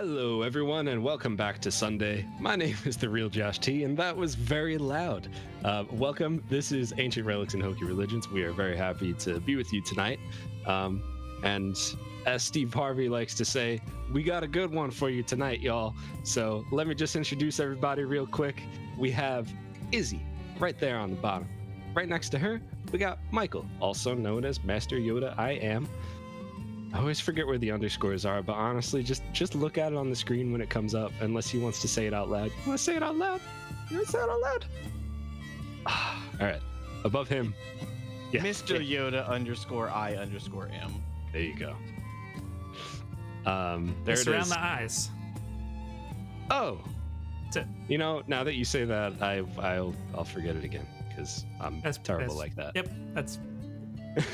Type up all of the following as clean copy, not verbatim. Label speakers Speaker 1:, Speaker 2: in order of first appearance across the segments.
Speaker 1: Hello, everyone, and welcome back to Sunday. My name is The Real Josh T, and that was very loud. Welcome. This is Ancient Relics and Hokey Religions. We are very happy to be with you tonight. And as Steve Harvey likes to say, we got a good one for you tonight, y'all. So let me just introduce everybody real quick. We have Izzee right there on the bottom. Right next to her, we got Michael, also known as Master Yoda I Am. I always forget where the underscores are, but honestly, just look at it on the screen when it comes up, unless he wants to say it out loud. You want to say it out loud? You want to say it out loud? All right. Above him. Yeah.
Speaker 2: Mr. Yoda _I_am.
Speaker 1: There you go. There
Speaker 3: Just
Speaker 1: it
Speaker 3: around
Speaker 1: is.
Speaker 3: the eyes.
Speaker 1: Oh.
Speaker 3: That's it.
Speaker 1: You know, now that you say that, I'll forget it again, because I'm terrible like that.
Speaker 3: Yep, that's...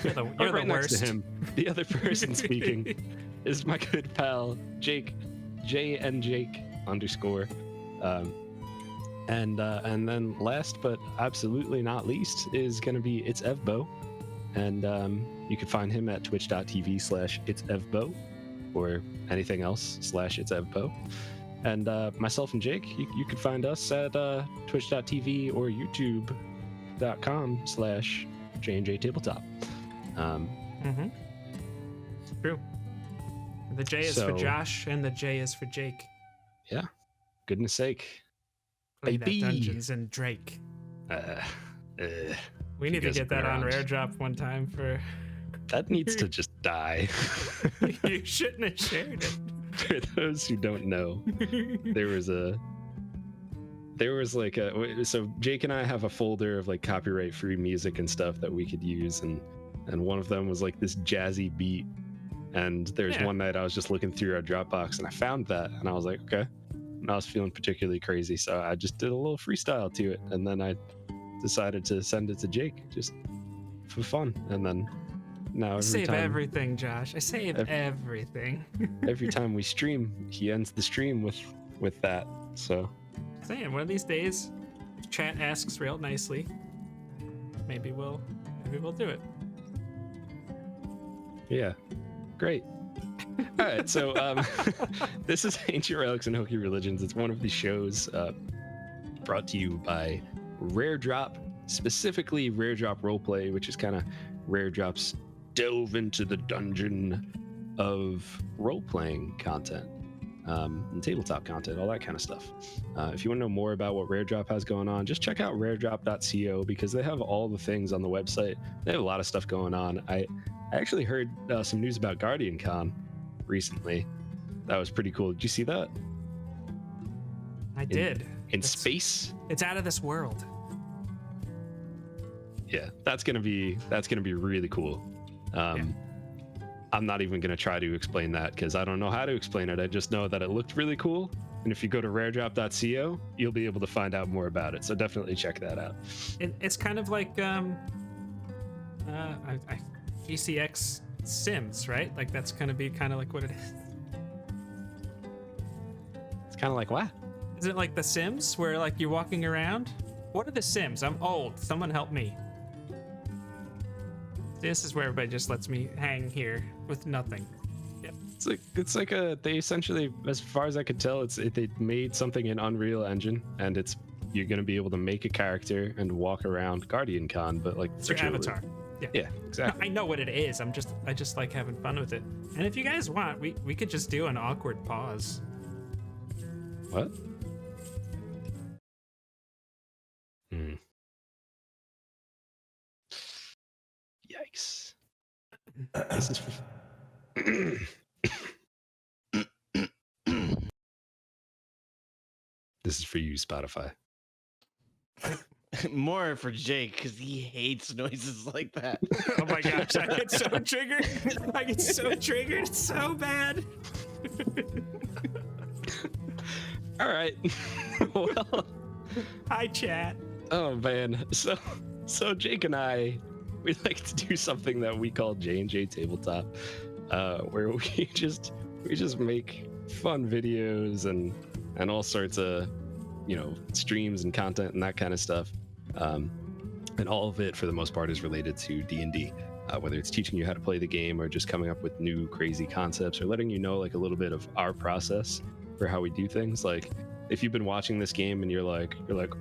Speaker 3: You're the
Speaker 1: Right
Speaker 3: worst.
Speaker 1: next to him, the other person speaking is my good pal Jake, JnJ _. And then last but absolutely not least is going to be It's Evbo, and you can find him at twitch.tv/itsevbo or anything else /itsevbo. And myself and Jake, you can find us at twitch.tv or youtube.com/JnJ Tabletop.
Speaker 3: True. The J is for
Speaker 1: So-
Speaker 3: Josh, and the J is for Jake.
Speaker 1: Yeah, goodness sake.
Speaker 3: Play that
Speaker 1: Baby.
Speaker 3: Dungeons and Drake. We need to
Speaker 1: guys have
Speaker 3: get
Speaker 1: been
Speaker 3: that on
Speaker 1: around.
Speaker 3: Rare Drop one time for...
Speaker 1: That needs to just die.
Speaker 3: You shouldn't have shared it.
Speaker 1: For those who don't know, so Jake and I have a folder of like copyright free music and stuff that we could use, and one of them was like this jazzy beat, and there's one night I was just looking through our Dropbox and I found that, and I was like, okay, and I was feeling particularly crazy, so I just did a little freestyle to it, and then I decided to send it to Jake just for fun, and then now
Speaker 3: Everything, Josh. I save everything.
Speaker 1: every time we stream, he ends the stream with that. So
Speaker 3: Saying one of these days, if chat asks real nicely, maybe we'll do it.
Speaker 1: yeah, great. All right, so this is Ancient Relics and Hokey Religions. It's one of the shows brought to you by Rare Drop, specifically Rare Drop Roleplay, which is kind of Rare Drop's delve into the dungeon of role-playing content and tabletop content, all that kind of stuff. If you want to know more about what Rare Drop has going on, just check out raredrop.co, because they have all the things on the website. They have a lot of stuff going on. I actually heard some news about Guardian Con recently. That was pretty cool. Did you see that?
Speaker 3: I did.
Speaker 1: In space?
Speaker 3: It's out of this world.
Speaker 1: Yeah, that's gonna be really cool. I'm not even gonna try to explain that because I don't know how to explain it. I just know that it looked really cool, and if you go to raredrop.co, you'll be able to find out more about it. So definitely check that out.
Speaker 3: It's kind of like GCX Sims, right? Like that's gonna be kind of like what it is.
Speaker 1: It's kind of like what?
Speaker 3: Is it like The Sims, where like you're walking around? What are The Sims? I'm old. Someone help me. This is where everybody just lets me hang here with nothing. Yep.
Speaker 1: It's like they essentially, as far as I could tell, they made something in Unreal Engine, and you're gonna be able to make a character and walk around Guardian Con, but like
Speaker 3: It's your avatar.
Speaker 1: Yeah, exactly.
Speaker 3: I know what it is. I just like having fun with it. And if you guys want, we could just do an awkward pause.
Speaker 1: What? Yikes. This is This is for you, Spotify.
Speaker 2: More for Jake, because he hates noises like that.
Speaker 3: Oh my gosh, I get so triggered. I get so triggered. It's so bad.
Speaker 1: All right. Well,
Speaker 3: Hi, chat.
Speaker 1: oh man. So Jake and I, we like to do something that we call JnJ Tabletop, where we just make fun videos and all sorts of, streams and content and that kind of stuff. And all of it, for the most part, is related to D&D. whether it's teaching you how to play the game or just coming up with new crazy concepts or letting you know like a little bit of our process for how we do things. Like if you've been watching this game and you're like,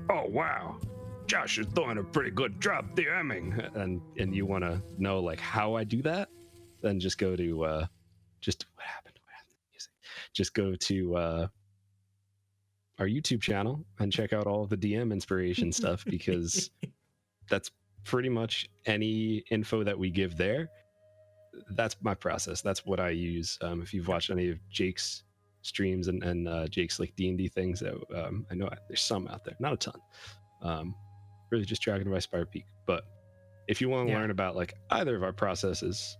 Speaker 1: oh wow, Josh is doing a pretty good job DMing, and you want to know like how I do that, then just go to just what happened? Just go to our YouTube channel and check out all of the DM inspiration stuff, because that's pretty much any info that we give there. That's my process. That's what I use. If you've watched any of Jake's streams and Jake's like D&D things, I know there's some out there, not a ton. Really just Dragon by Spire Peak. But if you want to learn about like either of our processes,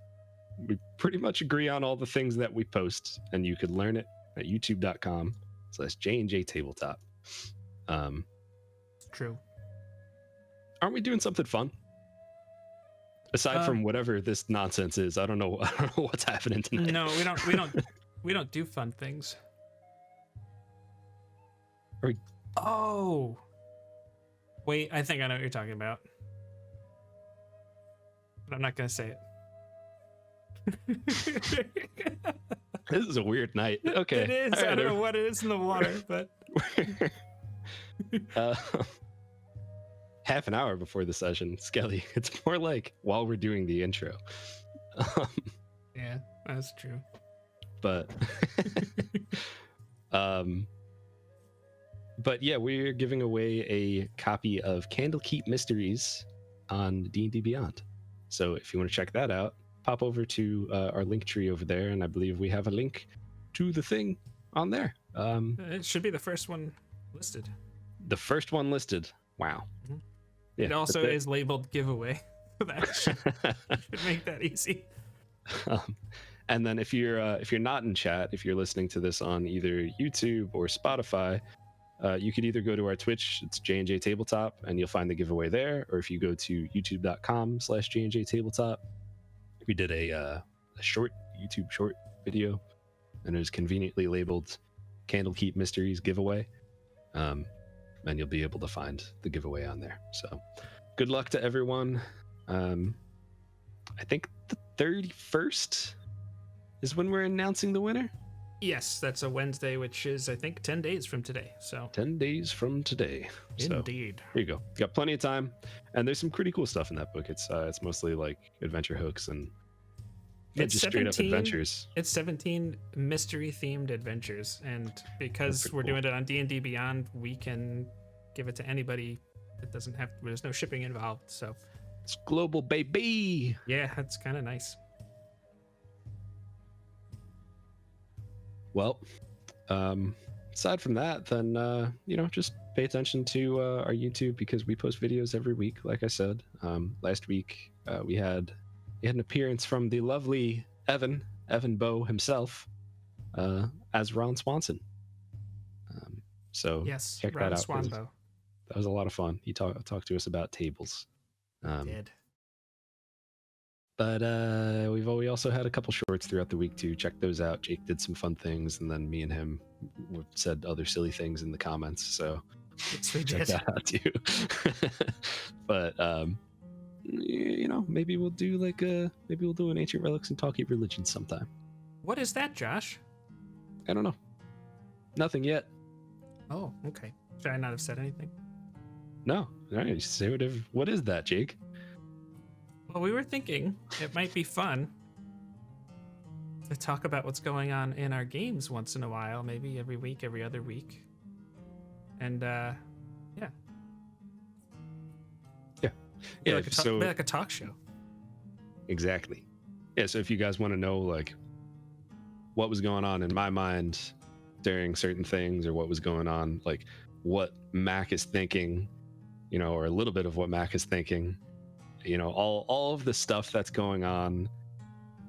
Speaker 1: we pretty much agree on all the things that we post, and you could learn it at youtube.com/JnJ Tabletop.
Speaker 3: True.
Speaker 1: Aren't we doing something fun? Aside from whatever this nonsense is, I don't know what's happening tonight.
Speaker 3: No, we don't do fun things.
Speaker 1: Are we...
Speaker 3: Oh, wait, I think I know what you're talking about, but I'm not gonna say it.
Speaker 1: This is a weird night. Okay,
Speaker 3: it is. Right, I don't know what it is in the water, but
Speaker 1: half an hour before the session, Skelly. It's more like while we're doing the intro.
Speaker 3: Yeah, that's true.
Speaker 1: But but yeah, we're giving away a copy of Candlekeep Mysteries on D&D Beyond. So if you want to check that out, pop over to our link tree over there, and I believe we have a link to the thing on there.
Speaker 3: It should be the first one listed.
Speaker 1: The first one listed. Wow.
Speaker 3: Mm-hmm.
Speaker 1: Yeah,
Speaker 3: it also is labeled giveaway. That should make that easy.
Speaker 1: And then if you're not in chat, if you're listening to this on either YouTube or Spotify, you could either go to our Twitch, it's JnJ Tabletop, and you'll find the giveaway there. Or if you go to youtube.com/JnJ Tabletop, we did a short YouTube short video, and it is conveniently labeled Candlekeep Mysteries giveaway. And you'll be able to find the giveaway on there. So good luck to everyone. I think the 31st is when we're announcing the winner.
Speaker 3: Yes, that's a Wednesday, which is, I think, 10 days from today. So
Speaker 1: 10 days from today.
Speaker 3: Indeed.
Speaker 1: So, here you go. You got plenty of time, and there's some pretty cool stuff in that book. It's mostly like adventure hooks and
Speaker 3: it's
Speaker 1: just straight up adventures.
Speaker 3: It's 17 mystery themed adventures, and because we're doing it on D&D Beyond, we can give it to anybody. It doesn't have. There's no shipping involved, so
Speaker 1: it's global, baby.
Speaker 3: Yeah, that's kind of nice.
Speaker 1: Well, aside from that, then just pay attention to our YouTube, because we post videos every week. Like I said, last week we had an appearance from the lovely Evan Bow himself, as Ron Swanson. So
Speaker 3: yes,
Speaker 1: check
Speaker 3: Ron
Speaker 1: that out.
Speaker 3: Swanbow.
Speaker 1: That was a lot of fun. He talked to us about tables.
Speaker 3: Did.
Speaker 1: But we also had a couple shorts throughout the week too. Check those out. Jake did some fun things, and then me and him said other silly things in the comments. So check that out too. But maybe we'll do an Ancient Relics and Talky Religion sometime. What
Speaker 3: is that, Josh?
Speaker 1: I don't know. Nothing yet.
Speaker 3: Oh, okay. Should I not have said anything?
Speaker 1: No. All right, say whatever. What is that, Jake?
Speaker 3: Well, we were thinking it might be fun to talk about what's going on in our games once in a while, maybe every week, every other week. And yeah.
Speaker 1: Yeah,
Speaker 3: like a talk show.
Speaker 1: Exactly. Yeah, so if you guys want to know like what was going on in my mind during certain things, or what was going on, like what Mac is thinking, or a little bit of what Mac is thinking, all of the stuff that's going on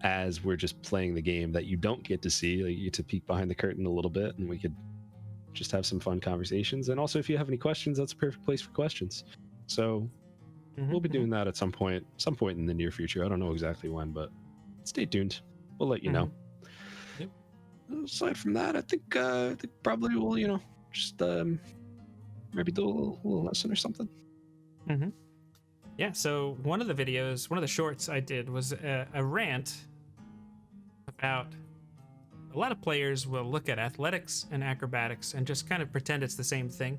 Speaker 1: as we're just playing the game that you don't get to see. Like, you get to peek behind the curtain a little bit, and we could just have some fun conversations. And also, if you have any questions, that's a perfect place for questions. So we'll be doing that at some point in the near future. I don't know exactly when, but stay tuned. We'll let you know.
Speaker 3: Yep.
Speaker 1: Aside from that, I think probably we'll, just maybe do a little lesson or something.
Speaker 3: Yeah, so one of the shorts I did was a rant about a lot of players will look at athletics and acrobatics and just kind of pretend it's the same thing.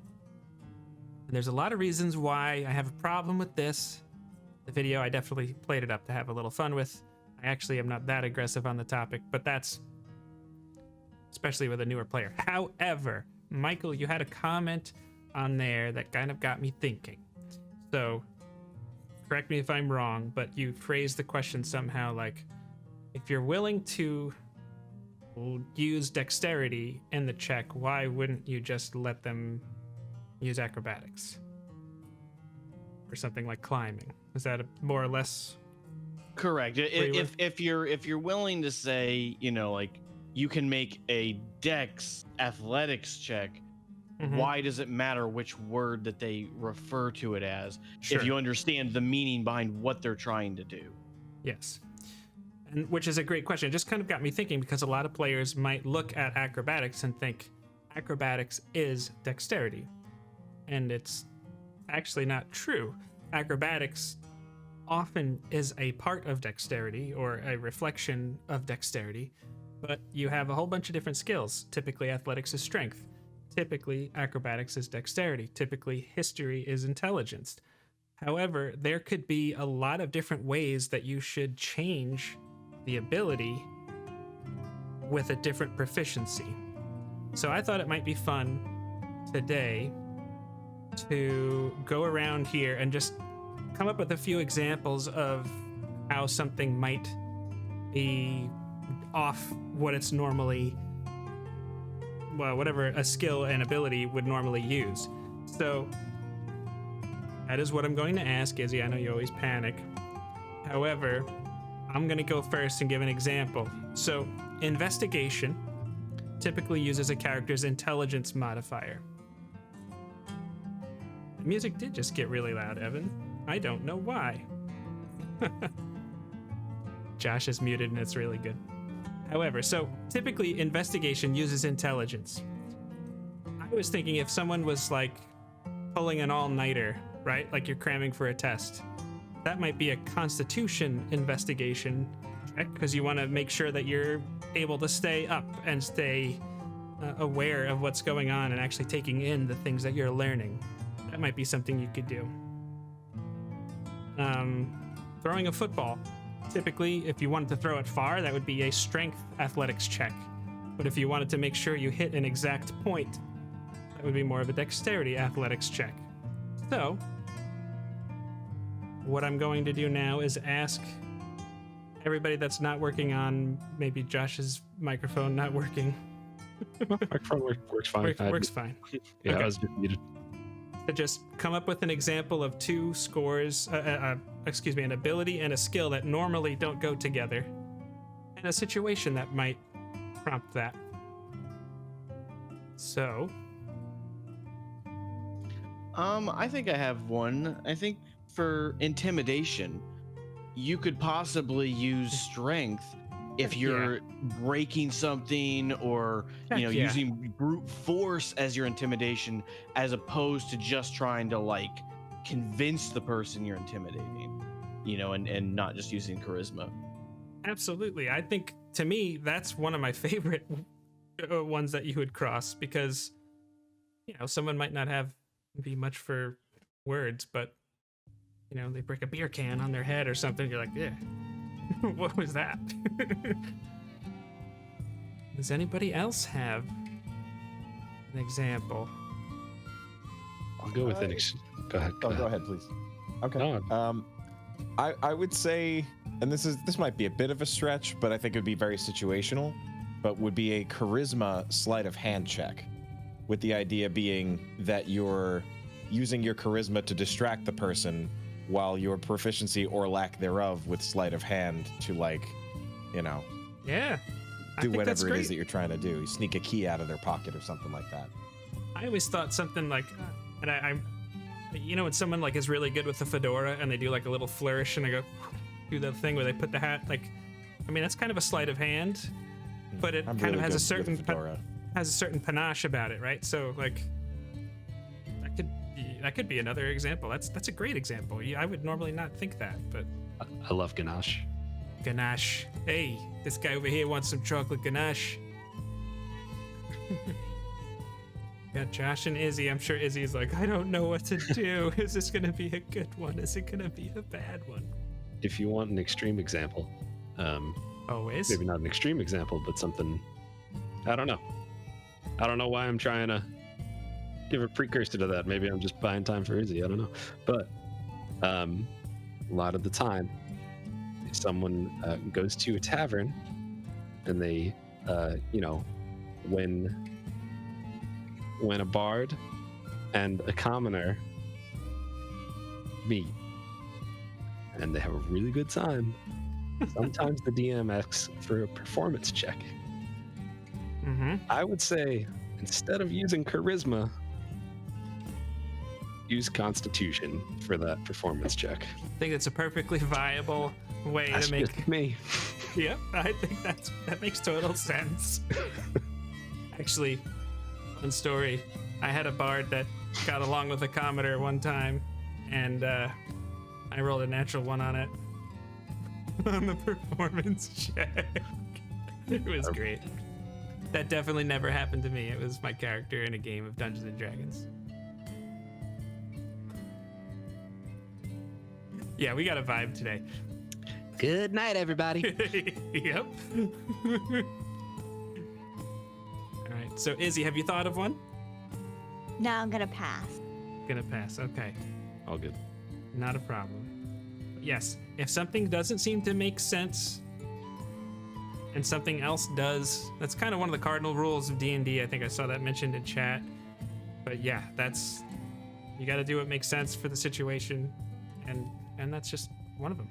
Speaker 3: And there's a lot of reasons why I have a problem with this. The video, I definitely played it up to have a little fun with. I actually am not that aggressive on the topic, but that's especially with a newer player. However, Michael, you had a comment on there that kind of got me thinking. So, correct me if I'm wrong, but you phrased the question somehow like, if you're willing to use dexterity in the check, why wouldn't you just let them use acrobatics? Or something like climbing. Is that more or less
Speaker 2: Correct. If you're willing to say, you know, like you can make a dex athletics check, why does it matter which word that they refer to it as if you understand the meaning behind what they're trying to do?
Speaker 3: Yes. And which is a great question. It just kind of got me thinking because a lot of players might look at acrobatics and think acrobatics is dexterity. And it's actually not true. Acrobatics often is a part of dexterity or a reflection of dexterity, but you have a whole bunch of different skills. Typically, athletics is strength. Typically, acrobatics is dexterity. Typically, history is intelligence. However, there could be a lot of different ways that you should change the ability with a different proficiency. So I thought it might be fun today to go around here and just come up with a few examples of how something might be off what it's normally, well, whatever a skill and ability would normally use. So that is what I'm going to ask, Izzee. I know you always panic. However, I'm going to go first and give an example. So investigation typically uses a character's intelligence modifier. The music did just get really loud, Evan. I don't know why. Josh is muted and it's really good. However, so typically investigation uses intelligence. I was thinking if someone was like pulling an all-nighter, right? Like you're cramming for a test. That might be a constitution investigation check because you want to make sure that you're able to stay up and stay aware of what's going on and actually taking in the things that you're learning. That might be something you could do. Throwing a football. Typically, if you wanted to throw it far, that would be a strength athletics check. But if you wanted to make sure you hit an exact point, that would be more of a dexterity athletics check. So, what I'm going to do now is ask everybody that's not working on maybe Josh's microphone not working.
Speaker 1: Microphone works fine.
Speaker 3: Works fine.
Speaker 1: Yeah,
Speaker 3: Okay.
Speaker 1: I was just muted.
Speaker 3: To just come up with an example of two scores, an ability and a skill that normally don't go together, and a situation that might prompt that. So,
Speaker 2: I think I have one. I think for intimidation, you could possibly use strength if you're breaking something or using brute force as your intimidation, as opposed to just trying to like convince the person you're intimidating, and not just using charisma.
Speaker 3: absolutely. I think to me that's one of my favorite ones that you would cross because someone might not be much for words, but they break a beer can on their head or something. You're like, yeah. What was that? Does anybody else have an example?
Speaker 1: I'll go with Go ahead.
Speaker 4: Go ahead, please. Okay.
Speaker 1: No.
Speaker 4: I would say, and this might be a bit of a stretch, but I think it would be very situational, but would be a charisma sleight of hand check, with the idea being that you're using your charisma to distract the person while your proficiency or lack thereof with sleight of hand to
Speaker 3: Yeah.
Speaker 4: do whatever it is that you're trying to do. You sneak a key out of their pocket or something like that.
Speaker 3: I always thought something like, and I when someone like is really good with the fedora and they do like a little flourish and they go do the thing where they put the hat, that's kind of a sleight of hand, but it kind of has a certain panache about it, right? So like that could be, that could be another example. That's a great example. I would normally not think that, but
Speaker 1: I love ganache.
Speaker 3: ganache. Hey, this guy over here wants some chocolate ganache. Got Josh and Izzee. I'm sure Izzy's like, I don't know what to do. Is this gonna be a good one? Is it gonna be a bad one?
Speaker 1: If you want an extreme example,
Speaker 3: Always.
Speaker 1: maybe not an extreme example, but something, I don't know. I don't know why I'm trying to give a precursor to that. Maybe I'm just buying time for Izzee. I don't know. But a lot of the time, if someone goes to a tavern and they, when a bard and a commoner meet and they have a really good time, sometimes the DM asks for a performance check.
Speaker 3: Mm-hmm.
Speaker 1: I would say instead of using charisma, use constitution for that performance check.
Speaker 3: I think it's a perfectly viable way
Speaker 1: That's
Speaker 3: to make.
Speaker 1: just me.
Speaker 3: Yep, I think that makes total sense. Actually, one story. I had a bard that got along with a commoner one time, and I rolled a natural 1 on it on the performance check. It was great. That definitely never happened to me. It was my character in a game of Dungeons and Dragons. Yeah, we got a vibe today.
Speaker 1: Good night, everybody.
Speaker 3: Yep. All right. So, Izzee, have you thought of one?
Speaker 5: No, I'm gonna pass.
Speaker 3: Gonna pass. Okay.
Speaker 1: All good.
Speaker 3: Not a problem. Yes. If something doesn't seem to make sense and something else does, that's kind of one of the cardinal rules of D&D. I think I saw that mentioned in chat. But yeah, you got to do what makes sense for the situation, and that's just one of them.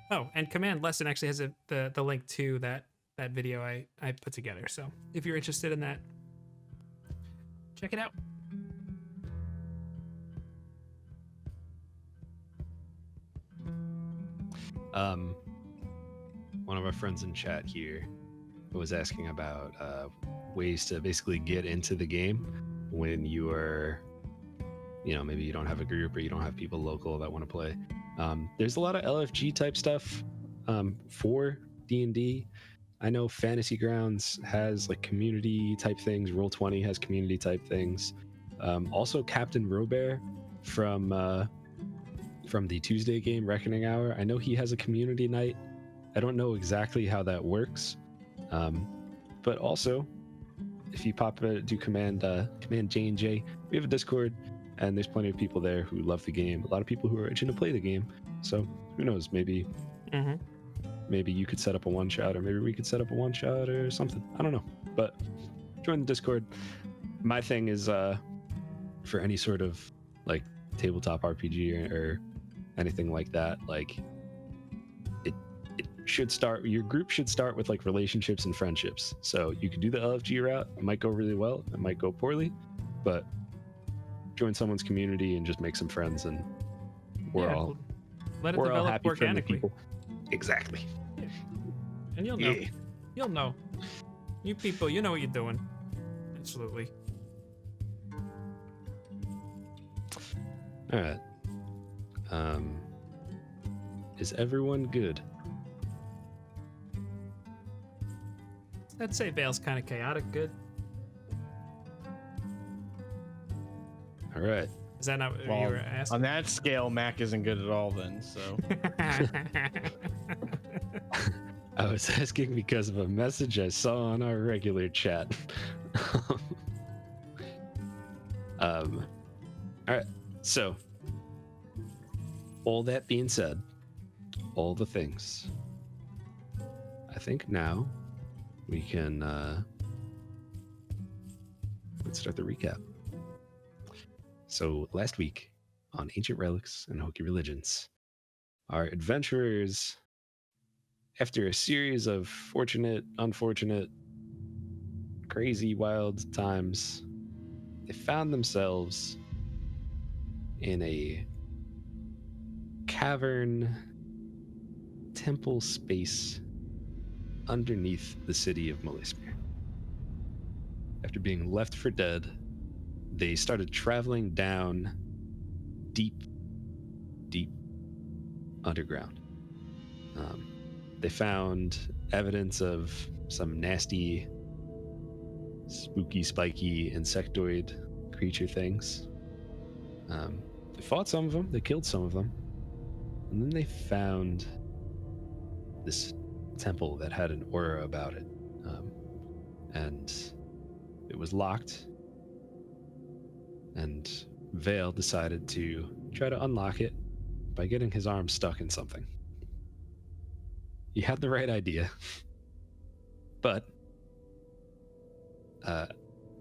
Speaker 3: Oh, and Command Lesson actually has the link to that video I put together. So if you're interested in that, check it out.
Speaker 1: One of our friends in chat here was asking about ways to basically get into the game when you are, maybe you don't have a group or you don't have people local that want to play. There's a lot of LFG type stuff for D&D. I know Fantasy Grounds has like community type things. Roll20 has community type things. Also, Captain Robert from the Tuesday game Reckoning Hour, I know he has a community night. I don't know exactly how that works, but also if you do command JnJ, we have a Discord, and there's plenty of people there who love the game. A lot of people who are itching to play the game. So who knows? Maybe you could set up a one shot, or maybe we could set up a one shot or something. I don't know. But join the Discord. My thing is for any sort of like tabletop RPG or anything like that, like it should start, your group should start with like relationships and friendships. So you could do the LFG route. It might go really well, it might go poorly, but join someone's community and just make some friends, and we're all happy,
Speaker 3: organically.
Speaker 1: people. Exactly.
Speaker 3: Yeah. And you'll know.
Speaker 1: Yeah.
Speaker 3: You'll know. You people, you know what you're doing. Absolutely.
Speaker 1: All right. Is everyone good?
Speaker 3: I'd say Vale's kind of chaotic good.
Speaker 1: All right.
Speaker 3: Is that not what
Speaker 2: Well,
Speaker 3: you were asking?
Speaker 2: on that scale, Mac isn't good at all then, so.
Speaker 1: I was asking because of a message I saw on our regular chat. All right. So, all that being said, all the things, I think now we can let's start the recap. So last week on Ancient Relics and Hokey Religions, our adventurers, after a series of fortunate, unfortunate, crazy, wild times, they found themselves in a cavern temple space underneath the city of Malismere. After being left for dead, they started traveling down deep, deep underground. They found evidence of some nasty, spooky, spiky insectoid creature things. They fought some of them, they killed some of them, and then they found this temple that had an aura about it, and it was locked, and Vale decided to try to unlock it by getting his arm stuck in something. He had the right idea, but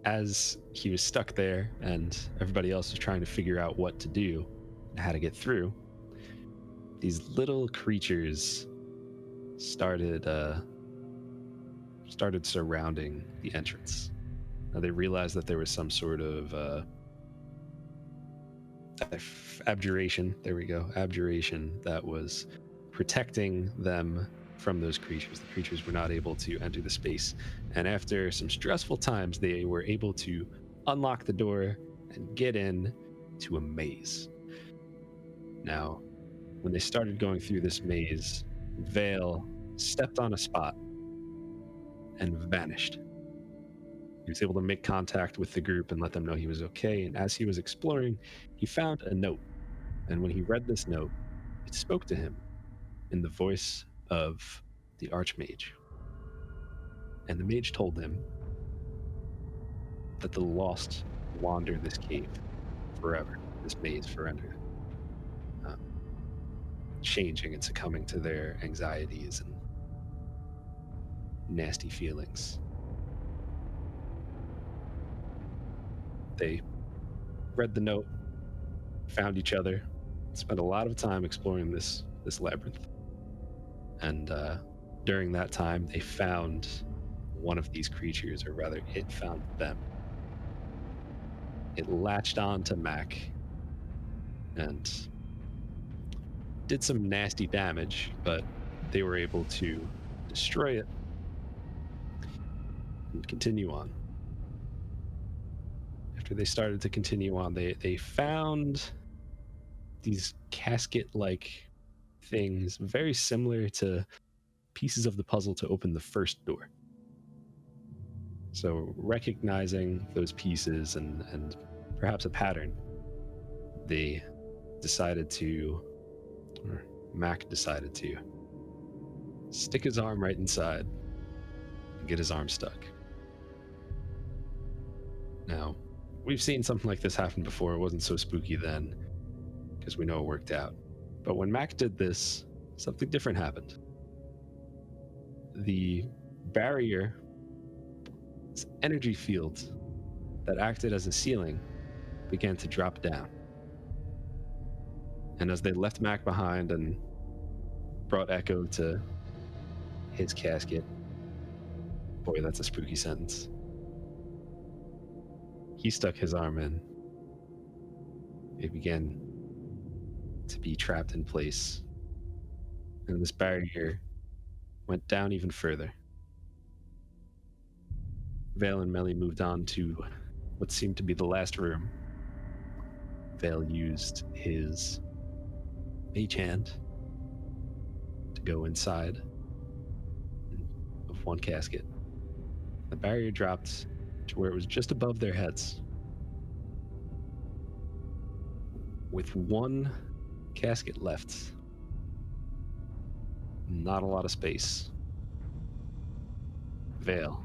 Speaker 1: as he was stuck there and everybody else was trying to figure out what to do and how to get through, these little creatures started surrounding the entrance. Now they realized that there was some sort of abjuration. There we go, abjuration that was protecting them from those creatures. The creatures were not able to enter the space, and after some stressful times, they were able to unlock the door and get in to a maze. Now, when they started going through this maze, Vale stepped on a spot and vanished. He was able to make contact with the group and let them know he was okay, and as he was exploring, he found a note. And when he read this note, it spoke to him in the voice of the Archmage. And the mage told him that the lost wander this cave forever, this maze forever, changing and succumbing to their anxieties and nasty feelings. They read the note, found each other, spent a lot of time exploring this labyrinth. And during that time, they found one of these creatures, or rather, it found them. It latched on to Mac and did some nasty damage, but they were able to destroy it and continue on. After they started to continue on, they found these casket-like things, very similar to pieces of the puzzle to open the first door. So recognizing those pieces and perhaps a pattern, they decided to, or Mac decided to, stick his arm right inside and get his arm stuck. Now, we've seen something like this happen before. It wasn't so spooky then, because we know it worked out. But when Mac did this, something different happened. The barrier, this energy field that acted as a ceiling, began to drop down. And as they left Mac behind and brought Echo to his casket, boy, that's a spooky sentence, he stuck his arm in. It began to be trapped in place, and this barrier went down even further. Vale and Melly moved on to what seemed to be the last room. Vale used his mage hand to go inside of one casket. The barrier dropped to where it was just above their heads. With one casket left, not a lot of space. Vale,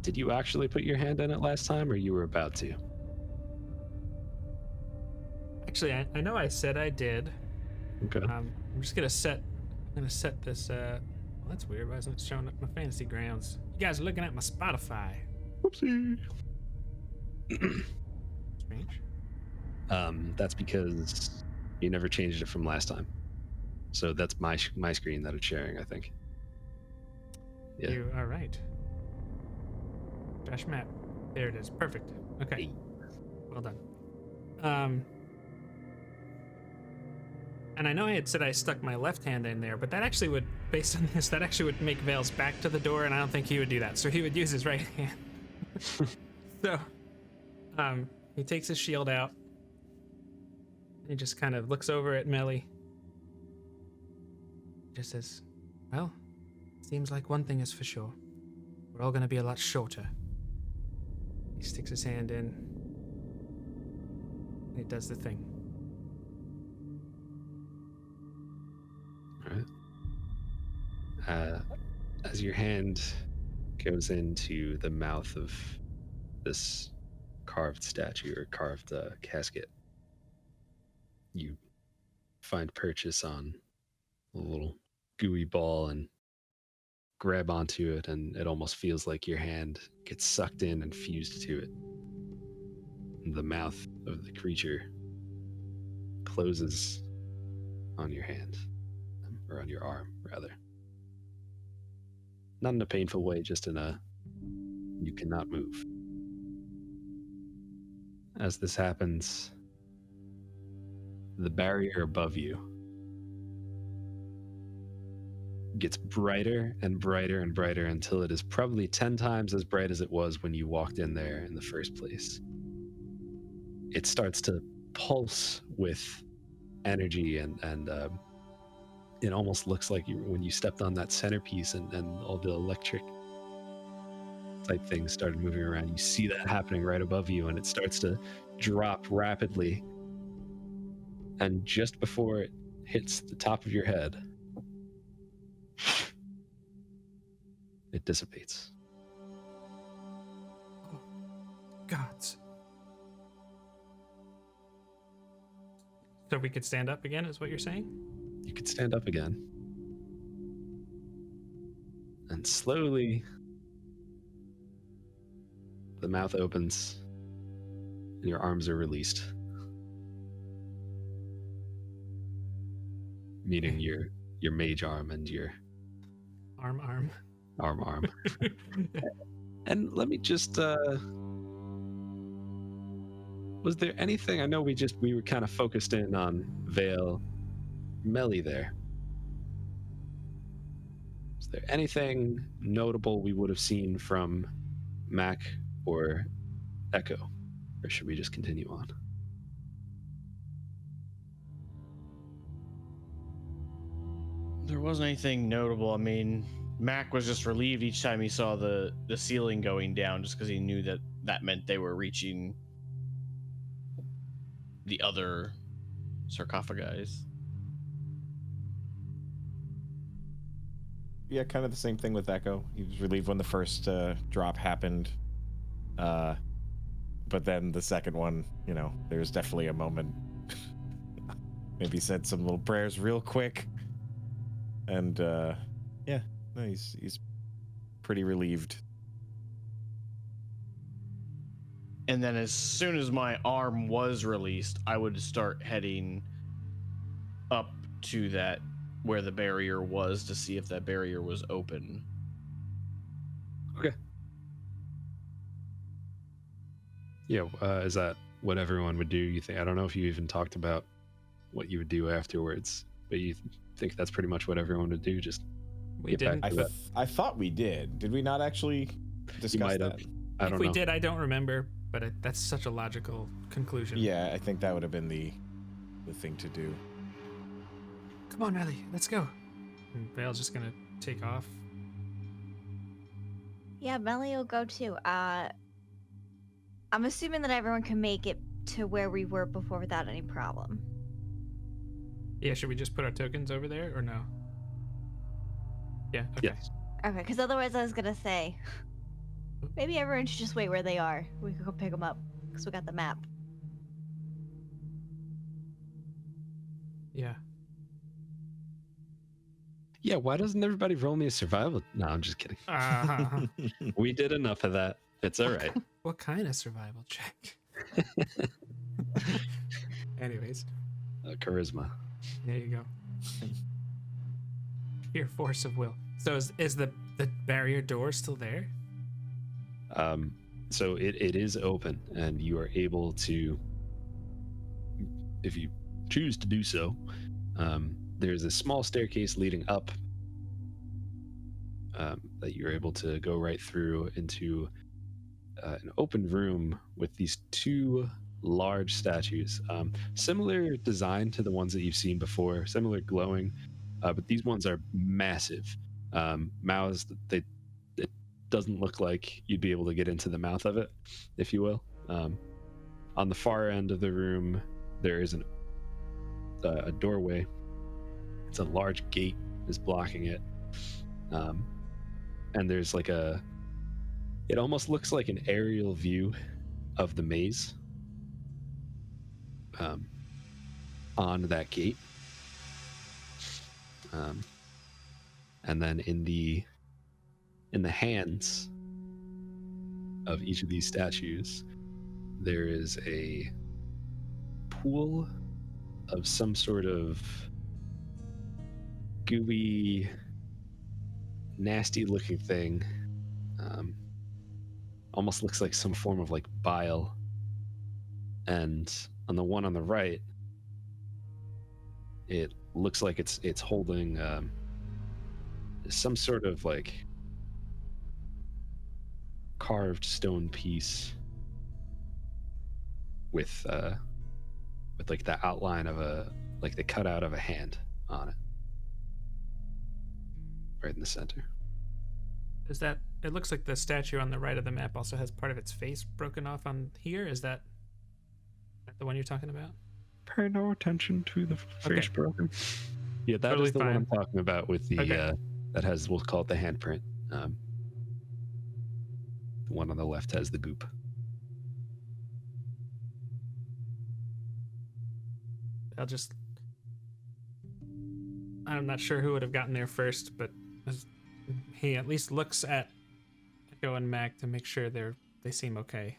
Speaker 1: did you actually put your hand in it last time, or you were about to?
Speaker 3: Actually, I know I said I did.
Speaker 1: Okay.
Speaker 3: I'm just gonna set this. Well, that's weird. Why isn't it showing up my fantasy grounds? You guys are looking at my Spotify.
Speaker 1: Whoopsie.
Speaker 3: Strange.
Speaker 1: That's because you never changed it from last time. So that's my screen that it's sharing, I think. Yeah.
Speaker 3: You are right. Dash map. There it is. Perfect. Okay.
Speaker 1: Hey.
Speaker 3: Well done. And I know I had said I stuck my left hand in there, but that actually would, based on this, that actually would make Vale's back to the door, and I don't think he would do that. So he would use his right hand. So, he takes his shield out, He just kind of looks over at Melly. Just says, well, seems like one thing is for sure. We're all gonna be a lot shorter. He sticks his hand in. And it does the thing.
Speaker 1: All right. As your hand goes into the mouth of this carved statue or carved casket, you find purchase on a little gooey ball and grab onto it, and it almost feels like your hand gets sucked in and fused to it. And the mouth of the creature closes on your hand, or on your arm, rather. Not in a painful way, just in a you cannot move. As this happens, the barrier above you gets brighter and brighter and brighter until it is probably 10 times as bright as it was when you walked in there in the first place. It starts to pulse with energy, and it almost looks like when you stepped on that centerpiece and all the electric type things started moving around. You see that happening right above you, and it starts to drop rapidly. And just before it hits the top of your head, it dissipates.
Speaker 3: Oh, gods. So we could stand up again, is what you're saying?
Speaker 1: You could stand up again. And slowly, the mouth opens and your arms are released. Meaning your mage arm and your
Speaker 3: Arm.
Speaker 1: arm. And let me just was there anything, I know we were kind of focused in on Vale, Melly there. Is there anything notable we would have seen from Mac or Echo? Or should we just continue on?
Speaker 2: There wasn't anything notable. I mean, Mac was just relieved each time he saw the ceiling going down, just because he knew that meant they were reaching the other sarcophagi.
Speaker 4: Yeah, kind of the same thing with Echo. He was relieved when the first drop happened. But then the second one, there was definitely a moment. Maybe said some little prayers real quick. And he's pretty relieved.
Speaker 2: And then as soon as my arm was released, I would start heading up to that where the barrier was to see if that barrier was open.
Speaker 1: Okay. Yeah, is that what everyone would do, you think? I don't know if you even talked about what you would do afterwards, but you think that's pretty much what everyone would do, just
Speaker 3: We didn't.
Speaker 4: I thought we did. Did we not actually discuss that?
Speaker 1: I don't
Speaker 3: If we
Speaker 1: know.
Speaker 3: did, I don't remember, but that's such a logical conclusion.
Speaker 4: Yeah, I think that would have been the thing to do.
Speaker 3: Come on, Melly, let's go. And Vale's just gonna take off.
Speaker 5: Yeah, Melly will go too. I'm assuming that everyone can make it to where we were before without any problem.
Speaker 3: Yeah, should we just put our tokens over there or no? Yeah, okay.
Speaker 1: Yes.
Speaker 5: Okay, because otherwise I was gonna say, maybe everyone should just wait where they are. We could go pick them up because we got the map.
Speaker 3: Yeah.
Speaker 1: Yeah, why doesn't everybody roll me a survival? No, I'm just kidding. We did enough of that. It's all right.
Speaker 3: What kind of survival check? Anyways,
Speaker 1: Charisma.
Speaker 3: there you go. Your force of will. So is the barrier door still there?
Speaker 1: So it is open, and you are able to, if you choose to do so, there's a small staircase leading up that you're able to go right through into an open room with these two large statues, similar design to the ones that you've seen before, similar glowing, but these ones are massive. Mouths, it doesn't look like you'd be able to get into the mouth of it, if you will. On the far end of the room, there is a doorway. It's a large gate is blocking it, and there's like it almost looks like an aerial view of the maze on that gate. And then in the hands of each of these statues, there is a pool of some sort of gooey, nasty looking thing. Almost looks like some form of like bile. And on the one on the right, it looks like it's holding some sort of like carved stone piece with like the outline of like the cutout of a hand on it, right in the center.
Speaker 3: Is that? It looks like the statue on the right of the map also has part of its face broken off on here. Is that the one you're talking about?
Speaker 6: Pay no attention to the face broken.
Speaker 1: Yeah, that
Speaker 3: Totally
Speaker 1: is the one I'm
Speaker 3: fine.
Speaker 1: talking about with the that has, we'll call it the handprint. The one on the left has the goop.
Speaker 3: I'm not sure who would have gotten there first, but he at least looks at Echo and Mac to make sure they seem okay.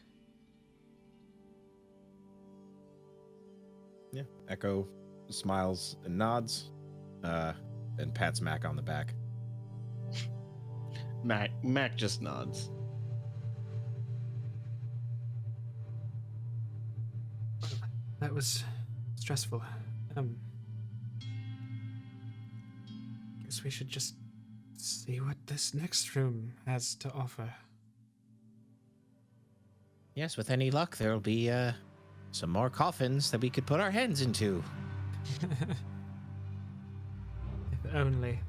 Speaker 4: Yeah. Echo smiles and nods, and pats Mac on the back.
Speaker 2: Mac just nods.
Speaker 3: That was stressful. Guess we should just see what this next room has to offer.
Speaker 7: Yes, with any luck, there'll be some more coffins that we could put our hands into.
Speaker 3: If only.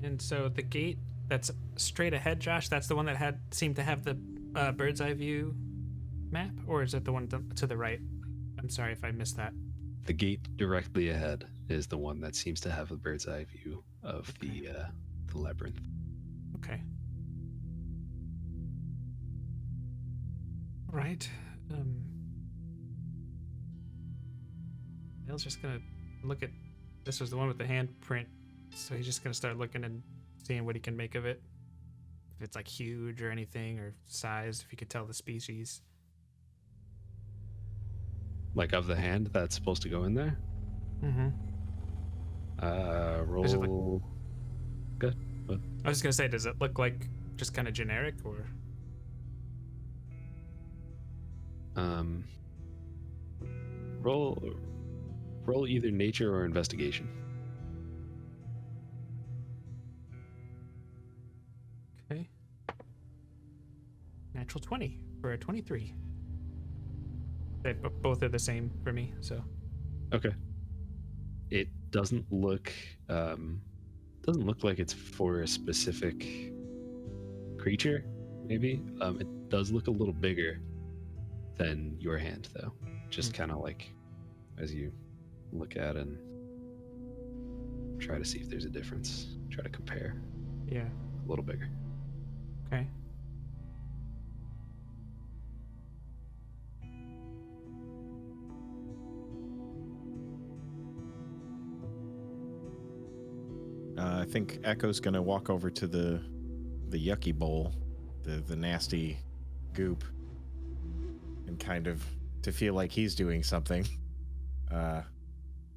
Speaker 3: And so the gate that's straight ahead, Josh, that's the one that seemed to have the bird's eye view map, or is it the one to the right? I'm sorry if I missed that.
Speaker 1: The gate directly ahead is the one that seems to have a bird's eye view of the labyrinth.
Speaker 3: Okay. All right. Dale's just gonna look at. This was the one with the handprint, so he's just gonna start looking and seeing what he can make of it. If it's like huge or anything, or size, if you could tell the species.
Speaker 1: Like of the hand that's supposed to go in there?
Speaker 3: Mm-hmm.
Speaker 1: Roll.
Speaker 3: Is it like-
Speaker 1: Good. What?
Speaker 3: I was just gonna say, does it look like just kind of generic, or?
Speaker 1: Roll either nature or investigation.
Speaker 3: Okay. Natural 20 for a 23. They both are the same for me, so.
Speaker 1: Okay. It doesn't look like it's for a specific creature, maybe. It does look a little bigger than your hand, though. Just kind of like as you look at and try to see if there's a difference. Try to compare.
Speaker 3: Yeah.
Speaker 1: A little bigger.
Speaker 3: Okay.
Speaker 4: I think Echo's gonna walk over to the yucky bowl, the nasty goop, and kind of to feel like he's doing something.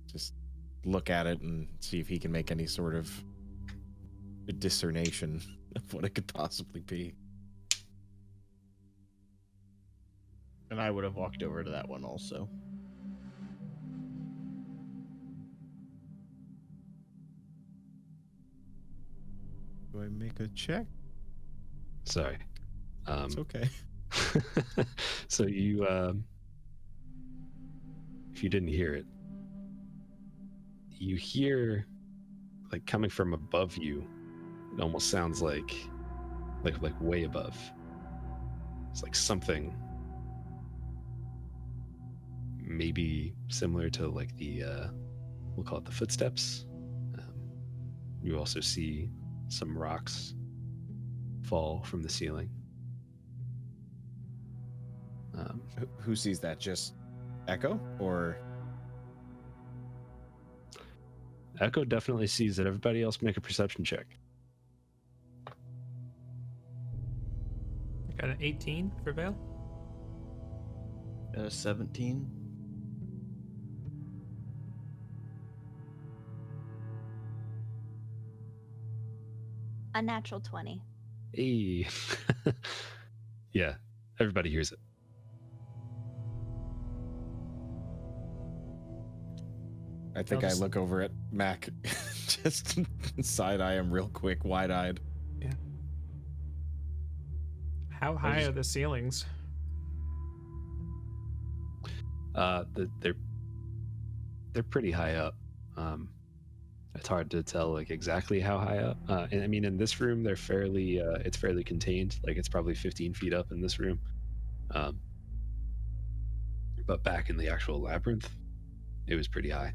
Speaker 4: Just look at it and see if he can make any sort of discernation of what it could possibly be.
Speaker 2: And I would have walked over to that one also.
Speaker 4: Do I make a check?
Speaker 1: Sorry.
Speaker 4: It's okay.
Speaker 1: So you, if you didn't hear it, you hear like coming from above you. It almost sounds like way above. It's like something maybe similar to like the we'll call it the footsteps. You also see some rocks fall from the ceiling.
Speaker 4: Who sees that? Just Echo or
Speaker 1: Echo definitely sees it. Everybody else make a perception check.
Speaker 3: I got an 18 for Vale.
Speaker 2: 17.
Speaker 5: A natural 20.
Speaker 1: Hey. Yeah, everybody hears it.
Speaker 4: I think I look over at Mac, just side eye him real quick, wide eyed.
Speaker 3: Yeah. How high are the ceilings?
Speaker 1: They're pretty high up. It's hard to tell like exactly how high up. And I mean, in this room, they're fairly it's fairly contained. Like it's probably 15 feet up in this room. But back in the actual labyrinth, it was pretty high.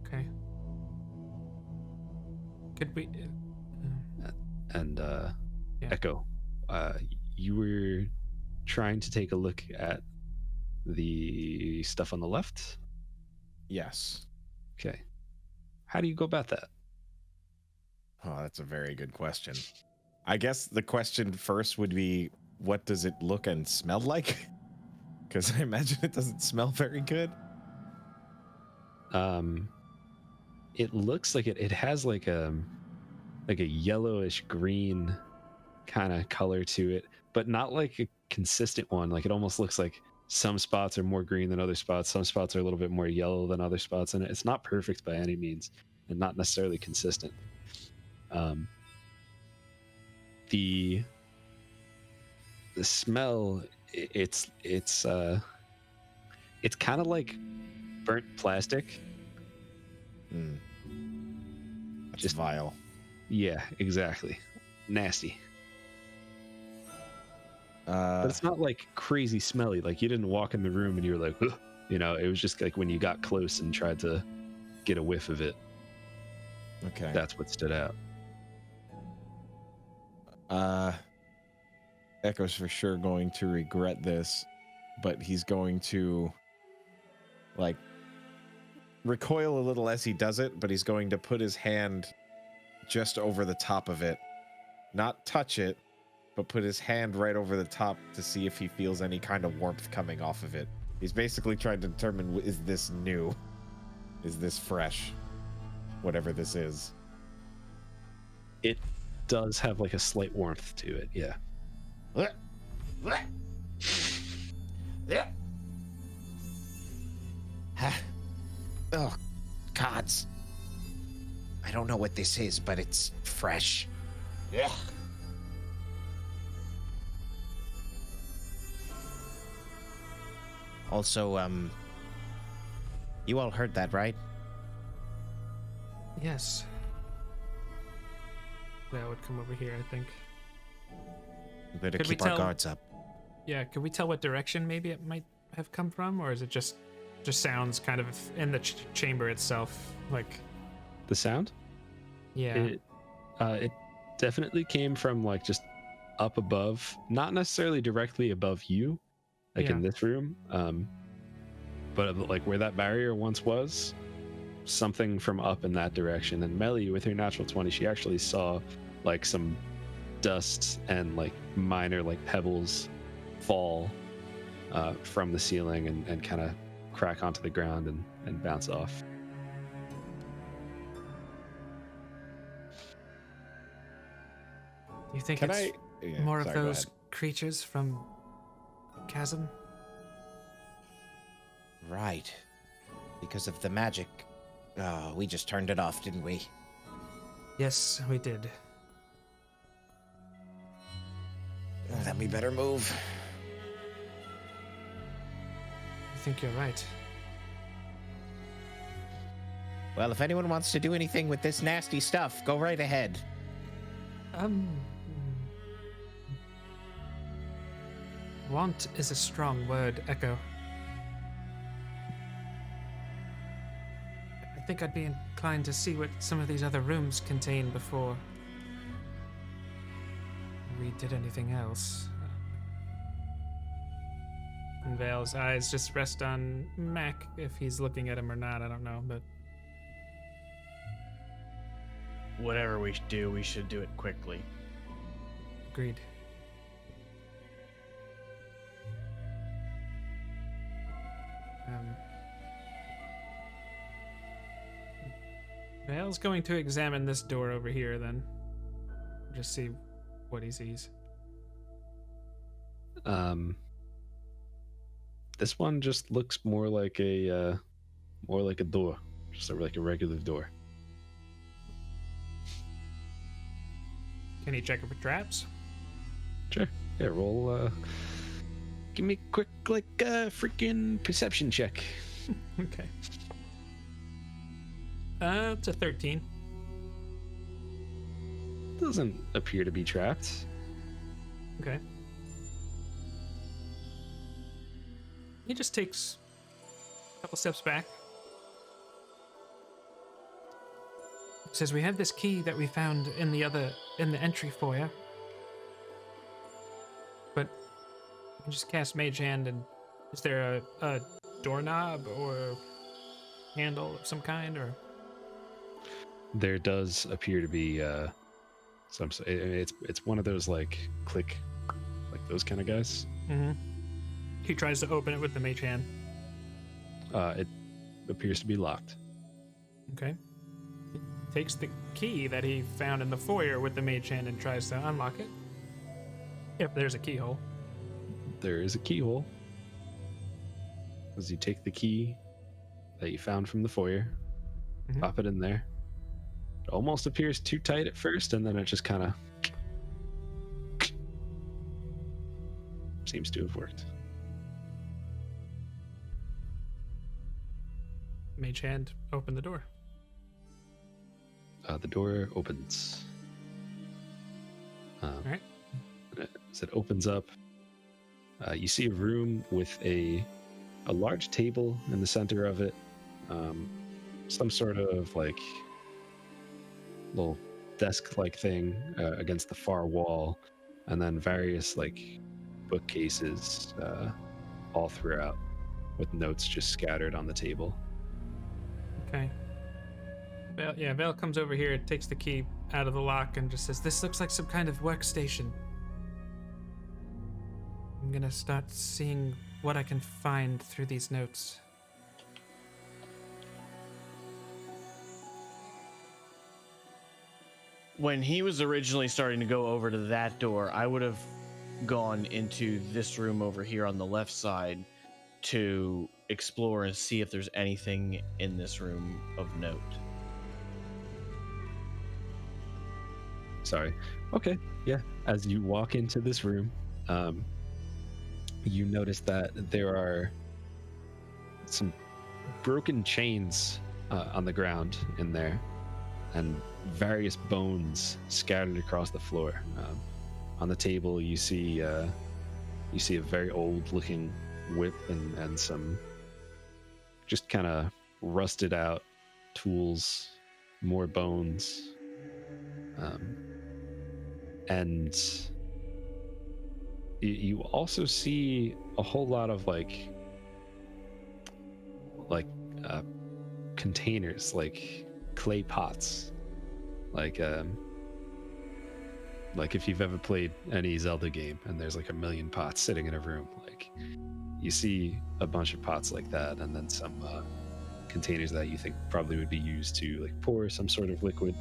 Speaker 3: Okay. Could we?
Speaker 1: And
Speaker 3: Yeah.
Speaker 1: Echo, you were trying to take a look at the stuff on the left.
Speaker 4: Yes.
Speaker 1: Okay. How do you go about that?
Speaker 4: Oh, that's a very good question. I guess the question first would be, what does it look and smell like? Because I imagine it doesn't smell very good.
Speaker 1: It looks like it has like a yellowish green kind of color to it, but not like a consistent one. Like it almost looks like some spots are more green than other spots. Some spots are a little bit more yellow than other spots, and it's not perfect by any means, and not necessarily consistent. The smell, it's kind of like burnt plastic.
Speaker 4: That's
Speaker 1: Just
Speaker 4: vile.
Speaker 1: Yeah, exactly. Nasty. But it's not like crazy smelly. Like you didn't walk in the room and you were like, ugh. You know, it was just like when you got close and tried to get a whiff of it.
Speaker 4: Okay.
Speaker 1: That's what stood out.
Speaker 4: Echo's for sure going to regret this, but he's going to like recoil a little as he does it, but he's going to put his hand just over the top of it, not touch it, but put his hand right over the top to see if he feels any kind of warmth coming off of it. He's basically trying to determine, is this new? Is this fresh? Whatever this is.
Speaker 1: It does have like a slight warmth to it, yeah.
Speaker 7: Oh, gods. I don't know what this is, but it's fresh. Yeah. Also, you all heard that, right?
Speaker 3: Yes. That would come over here, I think.
Speaker 7: We better
Speaker 3: Could we
Speaker 7: keep our
Speaker 3: tell-
Speaker 7: guards up.
Speaker 3: Yeah, could we tell what direction maybe it might have come from, or is it just sounds kind of in the chamber itself? Like,
Speaker 1: The sound?
Speaker 3: yeah.
Speaker 1: It definitely came from like just up above, not necessarily directly above you, like in this room, but like where that barrier once was, something from up in that direction. And Melly, with her natural 20, she actually saw like some dust and like minor like pebbles fall from the ceiling and kind of crack onto the ground and bounce off.
Speaker 3: You think
Speaker 4: Can
Speaker 3: it's
Speaker 4: I?
Speaker 3: more
Speaker 4: sorry,
Speaker 3: of
Speaker 4: go
Speaker 3: those
Speaker 4: ahead.
Speaker 3: creatures from Chasm?
Speaker 7: Right. Because of the magic. Oh, we just turned it off, didn't we?
Speaker 3: Yes, we did.
Speaker 7: Oh, then we better move.
Speaker 3: I think you're right.
Speaker 7: Well, if anyone wants to do anything with this nasty stuff, go right ahead.
Speaker 3: Want is a strong word, Echo. I think I'd be inclined to see what some of these other rooms contain before we did anything else. And Vale's eyes just rest on Mac, if he's looking at him or not, I don't know, but...
Speaker 2: Whatever we should do it quickly.
Speaker 3: Agreed. Vale's going to examine this door over here then. Just see what he sees.
Speaker 1: This one just looks more like a door, just like a regular door.
Speaker 3: Can he check it for traps?
Speaker 1: Sure. Yeah, roll. Give me a quick, freaking perception check.
Speaker 3: Okay. It's a 13.
Speaker 1: Doesn't appear to be trapped.
Speaker 3: Okay. He just takes a couple steps back. Says, we have this key that we found in the entry foyer. But you can just cast Mage Hand, and is there a doorknob or handle of some kind, or?
Speaker 1: There does appear to be some. It's one of those click, like those kind of guys.
Speaker 3: Mm-hmm. He tries to open it with the Mage Hand.
Speaker 1: It appears to be locked.
Speaker 3: Okay. He takes the key that he found in the foyer with the Mage Hand and tries to unlock it. Yep, there's a keyhole.
Speaker 1: There is a keyhole. As you take the key that you found from the foyer, pop it in there. It almost appears too tight at first, and then it just kind of seems to have worked.
Speaker 3: Mage Hand, open the door.
Speaker 1: The door opens.
Speaker 3: All right.
Speaker 1: As it opens up, you see a room with a large table in the center of it, some sort of little desk-like thing against the far wall, and then various bookcases all throughout, with notes just scattered on the table.
Speaker 3: Okay. Vale comes over here, takes the key out of the lock, and just says, "This looks like some kind of workstation. I'm gonna start seeing what I can find through these notes."
Speaker 2: When he was originally starting to go over to that door, I would have gone into this room over here on the left side to explore and see if there's anything in this room of note.
Speaker 1: Sorry. Okay. Yeah. As you walk into this room, you notice that there are some broken chains on the ground in there, and various bones scattered across the floor. On the table, you see a very old-looking whip and some just kind of rusted out tools, more bones, and you also see a whole lot of containers, like clay pots, like if you've ever played any Zelda game and there's a million pots sitting in a room, you see a bunch of pots like that, and then some containers that you think probably would be used to pour some sort of liquid.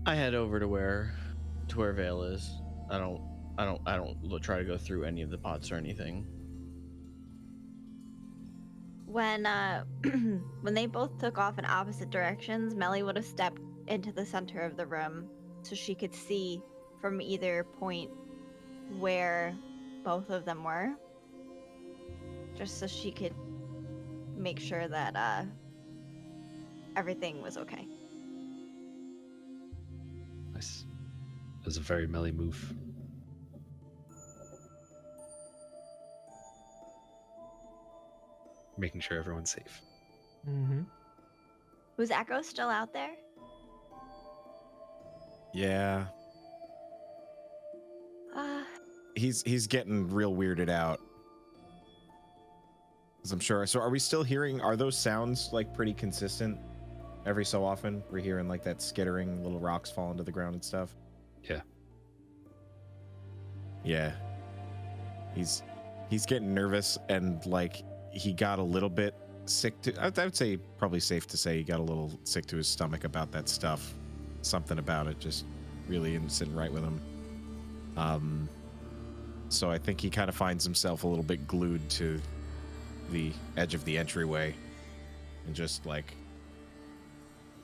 Speaker 2: I head over to where Vale is. I don't I don't try to go through any of the pots or anything.
Speaker 5: When when they both took off in opposite directions, Melly would have stepped into the center of the room so she could see from either point where both of them were, just so she could make sure that everything was okay.
Speaker 1: Nice. It was a very Melly move. Making sure everyone's safe.
Speaker 3: Mm-hmm.
Speaker 5: Was Echo still out there?
Speaker 4: Yeah. He's getting real weirded out. As I'm sure. So are we still hearing, are those sounds like pretty consistent? Every so often we're hearing like that skittering, little rocks falling to the ground and stuff.
Speaker 1: Yeah.
Speaker 4: Yeah. He's getting nervous, and like he got a little bit sick to, I would say probably safe to say he got a little sick to his stomach about that stuff. Something about it just really isn't sitting right with him. So I think he kind of finds himself a little bit glued to the edge of the entryway and just like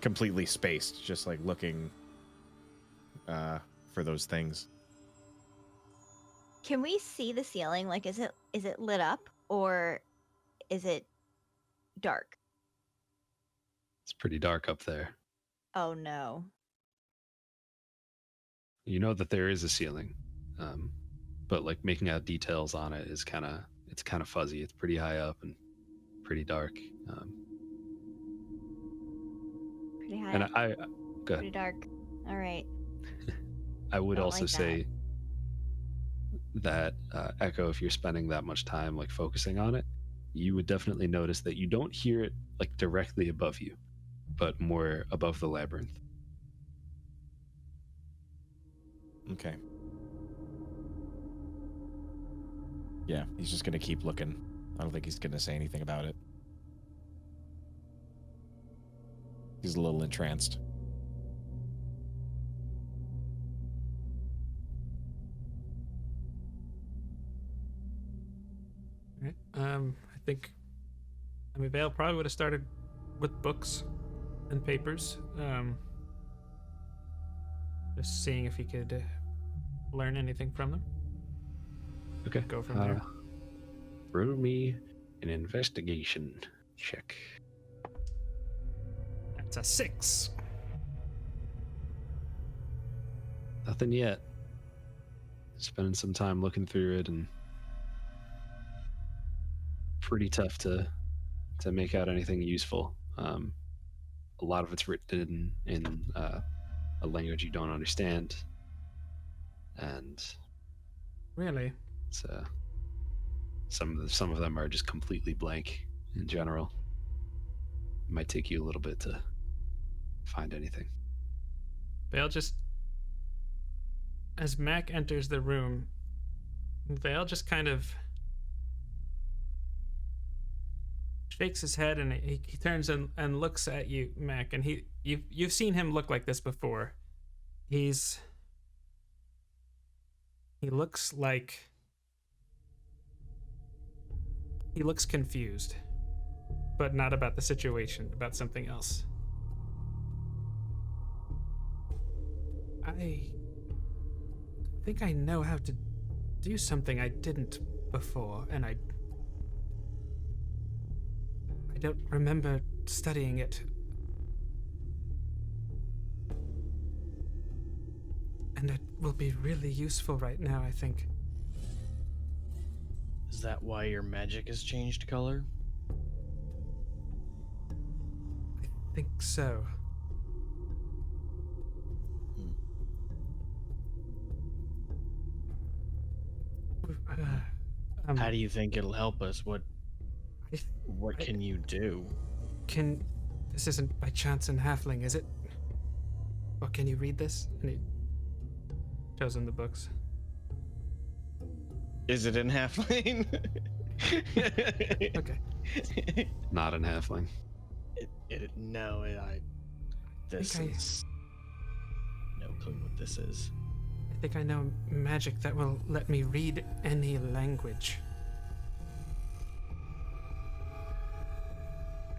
Speaker 4: completely spaced, just like looking for those things.
Speaker 5: Can we see the ceiling? Like, is it lit up or is it dark?
Speaker 1: It's pretty dark up there.
Speaker 5: Oh no.
Speaker 1: You know that there is a ceiling, but like making out details on it is kind of fuzzy. It's pretty high up and pretty dark.
Speaker 5: Pretty high.
Speaker 1: And I go
Speaker 5: Pretty
Speaker 1: ahead.
Speaker 5: dark. All right.
Speaker 1: I would
Speaker 5: Don't
Speaker 1: also
Speaker 5: like that.
Speaker 1: say that Echo, if you're spending that much time like focusing on it, you would definitely notice that you don't hear it like directly above you, but more above the labyrinth.
Speaker 4: Okay. Yeah, he's just gonna keep looking. I don't think he's gonna say anything about it. He's a little entranced.
Speaker 3: Right. I mean, Vale probably would have started with books and papers. Just seeing if he could learn anything from them.
Speaker 1: Okay.
Speaker 3: Go from there.
Speaker 1: Roll me an investigation check.
Speaker 3: That's a 6.
Speaker 1: Nothing yet. Spending some time looking through it, and pretty tough to make out anything useful. A lot of it's written in a language you don't understand, and
Speaker 3: Really?
Speaker 1: it's, some of them are just completely blank in general. It might take you a little bit to find anything.
Speaker 3: Vale just, as Mac enters the room, Vale just kind of shakes his head, and he turns and looks at you, Mac, and you've seen him look like this before. He looks confused, but not about the situation, about something else. I think I know how to do something I didn't before, and I don't remember studying it. And it will be really useful right now, I think.
Speaker 2: Is that why your magic has changed color?
Speaker 3: I think so.
Speaker 2: How do you think it'll help us? What can you do?
Speaker 3: This isn't by chance in Halfling, is it? Or can you read this? And he shows him the books.
Speaker 2: Is it in Halfling?
Speaker 3: Okay.
Speaker 1: Not in halfling.
Speaker 2: This
Speaker 3: think
Speaker 2: is no clue what this is.
Speaker 3: I think I know magic that will let me read any language.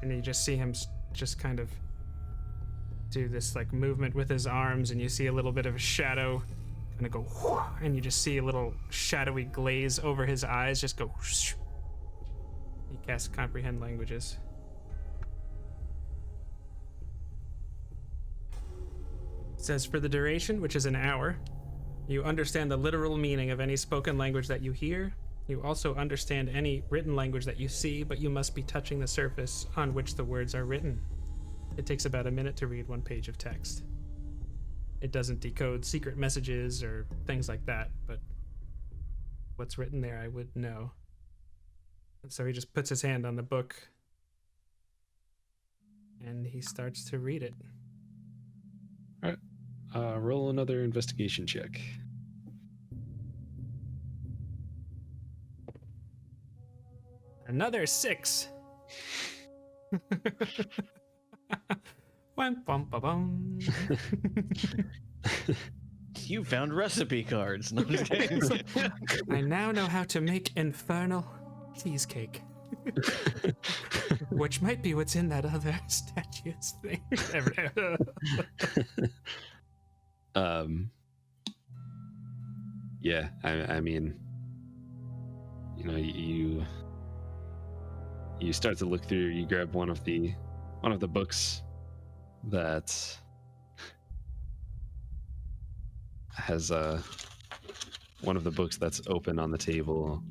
Speaker 3: And you just see him just kind of do this like movement with his arms, and you see a little bit of a shadow kind of go, whoosh, and you just see a little shadowy glaze over his eyes just go whoosh. He casts comprehend languages. It says for the duration, which is an hour, you understand the literal meaning of any spoken language that you hear. You also understand any written language that you see, but you must be touching the surface on which the words are written. It takes about a minute to read 1 page of text. It doesn't decode secret messages or things like that, but what's written there I would know. And so he just puts his hand on the book and he starts to read it.
Speaker 1: All right. Roll another investigation check.
Speaker 3: Another 6. Wham, bum, ba, bum.
Speaker 2: You found recipe cards. No, I'm just kidding.
Speaker 3: I now know how to make infernal cheesecake. Which might be what's in that other statue's thing.
Speaker 1: Yeah, I mean, you know, you start to look through, you grab one of the books that has one of the books that's open on the table.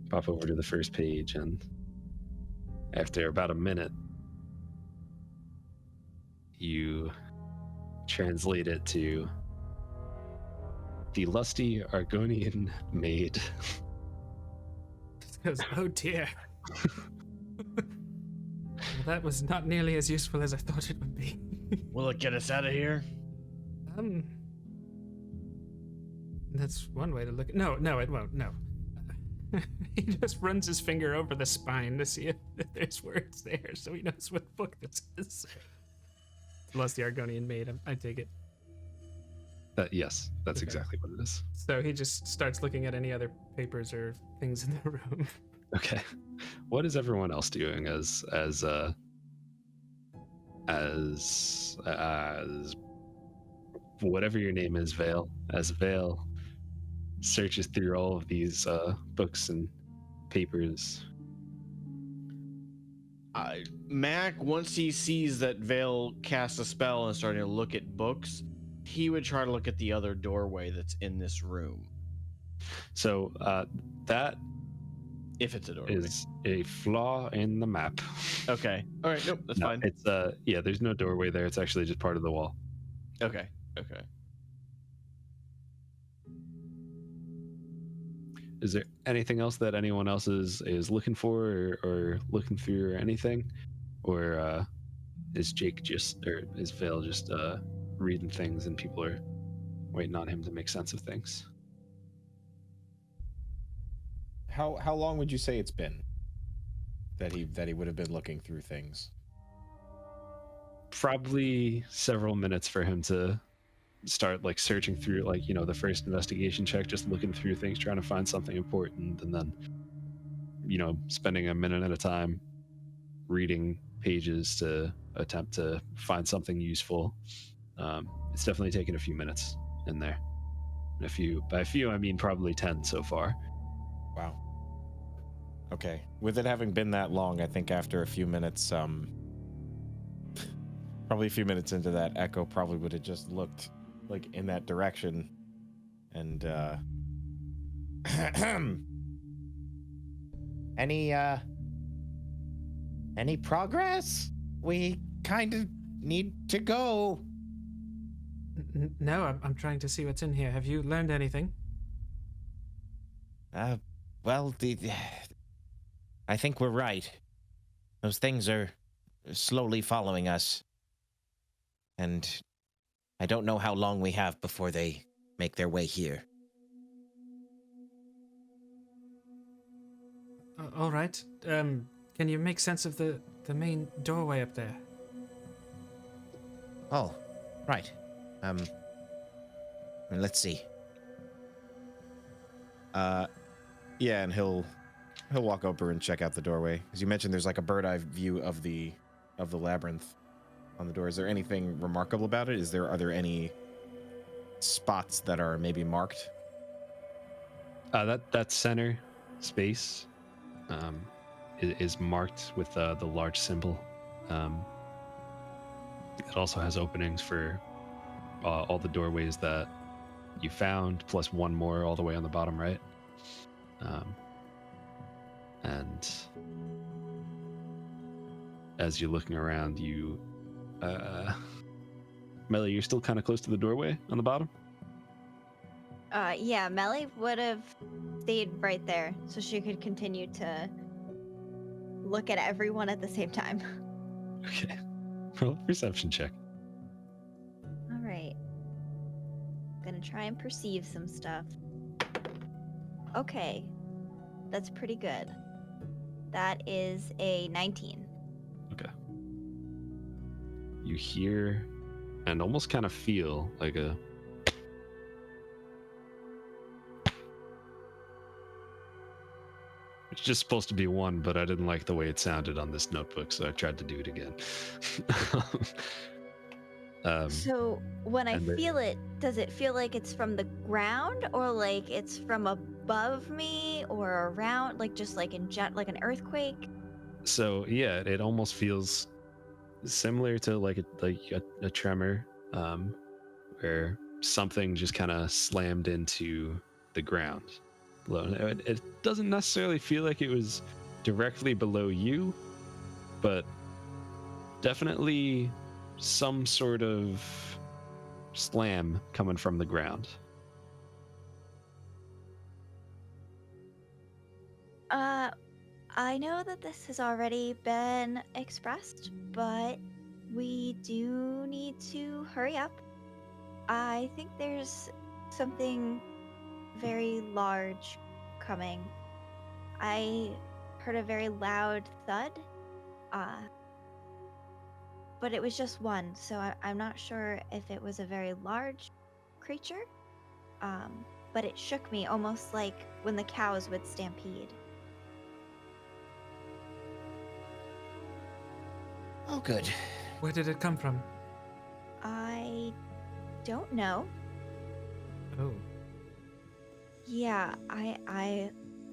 Speaker 1: Pop over to the first page, and after about a minute, you translate it to the lusty Argonian maid.
Speaker 3: Goes, oh dear. Well, that was not nearly as useful as I thought it would be.
Speaker 2: Will it get us out of here?
Speaker 3: That's one way to look at. No, it won't. No. He just runs his finger over the spine to see if there's words there, so he knows what book this is. Lusty Argonian maid, I take it.
Speaker 1: Yes, that's exactly what it is.
Speaker 3: So he just starts looking at any other papers or things in the room.
Speaker 1: Okay. What is everyone else doing as whatever your name is, Vale? As Vale searches through all of these books and papers.
Speaker 2: Mac, once he sees that Vale casts a spell and starting to look at books, he would try to look at the other doorway that's in this room.
Speaker 1: So that,
Speaker 2: if it's a doorway,
Speaker 1: is a flaw in the map.
Speaker 2: Okay. All right. Nope. That's fine.
Speaker 1: It's yeah. There's no doorway there. It's actually just part of the wall.
Speaker 2: Okay. Okay.
Speaker 1: Is there anything else that anyone else is looking for or looking through or anything, or is Jake just, or is Vale just reading things and people are waiting on him to make sense of things?
Speaker 4: How long would you say it's been that he would have been looking through things?
Speaker 1: Probably several minutes for him to start like searching through, like, you know, the first investigation check, just looking through things, trying to find something important, and then, you know, spending a minute at a time reading pages to attempt to find something useful. It's definitely taken a few minutes in there. By a few, I mean probably 10 so far.
Speaker 4: Wow. Okay. With it having been that long, I think after a few minutes, probably a few minutes into that, Echo probably would have just looked like in that direction and
Speaker 7: Any progress? We kind of need to go.
Speaker 3: No, I'm trying to see what's in here. Have you learned anything?
Speaker 7: Well, I think we're right. Those things are slowly following us. And I don't know how long we have before they make their way here.
Speaker 3: All right. Can you make sense of the main doorway up there?
Speaker 7: Oh, right. Let's see.
Speaker 4: Yeah, and he'll walk over and check out the doorway. As you mentioned, there's like a bird eye view of the labyrinth on the door. Is there anything remarkable about it? Are there any spots that are maybe marked?
Speaker 1: That center space is marked with the large symbol. It also has openings for all the doorways that you found, plus one more all the way on the bottom right. And as you're looking around, Melly, you're still kind of close to the doorway on the bottom?
Speaker 5: Yeah, Melly would have stayed right there so she could continue to look at everyone at the same time.
Speaker 1: Okay. Roll a perception check.
Speaker 5: All right. Gonna try and perceive some stuff. Okay. That's pretty good. That is a 19.
Speaker 1: Okay. You hear and almost kind of feel like a it's just supposed to be one, but I didn't like the way it sounded on this notebook, so I tried to do it again.
Speaker 5: So when I feel it, does it feel like it's from the ground or like it's from above me or around, like just like like an earthquake?
Speaker 1: So yeah, it almost feels similar to like a tremor, where something just kind of slammed into the ground. It doesn't necessarily feel like it was directly below you, but definitely some sort of slam coming from the ground.
Speaker 5: I know that this has already been expressed, but we do need to hurry up. I think there's something very large coming. I heard a very loud thud, but it was just one, so I'm not sure if it was a very large creature, but it shook me almost like when the cows would stampede.
Speaker 7: Oh, good.
Speaker 3: Where did it come from?
Speaker 5: I don't know.
Speaker 3: Oh.
Speaker 5: Yeah, I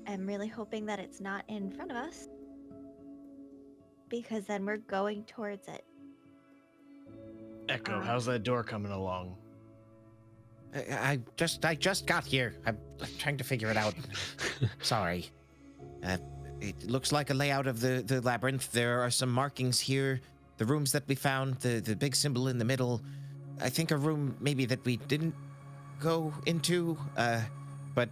Speaker 5: am really hoping that it's not in front of us, because then we're going towards it.
Speaker 2: Echo, how's that door coming along?
Speaker 7: I just got here. I'm trying to figure it out. Sorry. It looks like a layout of the labyrinth. There are some markings here. The rooms that we found, the big symbol in the middle. I think a room maybe that we didn't go into, but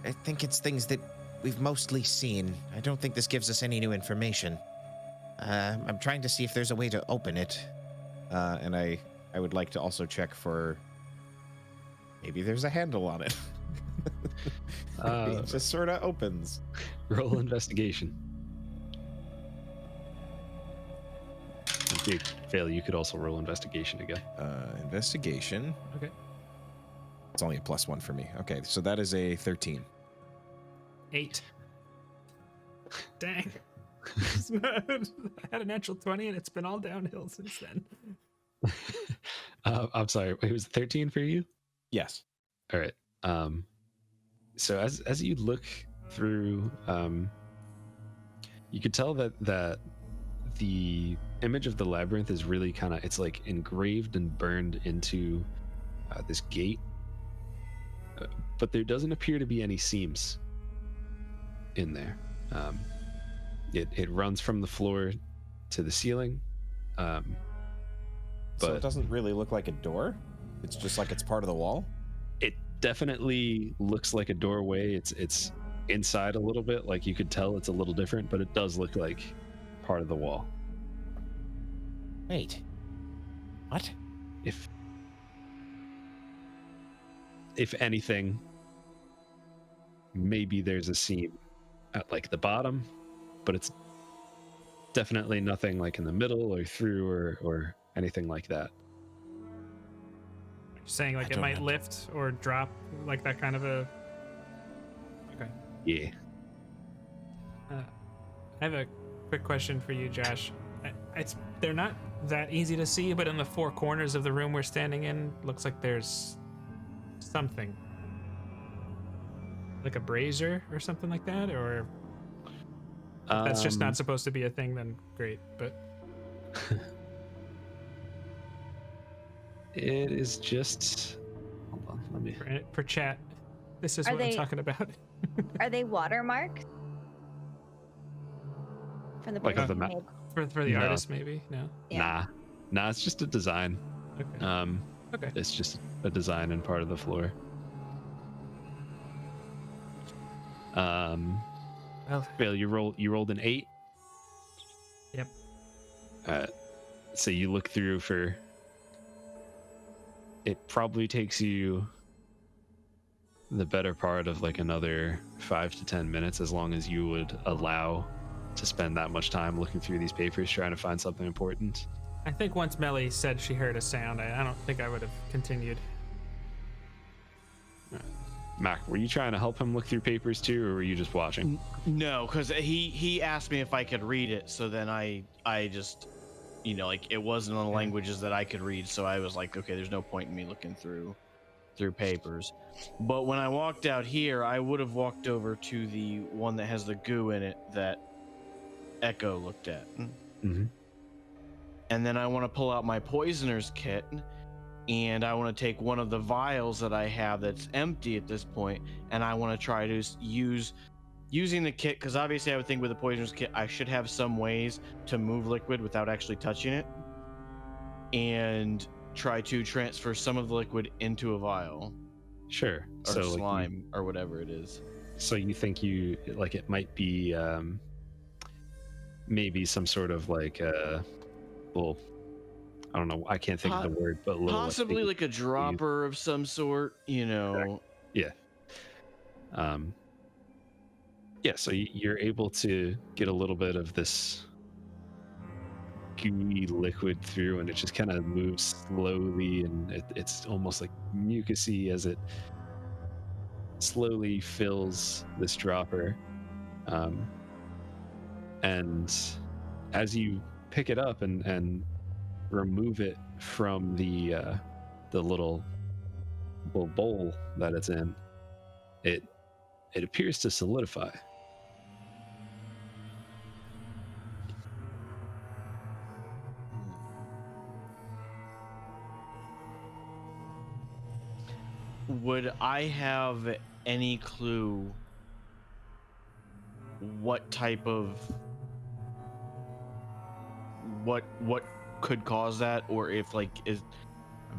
Speaker 7: I think it's things that we've mostly seen. I don't think this gives us any new information. I'm trying to see if there's a way to open it.
Speaker 4: And I would like to also check for maybe there's a handle on it. It just sort of opens.
Speaker 1: Roll investigation. If you fail, you could also roll investigation again.
Speaker 4: Investigation.
Speaker 3: Okay.
Speaker 4: It's only a +1 for me. Okay, so that is a 13.
Speaker 3: 8. Dang. I had a natural 20 and it's been all downhill since then.
Speaker 1: I'm sorry. It was 13 for you?
Speaker 4: Yes.
Speaker 1: All right. So as you look through, you could tell that the image of the labyrinth is really kind of, it's like engraved and burned into this gate, but there doesn't appear to be any seams in there. It runs from the floor to the ceiling.
Speaker 4: So it doesn't really look like a door? It's just like it's part of the wall?
Speaker 1: It definitely looks like a doorway. It's inside a little bit, like you could tell it's a little different, but it does look like part of the wall.
Speaker 7: Wait. What?
Speaker 1: If anything, maybe there's a seam at like the bottom, but it's definitely nothing like in the middle or through or anything like that.
Speaker 3: Saying like
Speaker 4: I
Speaker 3: it
Speaker 4: don't
Speaker 3: might
Speaker 4: know.
Speaker 3: lift or drop, like that kind of a. Okay.
Speaker 1: Yeah.
Speaker 3: I have a quick question for you, Josh. They're not that easy to see, but in the four corners of the room we're standing in, looks like there's something. Like a brazier or something like that, or if that's just not supposed to be a thing, then great. But
Speaker 1: It is just. Hold on, let me.
Speaker 3: for chat, this is
Speaker 5: Are
Speaker 3: what I'm
Speaker 5: they-
Speaker 3: talking about.
Speaker 5: Are they watermarks? From the
Speaker 1: Like
Speaker 5: person
Speaker 1: of the
Speaker 5: who
Speaker 1: ma-
Speaker 5: made-
Speaker 3: for the
Speaker 1: No.
Speaker 3: artist, maybe. No.
Speaker 5: Yeah.
Speaker 1: Nah, it's just a design.
Speaker 3: Okay. Okay.
Speaker 1: It's just a design and part of the floor.
Speaker 3: Well,
Speaker 1: Bill, you rolled an 8.
Speaker 3: yep.
Speaker 1: So you look through for. It probably takes you the better part of like another 5 to 10 minutes, as long as you would allow to spend that much time looking through these papers trying to find something important.
Speaker 3: I think once Melly said she heard a sound, I don't think I would have continued.
Speaker 1: Mac, were you trying to help him look through papers too, or were you just watching?
Speaker 2: No, because he asked me if I could read it, so then I just, like it wasn't on languages that I could read, so I was like, okay, there's no point in me looking through papers. But when I walked out here, I would have walked over to the one that has the goo in it that Echo looked at.
Speaker 1: Mm-hmm.
Speaker 2: And then I want to pull out my poisoner's kit, and I want to take one of the vials that I have that's empty at this point, and I want to try to using the kit, because obviously I would think with the poisoner's kit I should have some ways to move liquid without actually touching it, and try to transfer some of the liquid into a vial
Speaker 1: Sure.
Speaker 2: or
Speaker 1: So
Speaker 2: slime or whatever it is.
Speaker 1: so you think it might be maybe some sort of like well, I don't know, I can't think of the word, but a little
Speaker 2: Possibly like a dropper of some sort,
Speaker 1: Yeah. Yeah, so you're able to get a little bit of this gooey liquid through, and it just kind of moves slowly, and it's almost like mucusy as it slowly fills this dropper. And as you pick it up and remove it from the little bowl that it's in, it appears to solidify.
Speaker 2: Would I have any clue what type of what could cause that, or if I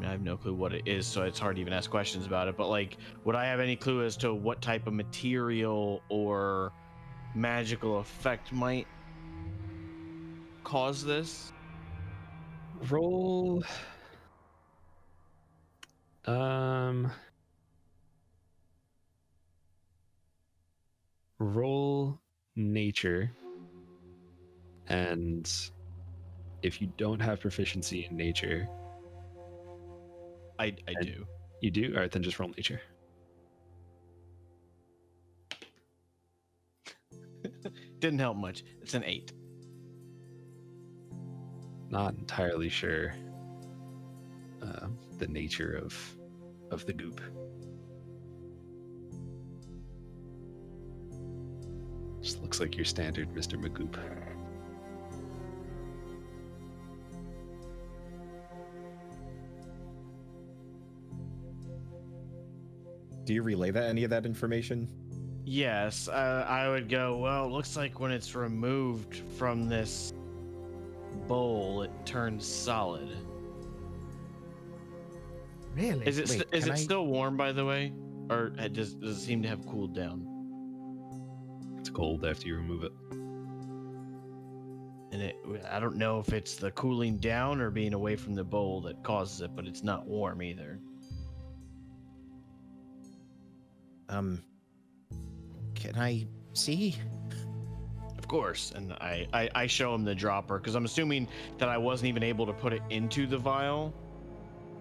Speaker 2: have no clue what it is, so it's hard to even ask questions about it, but would I have any clue as to what type of material or magical effect might cause this?
Speaker 1: Roll roll nature, and if you don't have proficiency in nature,
Speaker 2: I do.
Speaker 1: you do? All right, then just roll nature.
Speaker 2: Didn't help much. It's an 8.
Speaker 1: Not entirely sure the nature of the goop. Just looks like your standard Mr. Magoop.
Speaker 4: Do you relay any of that information?
Speaker 2: Yes, I would go, well, it looks like when it's removed from this bowl, it turns solid.
Speaker 3: Really?
Speaker 2: Is it
Speaker 4: Wait,
Speaker 2: is
Speaker 4: can
Speaker 2: it
Speaker 4: I-
Speaker 2: still warm, by the way? Or does it seem to have cooled down?
Speaker 1: It's cold after you remove it.
Speaker 2: And I don't know if it's the cooling down or being away from the bowl that causes it, but it's not warm either.
Speaker 7: Can I see?
Speaker 2: Of course, and I show him the dropper, because I'm assuming that I wasn't even able to put it into the vial,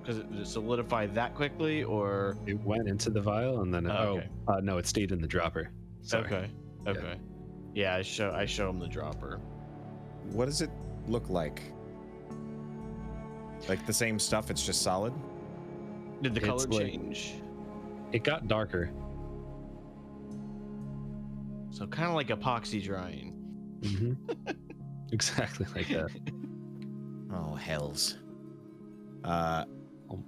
Speaker 2: Because it solidified that quickly, or
Speaker 1: It went into the vial and then
Speaker 2: okay.
Speaker 1: no, it stayed in the dropper. Sorry.
Speaker 2: Okay. Okay. Yeah, I show him the dropper.
Speaker 4: What does it look like? Like the same stuff, it's just solid?
Speaker 2: Did the
Speaker 1: It's
Speaker 2: color
Speaker 1: like-
Speaker 2: change?
Speaker 1: It got darker.
Speaker 2: So kind of like epoxy drying.
Speaker 1: Mm-hmm. Exactly like that.
Speaker 7: Oh, hells.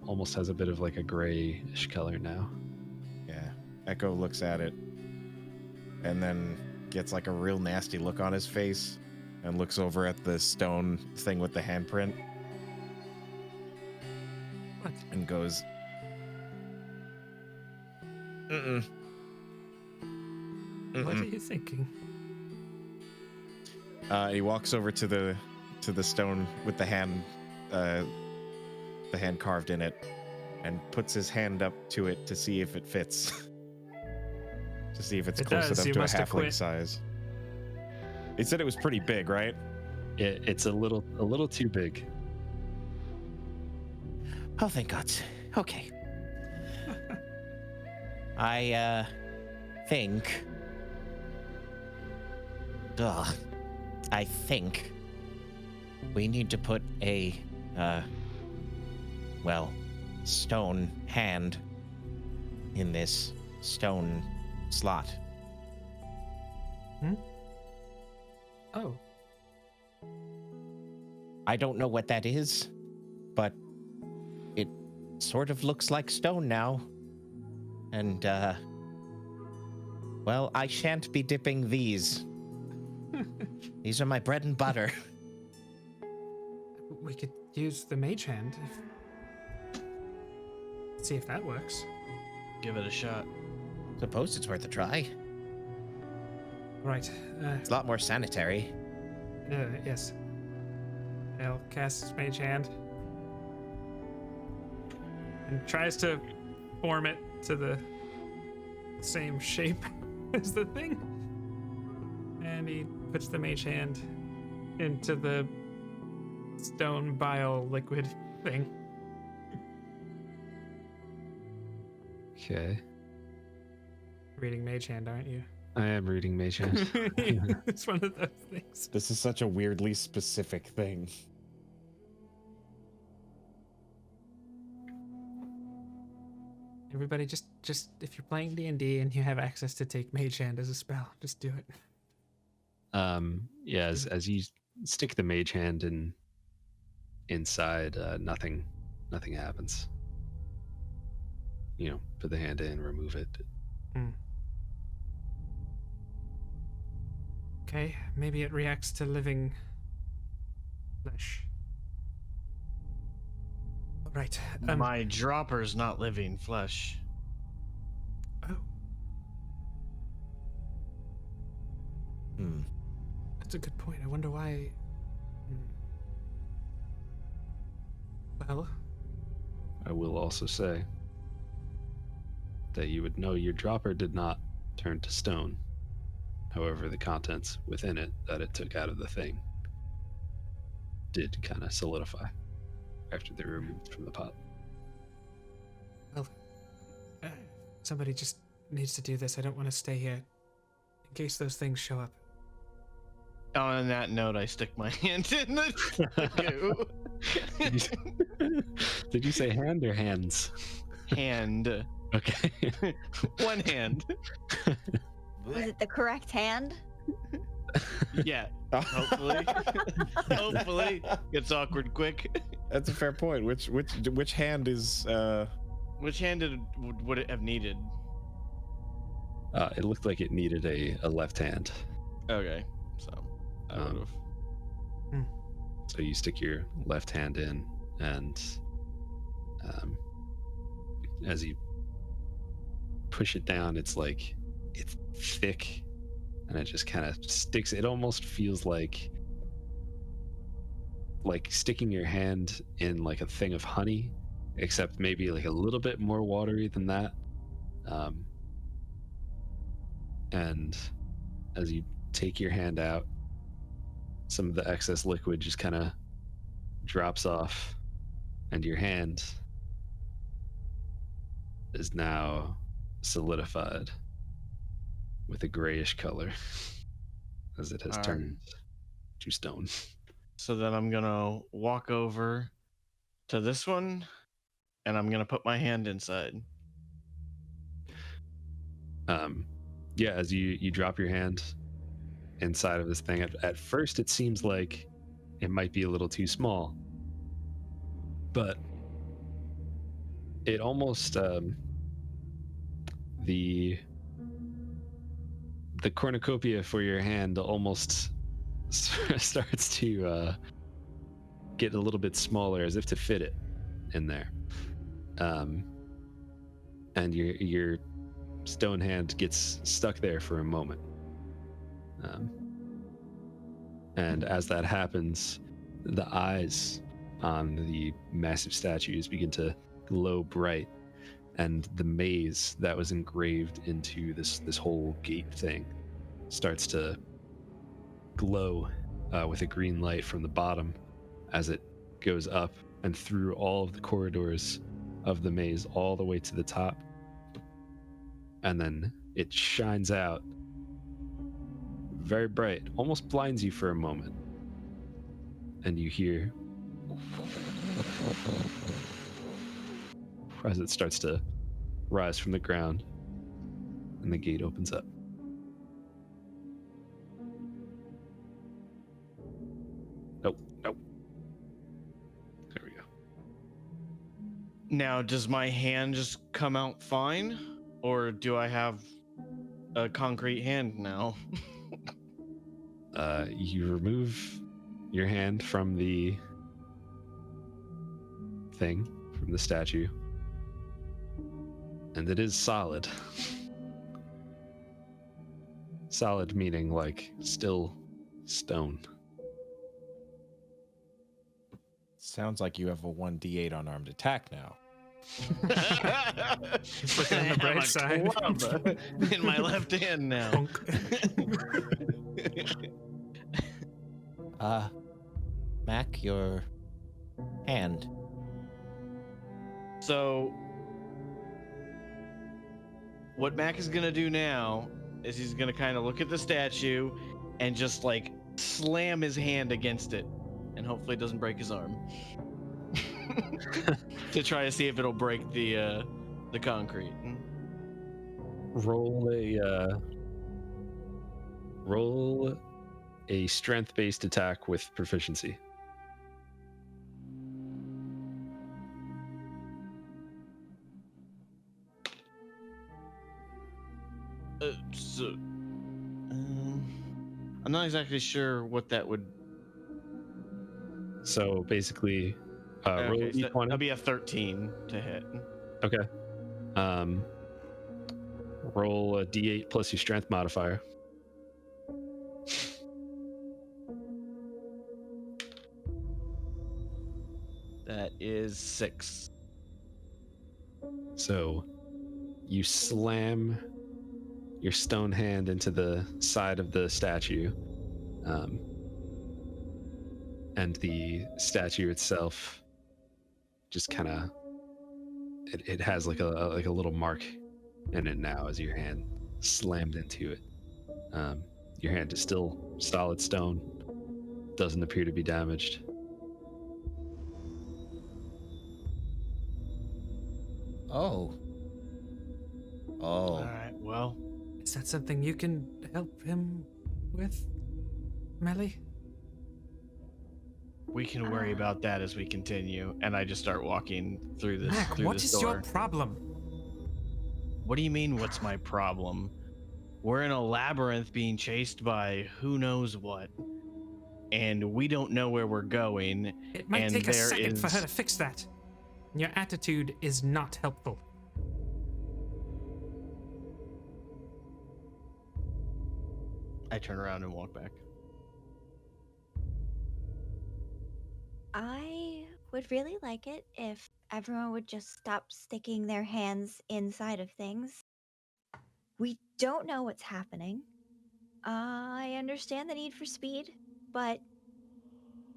Speaker 1: Almost has a bit of like a grayish color now.
Speaker 4: Yeah. Echo looks at it and then gets like a real nasty look on his face and looks over at the stone thing with the handprint.
Speaker 3: What?
Speaker 4: And goes, Mm-mm.
Speaker 3: What are
Speaker 4: Mm-mm.
Speaker 3: you thinking?
Speaker 4: He walks over to the stone with the hand carved in it, and puts his hand up to it to see if it fits. To see if it's
Speaker 3: It
Speaker 4: close
Speaker 3: does.
Speaker 4: enough
Speaker 3: You
Speaker 4: to a
Speaker 3: must have
Speaker 4: halfling
Speaker 3: quit.
Speaker 4: size. He said it was pretty big, right?
Speaker 1: It's a little too big.
Speaker 7: Oh, thank God. Okay. I think. I think we need to put a, stone hand in this stone slot.
Speaker 3: Oh,
Speaker 7: I don't know what that is, but it sort of looks like stone now. And, I shan't be dipping these. These are my bread and butter.
Speaker 3: we could use the mage hand. See if that works.
Speaker 2: Give it a shot.
Speaker 7: Suppose it's worth a try.
Speaker 3: Right.
Speaker 7: It's a lot more sanitary.
Speaker 3: Yes. I'll cast his mage hand. And tries to form it to the same shape as the thing. And he puts the mage hand into the stone bile liquid thing.
Speaker 1: Okay.
Speaker 3: Reading mage hand, aren't you?
Speaker 1: I am reading Mage Hand.
Speaker 3: It's one of those things.
Speaker 4: This is such a weirdly specific thing.
Speaker 3: Everybody, just if you're playing D&D and you have access to take mage hand as a spell, just do it.
Speaker 1: Yeah, as you stick the mage hand inside, nothing happens. You know, put the hand in, remove it.
Speaker 3: Okay, maybe it reacts to living flesh. Right.
Speaker 2: My dropper's not living flesh.
Speaker 3: Oh,
Speaker 7: Hmm.
Speaker 3: that's a good point. I wonder why. Well,
Speaker 1: I will also say that you would know your dropper did not turn to stone. However, the contents within it that it took out of the thing did kind of solidify after they were removed from the pot.
Speaker 3: somebody just needs to do this. I don't want to stay here in case those things show up.
Speaker 2: On that note, I stick my hand in the goo.
Speaker 1: Did you say hand or hands?
Speaker 2: Hand.
Speaker 1: Okay.
Speaker 2: One hand.
Speaker 5: Was it the correct hand?
Speaker 2: Yeah. Hopefully. Hopefully. Gets awkward quick.
Speaker 4: That's a fair point. Which hand is
Speaker 2: Which hand would it have needed?
Speaker 1: It looked like it needed a left hand.
Speaker 2: Okay. So I would have.
Speaker 1: So you stick your left hand in, and as you push it down, it's thick, and it just kind of sticks. It almost feels like sticking your hand in like a thing of honey, except maybe like a little bit more watery than that. And as you take your hand out, some of the excess liquid just kind of drops off, and your hand is now solidified with a grayish color as it has
Speaker 2: All right.
Speaker 1: turned to stone.
Speaker 2: So then I'm gonna walk over to this one, and I'm gonna put my hand inside.
Speaker 1: Yeah, as you drop your hand inside of this thing, at first it seems like it might be a little too small, but it almost the cornucopia for your hand almost starts to get a little bit smaller, as if to fit it in there. And your stone hand gets stuck there for a moment. And as that happens, the eyes on the massive statues begin to glow bright, and the maze that was engraved into this whole gate thing starts to glow with a green light from the bottom as it goes up and through all of the corridors of the maze all the way to the top, and then it shines out very bright, almost blinds you for a moment, and you hear as it starts to rise from the ground and the gate opens up. Nope. There we go.
Speaker 2: Now, does my hand just come out fine, or do I have a concrete hand now?
Speaker 1: You remove your hand from the thing, from the statue, and it is solid. Solid meaning like still stone.
Speaker 4: Sounds like you have a 1d8 unarmed attack now.
Speaker 3: Look on the bright
Speaker 2: I have a
Speaker 3: side.
Speaker 2: club in my left hand now.
Speaker 7: Mac, your hand.
Speaker 2: So, what Mac is gonna do now is he's gonna kind of look at the statue and just like slam his hand against it, and hopefully it doesn't break his arm. To try to see if it'll break the concrete.
Speaker 1: Roll a strength-based attack with proficiency.
Speaker 2: I'm not exactly sure what that would.
Speaker 1: So basically, roll
Speaker 2: Okay, so
Speaker 1: d20.
Speaker 2: that'll be a 13 to hit.
Speaker 1: Okay. Roll a d8 plus your strength modifier.
Speaker 2: That is 6.
Speaker 1: So you slam your stone hand into the side of the statue, and the statue itself just kind of it has like a little mark in it now as your hand slammed into it. Your hand is still solid stone, doesn't appear to be damaged.
Speaker 7: Oh.
Speaker 2: All right, well,
Speaker 3: Is that something you can help him with, Melly?
Speaker 2: we can worry about that as we continue. And I just start walking through this.
Speaker 3: Mac,
Speaker 2: through
Speaker 3: what
Speaker 2: this
Speaker 3: is
Speaker 2: door.
Speaker 3: your problem?
Speaker 2: What do you mean? What's my problem? We're in a labyrinth being chased by who knows what, and we don't know where we're going.
Speaker 3: It might
Speaker 2: And
Speaker 3: take a
Speaker 2: there
Speaker 3: second for her
Speaker 2: is-
Speaker 3: to fix that. Your attitude is not helpful.
Speaker 2: I turn around and walk back.
Speaker 5: I would really like it if everyone would just stop sticking their hands inside of things. We don't know what's happening. I understand the need for speed, but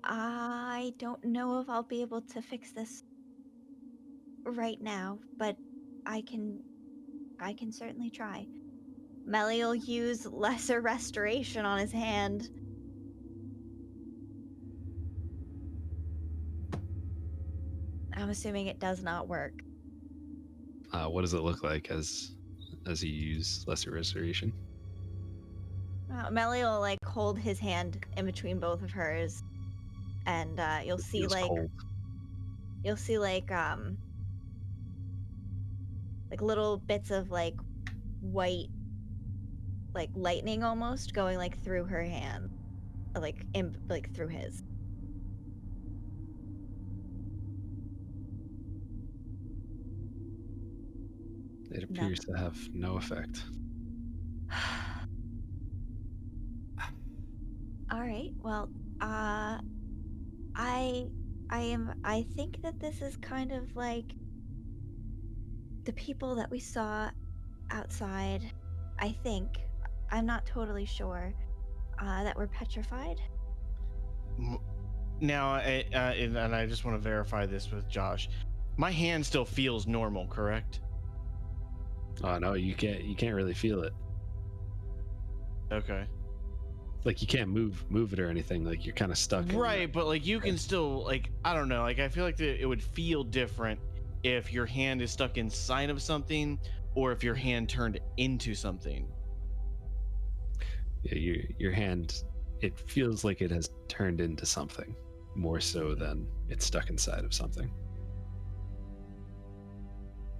Speaker 5: I don't know if I'll be able to fix this right now. But I can certainly try. Melly will use lesser restoration on his hand. I'm assuming it does not work.
Speaker 1: What does it look like as you use lesser restoration?
Speaker 5: Melly will like hold his hand in between both of hers, and you'll
Speaker 1: It
Speaker 5: see
Speaker 1: feels
Speaker 5: like
Speaker 1: cold.
Speaker 5: little bits of like white, like lightning almost going like through her hand, like through his.
Speaker 1: It appears to have no effect.
Speaker 5: All right. Well, I think that this is kind of like the people that we saw outside. I think. I'm not totally sure. That were petrified.
Speaker 2: Now, and I just want to verify this with Josh. My hand still feels normal, correct?
Speaker 1: Oh no, you can't really feel it.
Speaker 2: Okay.
Speaker 1: Like you can't move it or anything. Like you're kind of stuck.
Speaker 2: Right, but like you can still like, I don't know, like I feel like it would feel different if your hand is stuck inside of something or if your hand turned into something.
Speaker 1: Yeah, your hand, it feels like it has turned into something more so than it's stuck inside of something.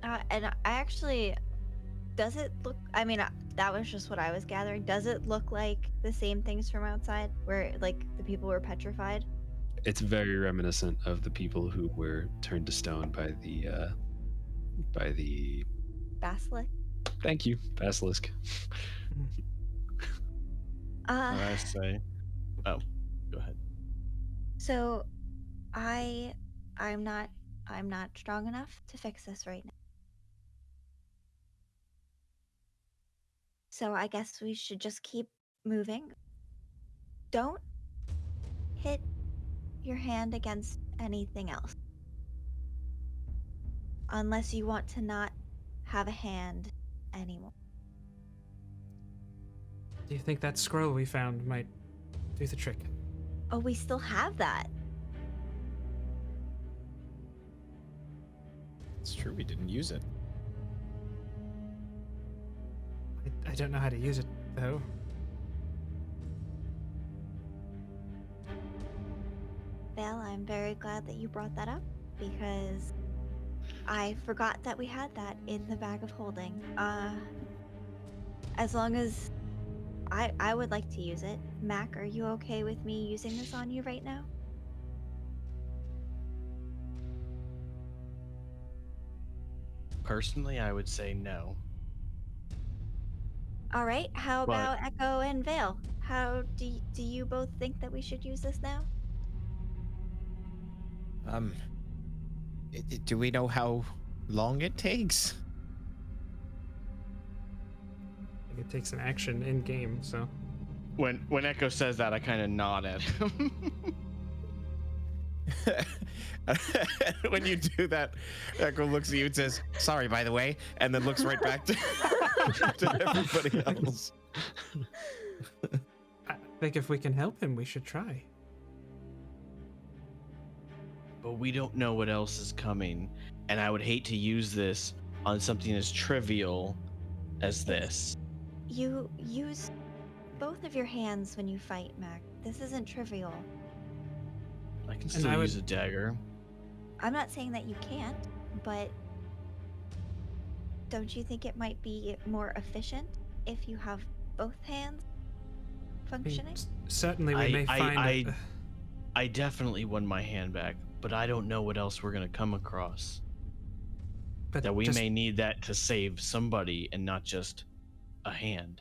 Speaker 5: And I actually, does it look? I mean, that was just what I was gathering. Does it look like the same things from outside, where like the people were petrified?
Speaker 1: It's very reminiscent of the people who were turned to stone by the
Speaker 5: Basilisk.
Speaker 1: thank you, basilisk.
Speaker 2: I say. Oh, go ahead.
Speaker 5: So, I'm not strong enough to fix this right now. So I guess we should just keep moving. Don't hit your hand against anything else. Unless you want to not have a hand anymore.
Speaker 3: Do you think that scroll we found might do the trick?
Speaker 5: Oh, we still have that.
Speaker 4: It's true, we didn't use it.
Speaker 3: I don't know how to use it, though.
Speaker 5: Well, I'm very glad that you brought that up, because I forgot that we had that in the bag of holding. As long as I would like to use it. Mac, are you okay with me using this on you right now?
Speaker 2: Personally, I would say no.
Speaker 5: All right. How
Speaker 2: But-
Speaker 5: about Echo and Vale? How do you both think that we should use this now?
Speaker 7: Do we know how long it takes?
Speaker 3: I think it takes an action in game, so.
Speaker 2: When Echo says that, I kind of nod at him.
Speaker 4: When you do that, Echo looks at you and says, "Sorry, by the way," and then looks right back to, to everybody else.
Speaker 3: I think if we can help him, we should try.
Speaker 2: But we don't know what else is coming, and I would hate to use this on something as trivial as this.
Speaker 5: You use both of your hands when you fight, Mac. This isn't trivial.
Speaker 2: I can
Speaker 3: And
Speaker 2: still
Speaker 3: I
Speaker 2: use
Speaker 3: would-
Speaker 2: a dagger.
Speaker 5: I'm not saying that you can't, but don't you think it might be more efficient if you have both hands
Speaker 3: I mean,
Speaker 5: functioning?
Speaker 3: certainly we may find.
Speaker 2: I definitely won my hand back, but I don't know what else we're gonna come across.
Speaker 3: but
Speaker 2: That we
Speaker 3: just-
Speaker 2: may need that to save somebody and not just a hand.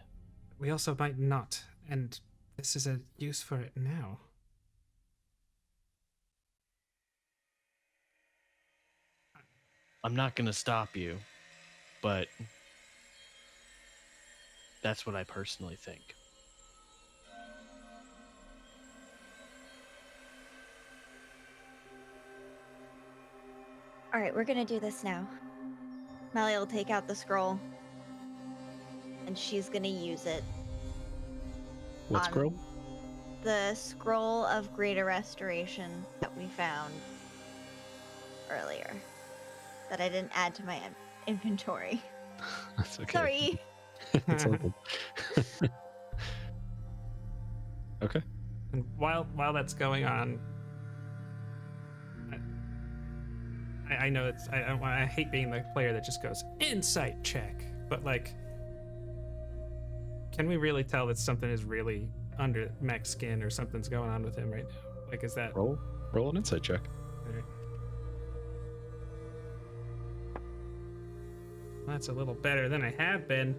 Speaker 3: We also might not, and this is a use for it now.
Speaker 2: I'm not gonna stop you, but that's what I personally think.
Speaker 5: All right, we're gonna do this now. Melly will take out the scroll, and she's gonna use it.
Speaker 1: What
Speaker 5: on
Speaker 1: scroll?
Speaker 5: The scroll of greater restoration that we found earlier, that I didn't add to my inventory.
Speaker 1: That's okay.
Speaker 5: Sorry.
Speaker 1: It's all good. Okay.
Speaker 3: And while that's going on, I know it's I hate being the player that just goes insight check, but like, can we really tell that something is really under Mac's skin or something's going on with him right now? Like, is that
Speaker 1: Roll an insight check.
Speaker 3: all right. That's a little better than I have been.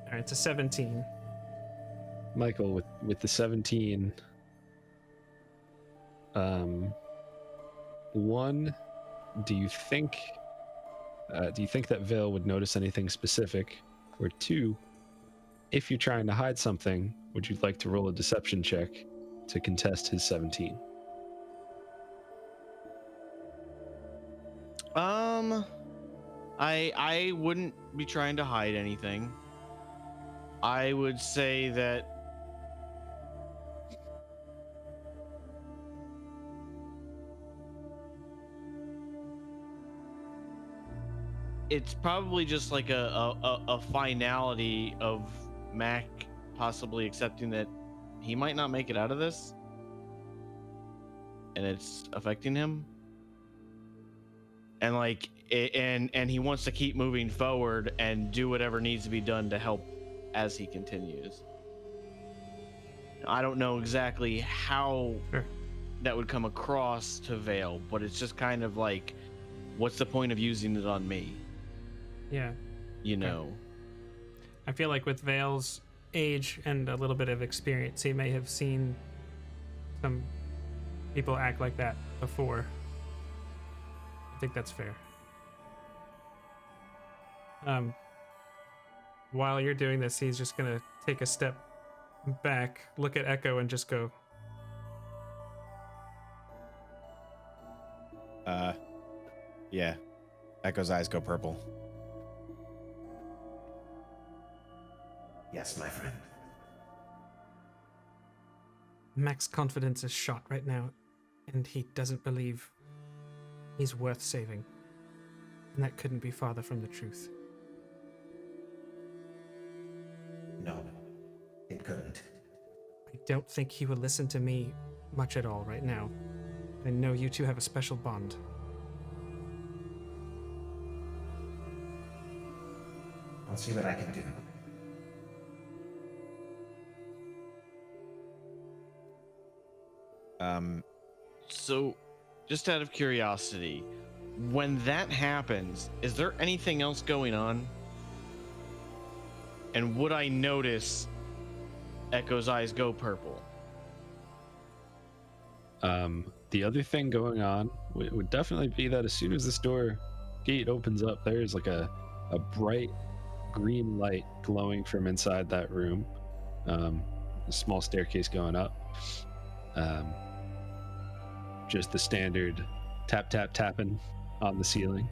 Speaker 3: All right, it's a 17.
Speaker 1: Michael, with the 17, one, do you think that Vale would notice anything specific? Or two, if you're trying to hide something, would you like to roll a deception check to contest his 17?
Speaker 2: I wouldn't be trying to hide anything. I would say that it's probably just like a finality of Mac possibly accepting that he might not make it out of this, and it's affecting him, and like and he wants to keep moving forward and do whatever needs to be done to help as he continues. I don't know exactly how
Speaker 3: Sure.
Speaker 2: that would come across to Vale, but it's just kind of like, what's the point of using it on me?
Speaker 3: Yeah.
Speaker 2: You know.
Speaker 3: I feel like with Vale's age and a little bit of experience, he may have seen some people act like that before. I think that's fair. While you're doing this, he's just gonna take a step back, look at Echo, and just go,
Speaker 4: Yeah. Echo's eyes go purple.
Speaker 8: Yes, my friend.
Speaker 3: Mac's confidence is shot right now, and he doesn't believe he's worth saving. And that couldn't be farther from the truth.
Speaker 8: No, it couldn't.
Speaker 3: I don't think he will listen to me much at all right now. I know you two have a special bond.
Speaker 8: I'll see what I can do.
Speaker 2: So, just out of curiosity, when that happens, is there anything else going on? And would I notice Echo's eyes go purple?
Speaker 1: The other thing going on would definitely be that as soon as this door gate opens up, there's like a bright green light glowing from inside that room. A small staircase going up. Just the standard tap tap tapping on the ceiling.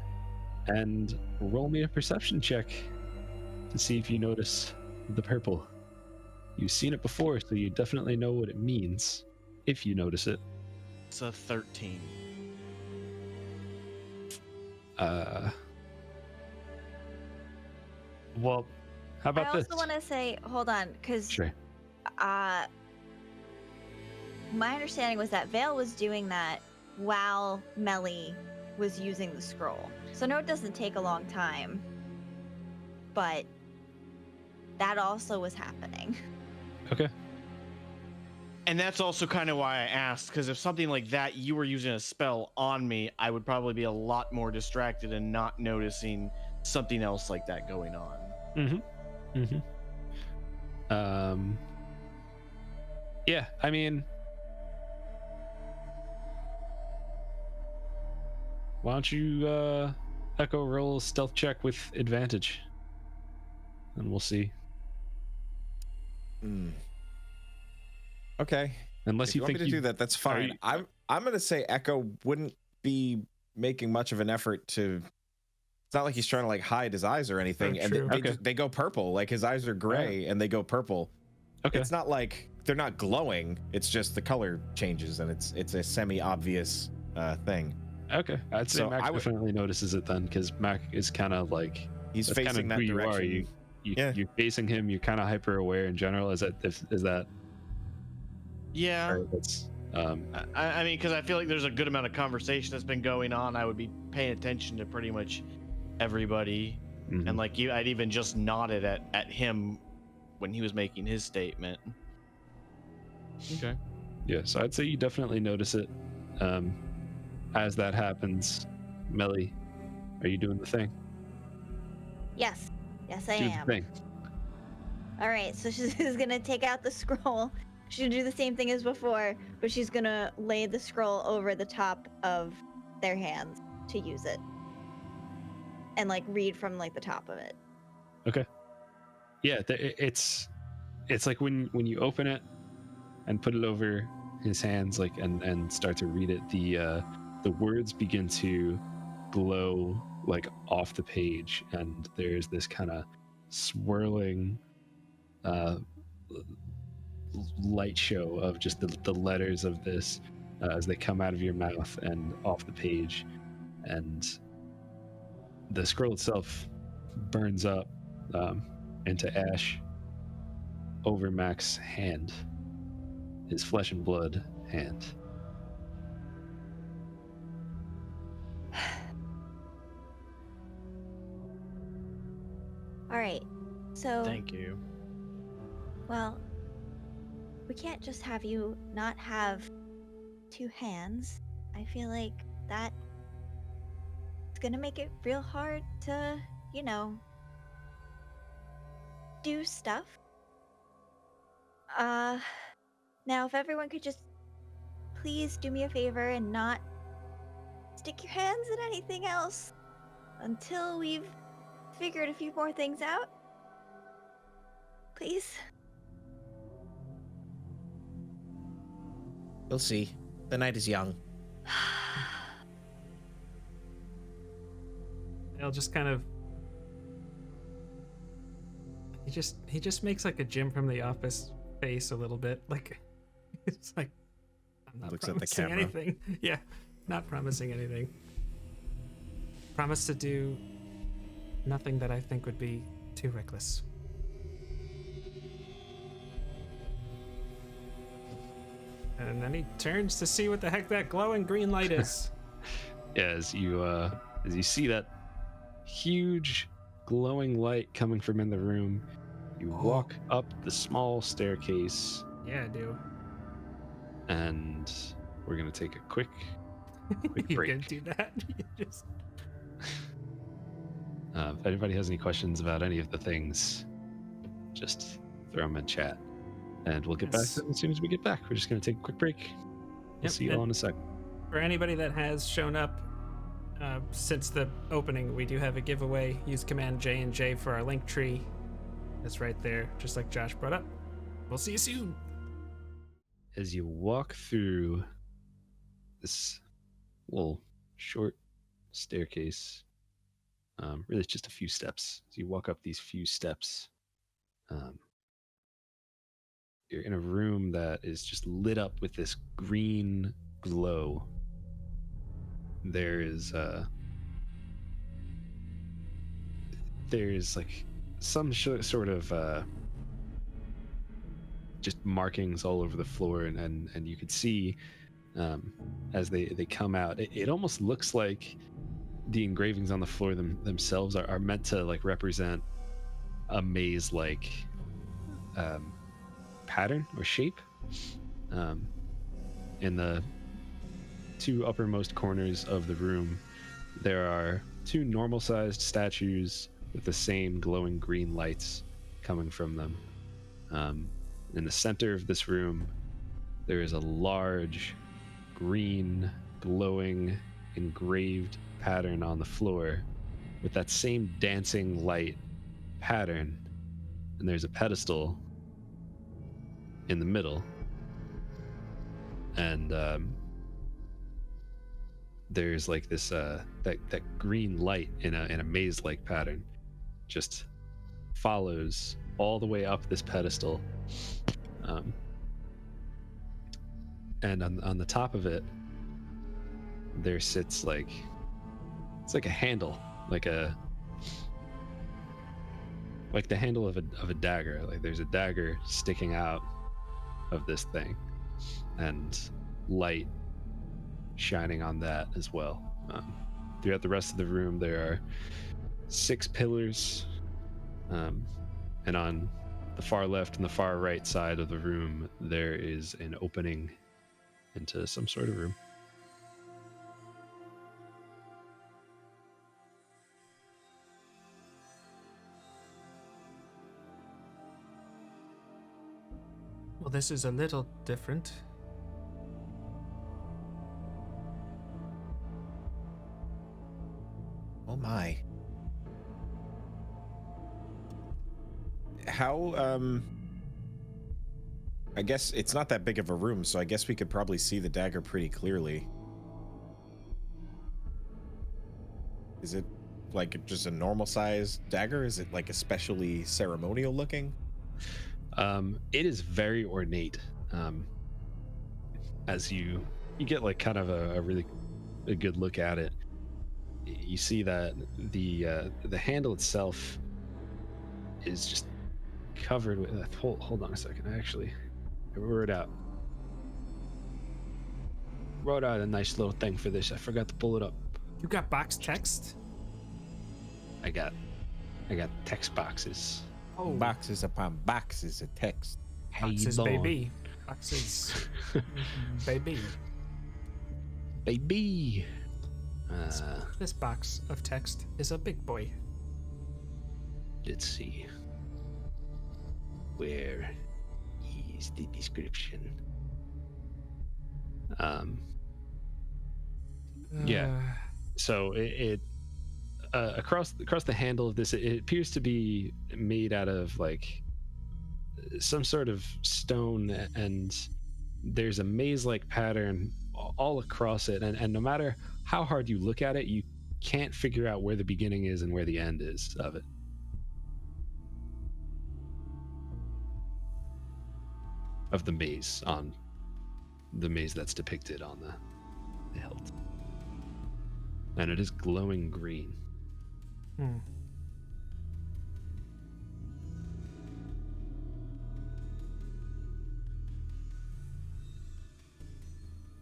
Speaker 1: And roll me a perception check to see if you notice the purple. You've seen it before, so you definitely know what it means if you notice it.
Speaker 2: It's a 13.
Speaker 1: Well, how about
Speaker 5: I
Speaker 1: this?
Speaker 5: also want to say, hold on, because
Speaker 1: Sure.
Speaker 5: my understanding was that Vale was doing that while Melly was using the scroll. So no, it doesn't take a long time, but that also was happening.
Speaker 1: Okay.
Speaker 2: And that's also kind of why I asked, because if something like that, you were using a spell on me, I would probably be a lot more distracted and not noticing something else like that going on.
Speaker 1: Yeah, I mean, why don't you Echo roll a stealth check with advantage, and we'll see.
Speaker 4: Okay.
Speaker 1: Unless
Speaker 4: If you want
Speaker 1: think
Speaker 4: me to do that, that's fine.
Speaker 1: you-
Speaker 4: I'm gonna say Echo wouldn't be making much of an effort to. It's not like he's trying to like hide his eyes or anything, and
Speaker 3: true.
Speaker 4: they go purple. Like his eyes are gray and they go purple.
Speaker 1: Okay.
Speaker 4: It's not like they're not glowing. It's just the color changes, and it's a semi-obvious thing.
Speaker 1: Okay, I'd say
Speaker 4: So
Speaker 1: Mac
Speaker 4: I would-
Speaker 1: definitely notices it then, because Mac is kind of like
Speaker 4: He's
Speaker 1: that's
Speaker 4: facing
Speaker 1: kinda
Speaker 4: that
Speaker 1: who
Speaker 4: direction.
Speaker 1: You are.
Speaker 4: Yeah.
Speaker 1: You're facing him. You're kind of hyper aware in general. Is that?
Speaker 2: Yeah.
Speaker 1: Or that's,
Speaker 2: I mean, because I feel like there's a good amount of conversation that's been going on. I would be paying attention to pretty much everybody,
Speaker 1: mhm.
Speaker 2: and like you, I'd even just nodded at him when he was making his statement. Okay.
Speaker 1: Yeah, so I'd say you definitely notice it. As that happens, Melly, are you doing the thing?
Speaker 5: Yes. Yes, I
Speaker 1: Do
Speaker 5: am.
Speaker 1: the thing.
Speaker 5: All right, so she's gonna take out the scroll. She's gonna do the same thing as before, but she's gonna lay the scroll over the top of their hands to use it, and like read from like the top of it.
Speaker 1: Okay. Yeah, it's like when you open it and put it over his hands, like and start to read it, the words begin to glow like off the page, and there's this kind of swirling light show of just the letters of this as they come out of your mouth and off the page, and the scroll itself burns up into ash over Mac's hand, his flesh and blood hand.
Speaker 5: All right, so
Speaker 2: Thank you.
Speaker 5: well, we can't just have you not have two hands. I feel like that it's gonna make it real hard to, do stuff. Now if everyone could just please do me a favor and not stick your hands in anything else until we've figured a few more things out. Please.
Speaker 7: We'll see. The night is young.
Speaker 3: He'll just kind of. He just makes like a Jim from The Office face a little bit, like it's like I'm not
Speaker 4: Looks at the
Speaker 3: promising
Speaker 4: camera.
Speaker 3: anything. Yeah, not promising anything. Promise to do nothing that I think would be too reckless. And then he turns to see what the heck that glowing green light is.
Speaker 1: Yeah, as you see that huge glowing light coming from in the room, you walk up the small staircase,
Speaker 3: Yeah, I do.
Speaker 1: and we're gonna take a quick
Speaker 3: You
Speaker 1: break.
Speaker 3: can do that. You just.
Speaker 1: If anybody has any questions about any of the things, just throw them in chat, and we'll get back
Speaker 3: Yes.
Speaker 1: to them as soon as we get back. We're just gonna take a quick break. We'll
Speaker 3: Yep,
Speaker 1: see you all in a sec.
Speaker 3: For anybody that has shown up since the opening, we do have a giveaway. Use command JnJ for our link tree. It's right there, just like Josh brought up. We'll see you soon.
Speaker 1: As you walk through this little short staircase, really it's just a few steps. As you walk up these few steps, you're in a room that is just lit up with this green glow. There's like some sort of just markings all over the floor, and you could see as they come out, it almost looks like the engravings on the floor themselves are meant to like represent a maze like pattern or shape. In the two uppermost corners of the room, there are two normal sized statues with the same glowing green lights coming from them. In the center of this room, there is a large green glowing engraved pattern on the floor with that same dancing light pattern, and there's a pedestal in the middle, and there's like this that green light in a maze-like pattern just follows all the way up this pedestal, and on the top of it there sits like a handle, like the handle of a dagger. Like there's a dagger sticking out of this thing, and light shining on that as well. Throughout the rest of the room there are 6 pillars, and on the far left and the far right side of the room there is an opening into some sort of room.
Speaker 3: Well, this is a little different.
Speaker 4: Oh my. How, I guess it's not that big of a room, so I guess we could probably see the dagger pretty clearly. Is it like just a normal size dagger? Is it like especially ceremonial looking?
Speaker 1: It is very ornate. As you get like kind of a really good look at it, you see that the handle itself is just covered with. Hold on a second. I wrote out a nice little thing for this. I forgot to pull it up.
Speaker 3: You got box text?
Speaker 1: I got text boxes.
Speaker 3: Oh,
Speaker 4: Boxes upon boxes of text.
Speaker 3: boxes,
Speaker 1: How you doing?
Speaker 3: baby. Boxes, baby.
Speaker 1: Baby.
Speaker 3: This box of text is a big boy.
Speaker 1: Let's see. Where is the description? Yeah. So it across the handle of this, it appears to be made out of like some sort of stone, and there's a maze-like pattern all across it, and no matter how hard you look at it, you can't figure out where the beginning is and where the end is of it. Of the maze that's depicted on the hilt. And it is glowing green.
Speaker 3: Hmm.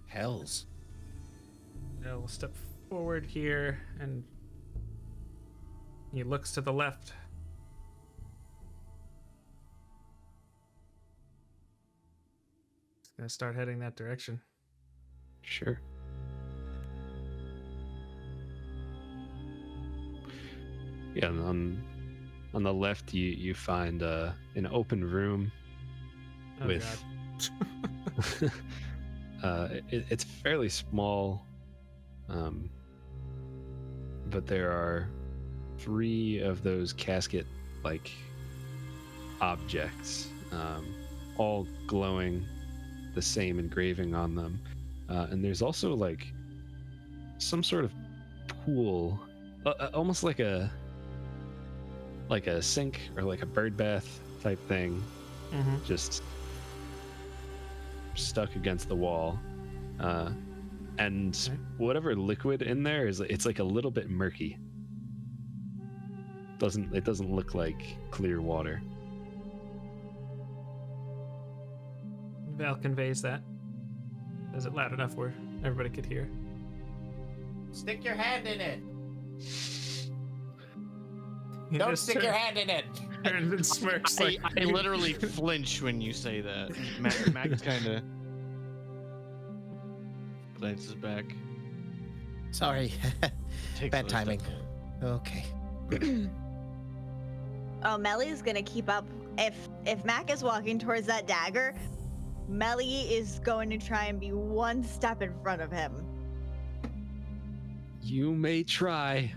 Speaker 4: Hells.
Speaker 3: Yeah, we'll step forward here, and he looks to the left. He's gonna start heading that direction.
Speaker 1: Sure. Yeah, and on the left you find an open room
Speaker 3: Oh,
Speaker 1: with it's fairly small, but there are 3 of those casket like objects, all glowing, the same engraving on them, and there's also like some sort of pool, almost like a sink or like a bird bath type thing, just stuck against the wall, and whatever liquid in there is, it's like a little bit murky. It doesn't look like clear water.
Speaker 3: Val conveys that. Is it loud enough where everybody could hear?
Speaker 7: Stick your hand in it.
Speaker 3: He
Speaker 7: Don't
Speaker 3: just
Speaker 7: stick your hand in it.
Speaker 3: turns and smirks like
Speaker 2: I literally flinch when you say that. Max kind of glances back.
Speaker 7: Sorry.
Speaker 2: Takes
Speaker 7: Bad
Speaker 2: another
Speaker 7: timing.
Speaker 2: step.
Speaker 7: Okay.
Speaker 5: Oh, Melly's gonna keep up. If Mac is walking towards that dagger, Melly is going to try and be one step in front of him.
Speaker 1: You may try.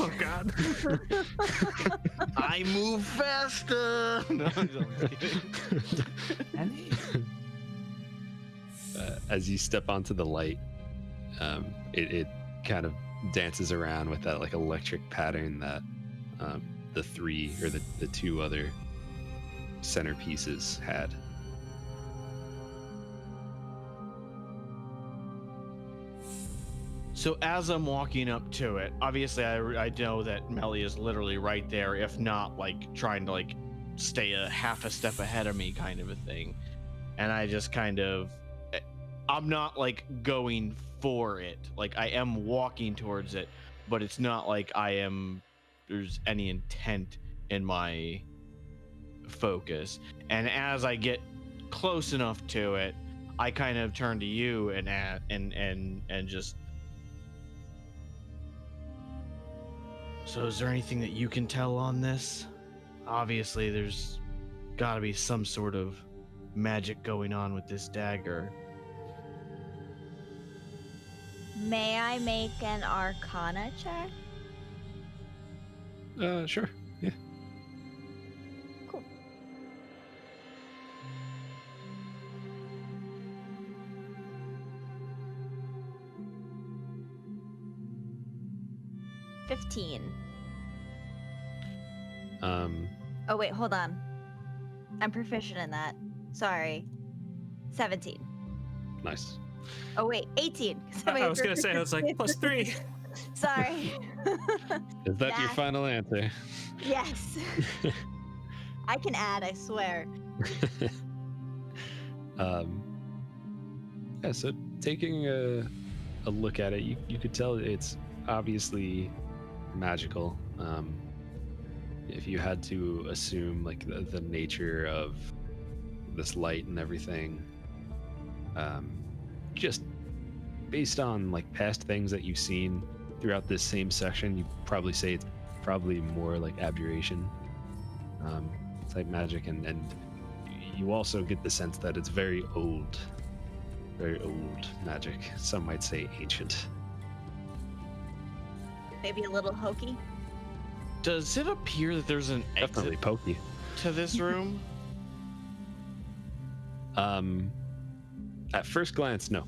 Speaker 3: oh god.
Speaker 2: I move faster. No, I'm just kidding.
Speaker 1: As you step onto the light, it kind of dances around with that like electric pattern that the three or the two other centerpieces had.
Speaker 2: So as I'm walking up to it, obviously I know that Melly is literally right there, if not like trying to like stay a half a step ahead of me kind of a thing. And I just kind of, I'm not like going for it. Like I am walking towards it, but it's not like there's any intent in my focus. And as I get close enough to it, I kind of turn to you and just, so is there anything that you can tell on this? Obviously, there's got to be some sort of magic going on with this dagger.
Speaker 5: May I make an Arcana check?
Speaker 1: Sure. Yeah.
Speaker 5: Cool. $15. Oh wait, hold on. I'm proficient in that. Sorry. 17.
Speaker 1: Nice.
Speaker 5: Oh wait, 18.
Speaker 3: I was gonna say, I was like, +3.
Speaker 5: Sorry.
Speaker 1: Is that your
Speaker 5: Math.
Speaker 1: final answer?
Speaker 5: Yes. I can add, I swear.
Speaker 1: Yeah, so taking a look at it, you could tell it's obviously magical. If you had to assume like the nature of this light and everything, just based on like past things that you've seen throughout this same section, you probably say it's probably more like abjuration type magic, and you also get the sense that it's very old magic. Some might say ancient.
Speaker 5: Maybe a little hokey.
Speaker 2: Does it appear that there's an
Speaker 1: Definitely
Speaker 2: exit
Speaker 1: pokey.
Speaker 2: to this room?
Speaker 1: At first glance, no.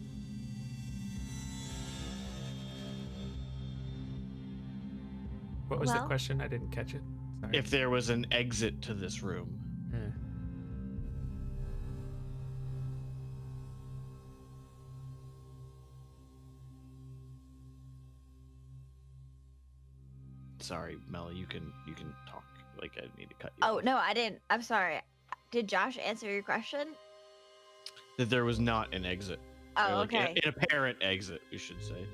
Speaker 3: What was the
Speaker 5: Well-
Speaker 3: question? I didn't catch it. Sorry.
Speaker 2: If there was an exit to this room.
Speaker 3: Yeah.
Speaker 2: Sorry, Melly, you can talk. Like I need to cut you.
Speaker 5: Oh, no, I didn't. I'm sorry. Did Josh answer your question?
Speaker 2: That there was not an exit.
Speaker 5: Oh,
Speaker 2: Or, like,
Speaker 5: okay.
Speaker 2: An apparent exit, we should say.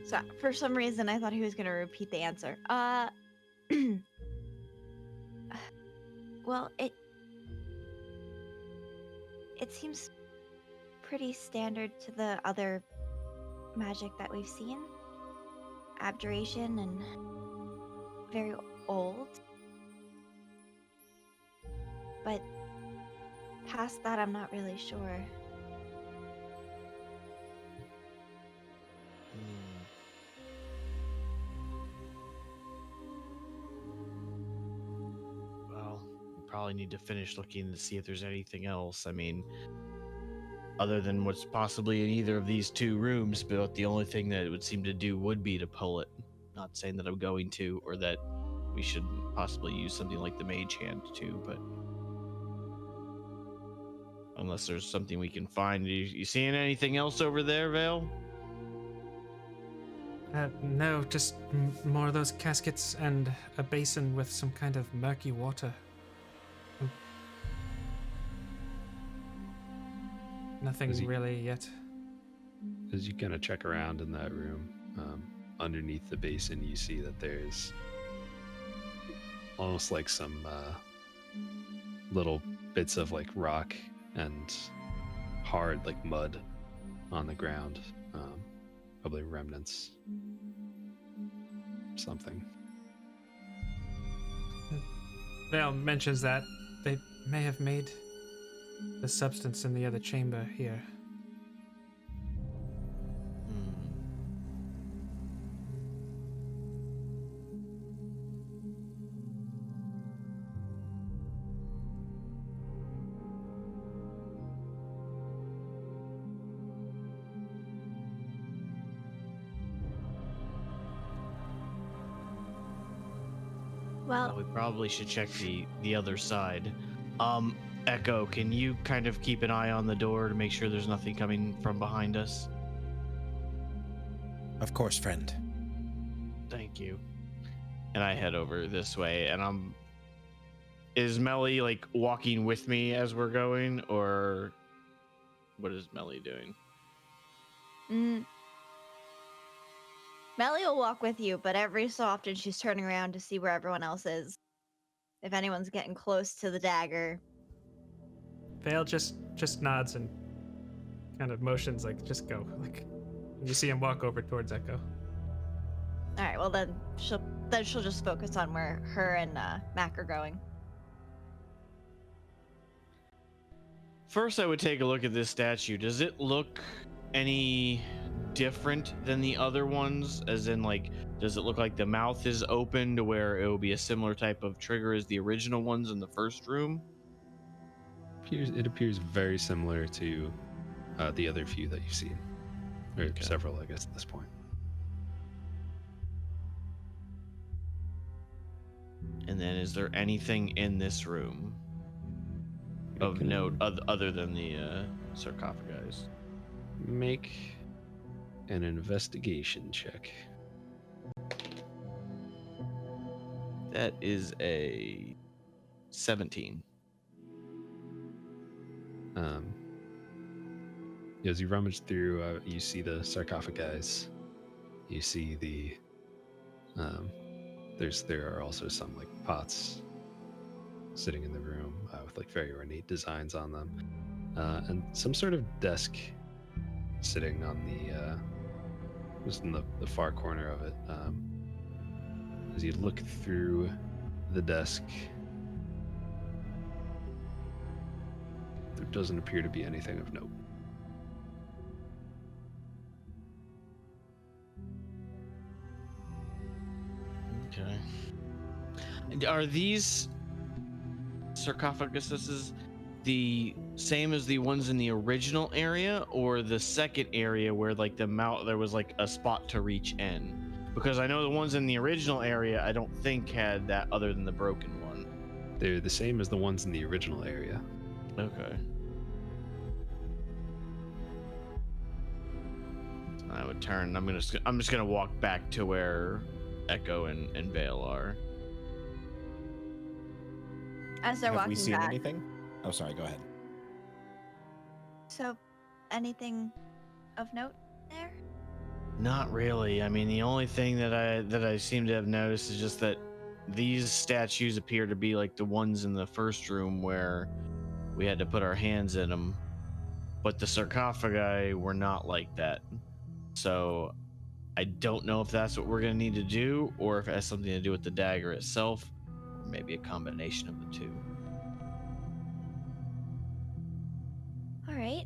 Speaker 5: So for some reason, I thought he was going to repeat the answer. Well, it seems pretty standard to the other magic that we've seen. Abjuration and very old. But past that, I'm not really sure.
Speaker 2: Well, we probably need to finish looking to see if there's anything else. I mean, other than what's possibly in either of these two rooms, but the only thing that it would seem to do would be to pull it. Not saying that I'm going to, or that we should possibly use something like the mage hand too, but unless there's something we can find. You seeing anything else over there, Vale?
Speaker 3: No, just more of those caskets and a basin with some kind of murky water. Nothing
Speaker 1: Is he-
Speaker 3: really yet.
Speaker 1: As you kind of check around in that room, underneath the basin, you see that there's almost like some little bits of like rock and hard like mud on the ground. Probably remnants. Something.
Speaker 3: Vale mentions that they may have made the substance in the other chamber here.
Speaker 5: Well,
Speaker 2: we probably should check the other side. Echo, can you kind of keep an eye on the door to make sure there's nothing coming from behind us?
Speaker 4: Of course, friend.
Speaker 2: Thank you. And I head over this way, and is Melly like walking with me as we're going, or what is Melly doing?
Speaker 5: Melly will walk with you, but every so often she's turning around to see where everyone else is. If anyone's getting close to the dagger.
Speaker 3: Vale just nods and kind of motions like, just go. Like, you see him walk over towards Echo.
Speaker 5: All right, well then she'll just focus on where her and Mac are going.
Speaker 2: First, I would take a look at this statue. Does it look any different than the other ones? As in, like, does it look like the mouth is open to where it will be a similar type of trigger as the original ones in the first room?
Speaker 1: It appears very similar to the other few that you've seen, or several, I guess, at this point.
Speaker 2: And then, is there anything in this room of note other than the sarcophagi?
Speaker 1: Make an investigation check.
Speaker 2: That is a 17.
Speaker 1: As you rummage through, you see the sarcophagi. You see the there are also some like pots sitting in the room with like very ornate designs on them, and some sort of desk sitting on the just in the far corner of it. As you look through the desk, there doesn't appear to be anything of note.
Speaker 2: Okay. Are these sarcophaguses the same as the ones in the original area, or the second area where like the mouth there was like a spot to reach in? Because I know the ones in the original area I don't think had that other than the broken one.
Speaker 1: They're the same as the ones in the original area.
Speaker 2: Okay. So I would turn. I'm just gonna walk back to where Echo and Vale are.
Speaker 5: As they're
Speaker 4: Have
Speaker 5: walking
Speaker 4: we seen
Speaker 5: back.
Speaker 4: anything? Oh, sorry. Go ahead.
Speaker 5: So, anything of note there?
Speaker 2: Not really. I mean, the only thing that I seem to have noticed is just that these statues appear to be like the ones in the first room where we had to put our hands in them, but the sarcophagi were not like that. So I don't know if that's what we're gonna need to do, or if it has something to do with the dagger itself, or maybe a combination of the two.
Speaker 5: All right.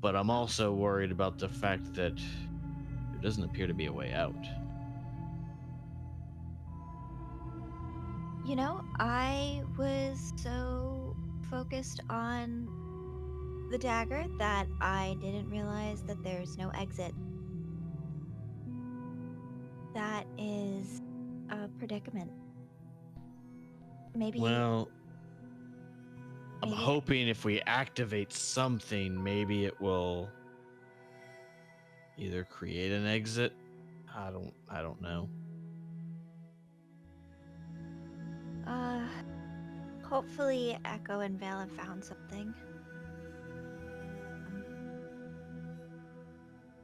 Speaker 2: But I'm also worried about the fact that there doesn't appear to be a way out.
Speaker 5: You know, I was so focused on the dagger that I didn't realize that there's no exit. That is a predicament. Maybe.
Speaker 2: Well, I'm
Speaker 5: maybe-
Speaker 2: hoping if we activate something, maybe it will either create an exit. I don't know.
Speaker 5: Hopefully Echo and Vale have found something.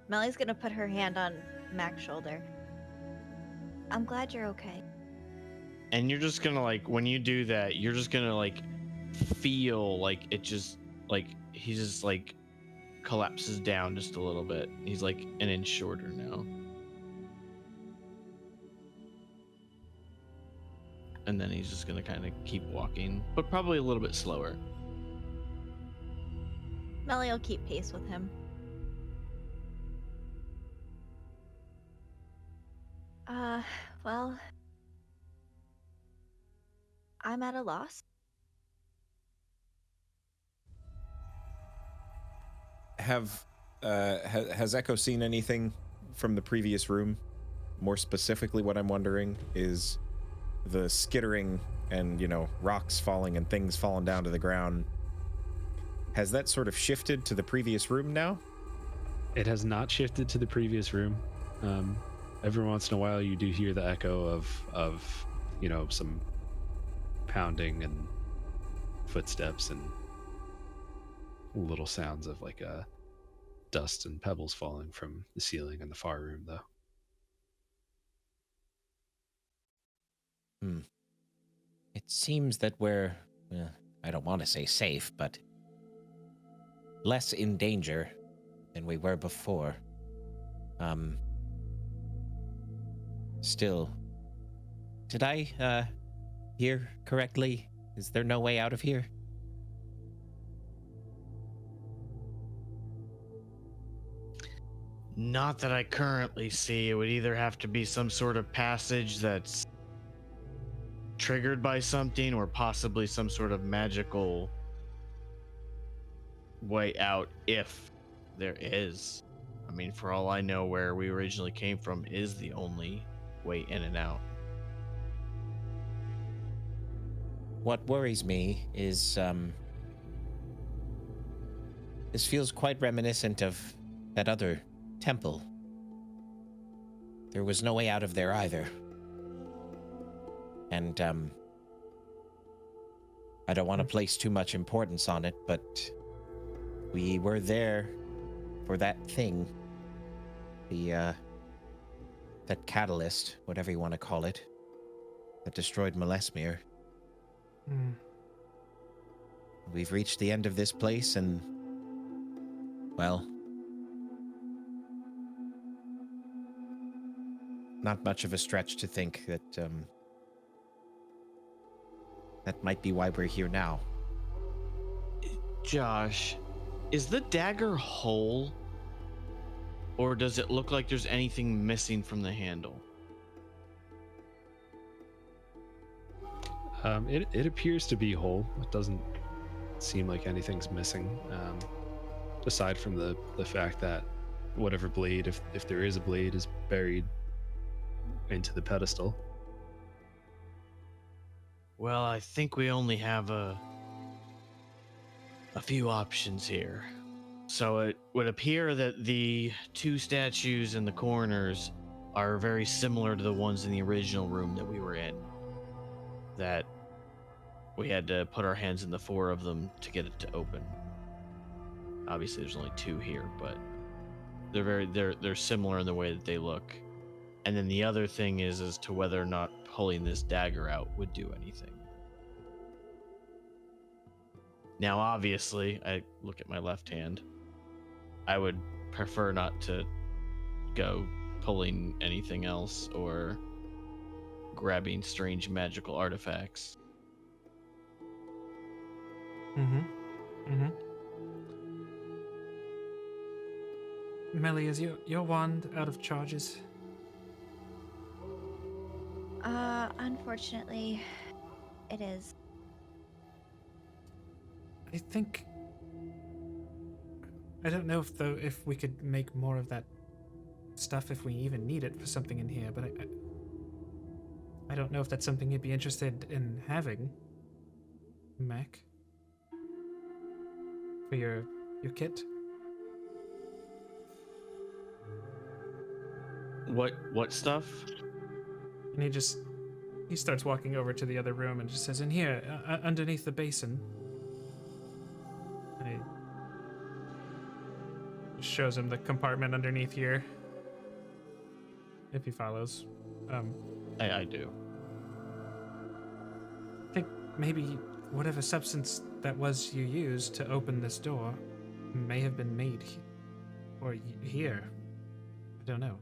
Speaker 5: Melly's gonna put her hand on Mac's shoulder. I'm glad you're okay.
Speaker 2: And you're just gonna like, when you do that, you're just gonna like feel like it just like he just like collapses down just a little bit. He's like an inch shorter now. And then he's just gonna kind of keep walking, but probably a little bit slower.
Speaker 5: Melly will keep pace with him. Well, I'm at a loss.
Speaker 4: Has Echo seen anything from the previous room? More specifically, what I'm wondering is, the skittering and, rocks falling and things falling down to the ground, has that sort of shifted to the previous room now?
Speaker 1: It has not shifted to the previous room. Every once in a while, you do hear the echo of some pounding and footsteps and little sounds of like dust and pebbles falling from the ceiling in the far room, though.
Speaker 7: It seems that we're, I don't want to say safe, but less in danger than we were before. Still, did I hear correctly? Is there no way out of here?
Speaker 2: Not that I currently see. It would either have to be some sort of passage that's triggered by something, or possibly some sort of magical way out, if there is. I mean, for all I know, where we originally came from is the only way in and out.
Speaker 7: What worries me is, this feels quite reminiscent of that other temple. There was no way out of there either. And, I don't want to place too much importance on it, but we were there for that thing. That catalyst, whatever you want to call it, that destroyed Malesmere. We've reached the end of this place, and, well, not much of a stretch to think that, that might be why we're here now.
Speaker 2: Josh, is the dagger whole? Or does it look like there's anything missing from the handle?
Speaker 1: It appears to be whole. It doesn't seem like anything's missing, aside from the fact that whatever blade, if there is a blade, is buried into the pedestal.
Speaker 2: Well, I think we only have a few options here. So it would appear that the two statues in the corners are very similar to the ones in the original room that we were in. That we had to put our hands in the four of them to get it to open. Obviously, there's only two here, but they're similar in the way that they look. And then the other thing is as to whether or not pulling this dagger out would do anything. Now, obviously, I look at my left hand. I would prefer not to go pulling anything else or grabbing strange magical artifacts.
Speaker 3: Melly, is your wand out of charges?
Speaker 5: Unfortunately, it is.
Speaker 3: I think... I don't know if we could make more of that stuff if we even need it for something in here, but I don't know if that's something you'd be interested in having, Mac. For your kit.
Speaker 2: What stuff?
Speaker 3: And he starts walking over to the other room and just says, "In here, underneath the basin." And he shows him the compartment underneath here. If he follows.
Speaker 2: I do.
Speaker 3: I think maybe whatever substance that was you used to open this door may have been made here. I don't know.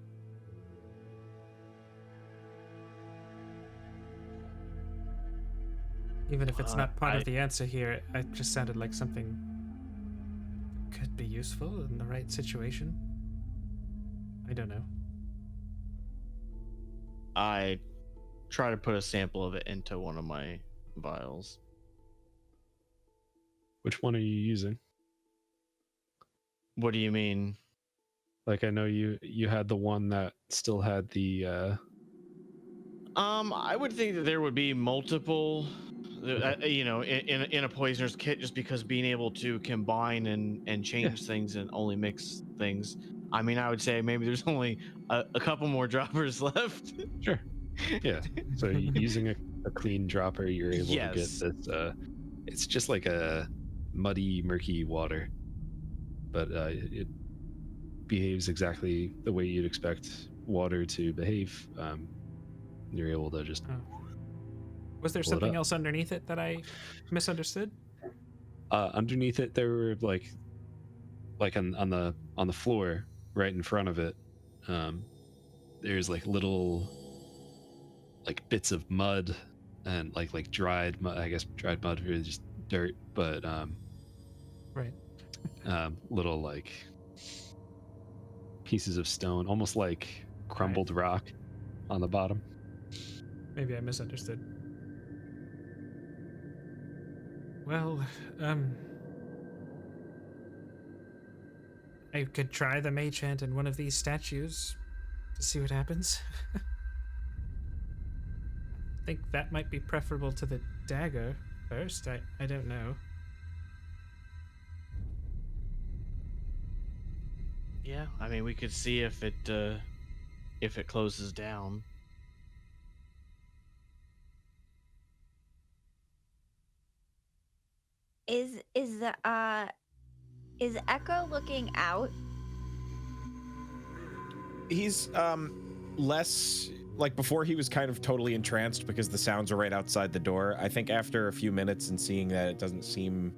Speaker 3: Even if it's not part of the answer here, it just sounded like something could be useful in the right situation. I don't know.
Speaker 2: I try to put a sample of it into one of my vials.
Speaker 1: Which one are you using?
Speaker 2: What do you mean?
Speaker 1: Like, I know you had the one that still had the
Speaker 2: I would think that there would be multiple, in a poisoner's kit, just because being able to combine and change things and only mix things. I mean, I would say maybe there's only a couple more droppers left.
Speaker 1: Sure. Yeah. So using a clean dropper, you're able to get
Speaker 2: Yes.
Speaker 1: this. It's just like a muddy, murky water, but it behaves exactly the way you'd expect water to behave. You're able to just
Speaker 3: Was there
Speaker 1: pull it
Speaker 3: something
Speaker 1: up.
Speaker 3: else underneath it that I misunderstood?
Speaker 1: Underneath it, there were like on the floor right in front of it. There's like little like bits of mud and like dried mud. I guess dried mud really just dirt, but
Speaker 3: Right.
Speaker 1: little like pieces of stone, almost like crumbled rock on the bottom.
Speaker 3: Maybe I misunderstood. Well, I could try the mage hand in one of these statues to see what happens. I think that might be preferable to the dagger first. I don't know.
Speaker 2: Yeah, I mean, we could see if it closes down.
Speaker 5: Is Echo looking out?
Speaker 4: He's less like before. He was kind of totally entranced because the sounds are right outside the door. I think after a few minutes and seeing that it doesn't seem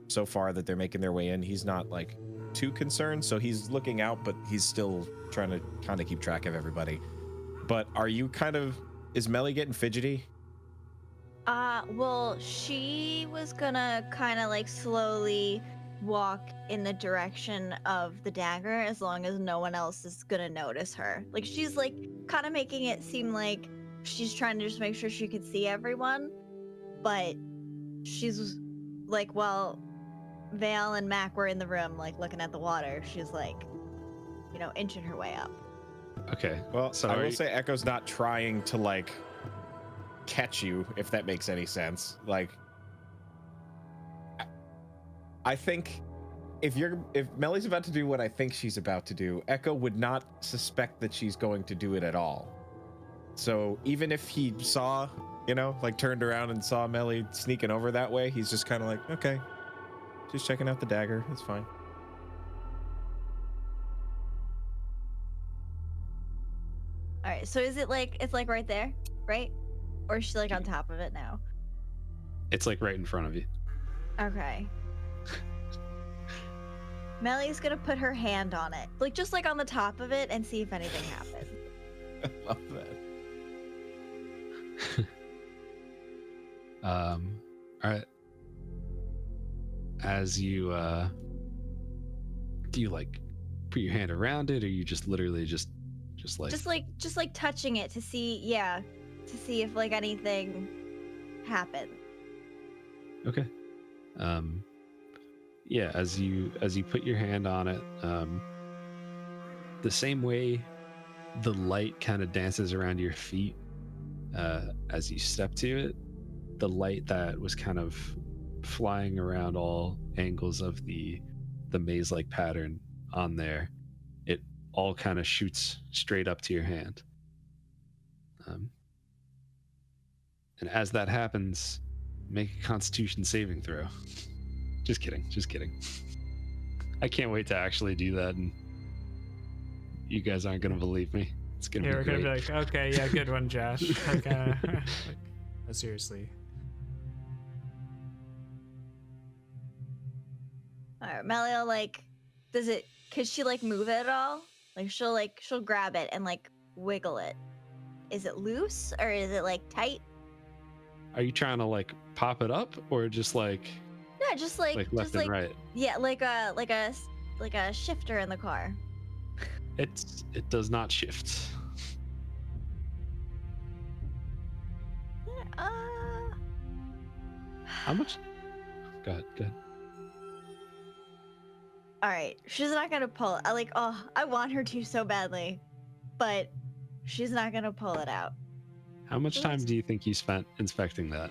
Speaker 4: so far that they're making their way in, he's not like too concerned. So he's looking out, but he's still trying to kind of keep track of everybody. But are you is Melly getting fidgety?
Speaker 5: Well, she was gonna kind of like slowly walk in the direction of the dagger as long as no one else is gonna notice her. Like she's like kind of making it seem like she's trying to just make sure she could see everyone, but she's like, well, Vale and Mac were in the room like looking at the water. She's like, inching her way up.
Speaker 1: Okay.
Speaker 4: Well,
Speaker 1: So
Speaker 4: I
Speaker 1: are
Speaker 4: will
Speaker 1: you-
Speaker 4: say Echo's not trying to like catch you, if that makes any sense. Like, I think if Melly's about to do what I think she's about to do, Echo would not suspect that she's going to do it at all. So even if he saw, like turned around and saw Melly sneaking over that way, he's just kind of like, okay, just checking out the dagger. It's fine.
Speaker 5: All right, so is it like it's like right there, right? Or is she like on top of it now?
Speaker 1: It's like right in front of you.
Speaker 5: Okay. Melly's gonna put her hand on it, like just like on the top of it, and see if anything happens.
Speaker 4: I love that.
Speaker 1: All right. As you do you like put your hand around it, or you just literally just like
Speaker 5: touching it to see, to see if like anything happened.
Speaker 1: Okay. Yeah, as you put your hand on it, the same way the light kind of dances around your feet as you step to it, the light that was kind of flying around all angles of the maze-like pattern on there, it all kind of shoots straight up to your hand. And as that happens, make a Constitution saving throw. Just kidding. I can't wait to actually do that, and you guys aren't gonna believe me. It's gonna
Speaker 3: Yeah,
Speaker 1: be
Speaker 3: we're
Speaker 1: great.
Speaker 3: gonna be like, okay, yeah, good one, Josh. Okay. Like, no, seriously.
Speaker 5: All right, Melly will like, could she like move it at all? Like she'll grab it and like wiggle it. Is it loose or is it like tight?
Speaker 1: Are you trying to like pop it up, or just like
Speaker 5: No, just like
Speaker 1: left and right?
Speaker 5: Yeah, like a shifter in the car.
Speaker 1: It does not shift. How much? Go ahead.
Speaker 5: All right, she's not gonna pull it. I want her to so badly, but she's not gonna pull it out.
Speaker 1: How much time do you think you spent inspecting that?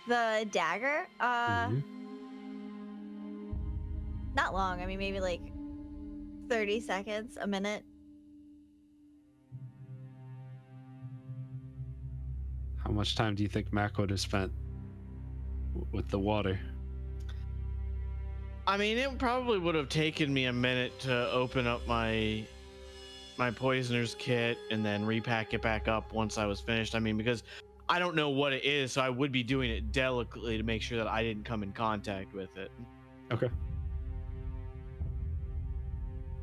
Speaker 5: The dagger?
Speaker 1: Mhm.
Speaker 5: Not long. I mean, maybe like 30 seconds, a minute.
Speaker 1: How much time do you think Mac would have spent with the water?
Speaker 2: I mean, it probably would have taken me a minute to open up my poisoner's kit and then repack it back up once I was finished. I mean, because I don't know what it is, so I would be doing it delicately to make sure that I didn't come in contact with it.
Speaker 1: Okay.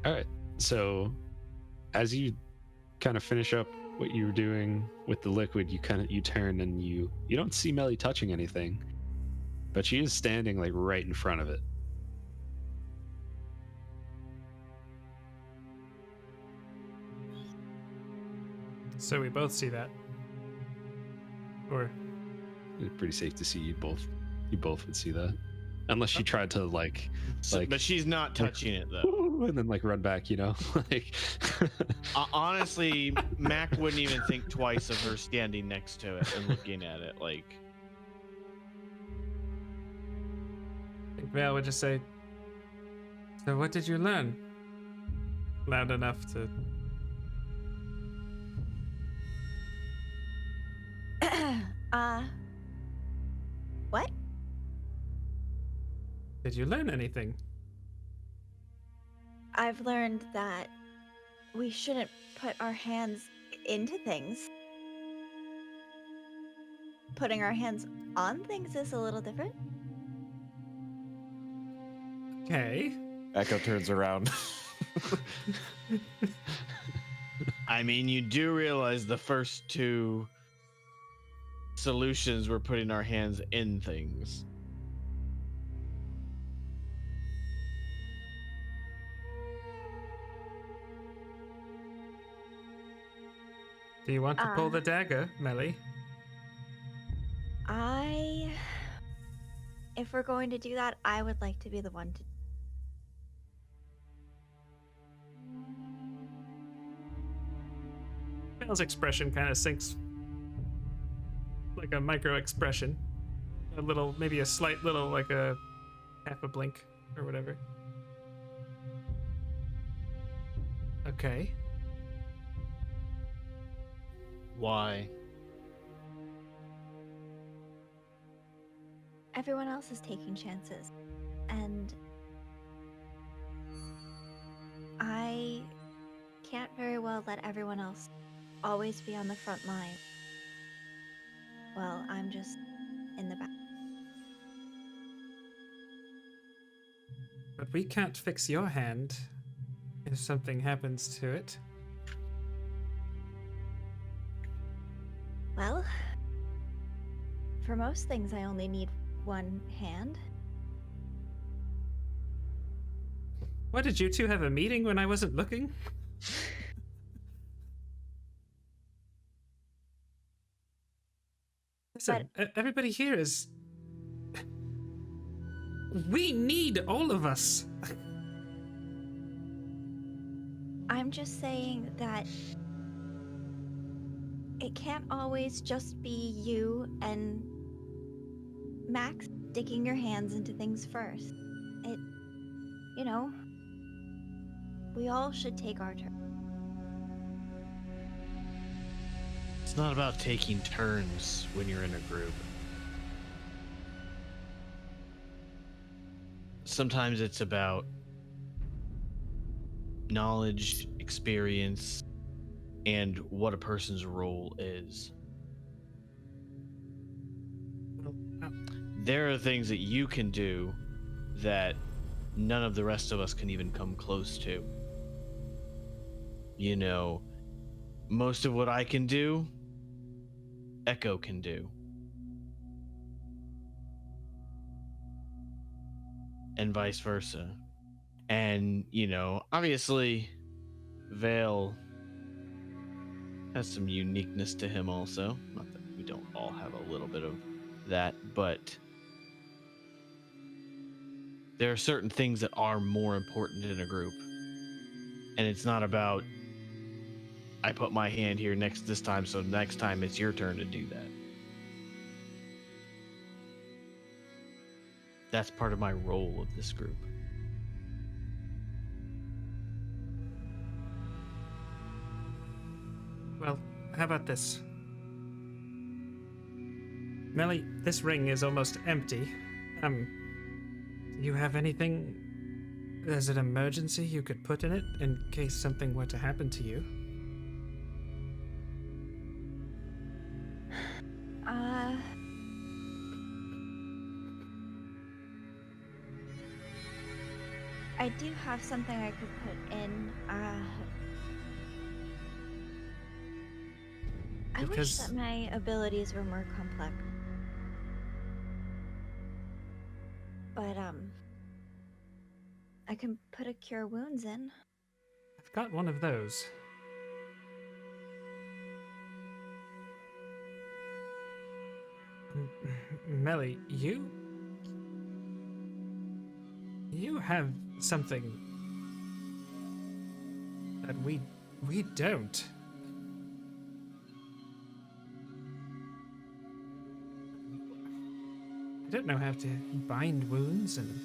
Speaker 1: All right. So, as you kind of finish up what you were doing with the liquid, you turn and you don't see Melly touching anything, but she is standing like right in front of it.
Speaker 3: So we both see that. Or
Speaker 1: It's pretty safe to see you both would see that, unless she tried to like,
Speaker 2: But she's not touching it though.
Speaker 1: and then like run back, like.
Speaker 2: Honestly, Mac wouldn't even think twice of her standing next to it and looking at it. Like,
Speaker 3: I think Vale would just say, "So what did you learn?" Loud enough to.
Speaker 5: What?
Speaker 3: Did you learn anything?
Speaker 5: I've learned that we shouldn't put our hands into things. Putting our hands on things is a little different.
Speaker 3: Okay.
Speaker 4: Echo turns around.
Speaker 2: I mean, you do realize the first two solutions were putting our hands in things.
Speaker 3: Do you want to pull the dagger, Melly?
Speaker 5: If we're going to do that, I would like to be the one to.
Speaker 3: Vale's expression kind of sinks like a micro expression. A little, maybe a slight little, like a half a blink or whatever. Okay.
Speaker 2: Why?
Speaker 5: Everyone else is taking chances, and I can't very well let everyone else always be on the front line. Well, I'm just in the back.
Speaker 3: But we can't fix your hand if something happens to it.
Speaker 5: Well, for most things, I only need one hand.
Speaker 3: What, did you two have a meeting when I wasn't looking? Listen, everybody here is... We need all of us.
Speaker 5: I'm just saying that it can't always just be you and Max sticking your hands into things first. We all should take our turn.
Speaker 2: It's not about taking turns when you're in a group. Sometimes it's about knowledge, experience, and what a person's role is. There are things that you can do that none of the rest of us can even come close to. Most of what I can do, Echo can do. And vice versa. And, obviously, Vale has some uniqueness to him also. Not that we don't all have a little bit of that, but there are certain things that are more important in a group. And it's not about I put my hand here next this time, so next time it's your turn to do that. That's part of my role of this group.
Speaker 3: Well, how about this? Melly, this ring is almost empty. Do you have anything as an emergency you could put in it in case something were to happen to you?
Speaker 5: I do have something I could put in. I wish that my abilities were more complex. But, I can put a cure wounds in.
Speaker 3: I've got one of those. Melly, you have something that we don't. I don't know how to bind wounds and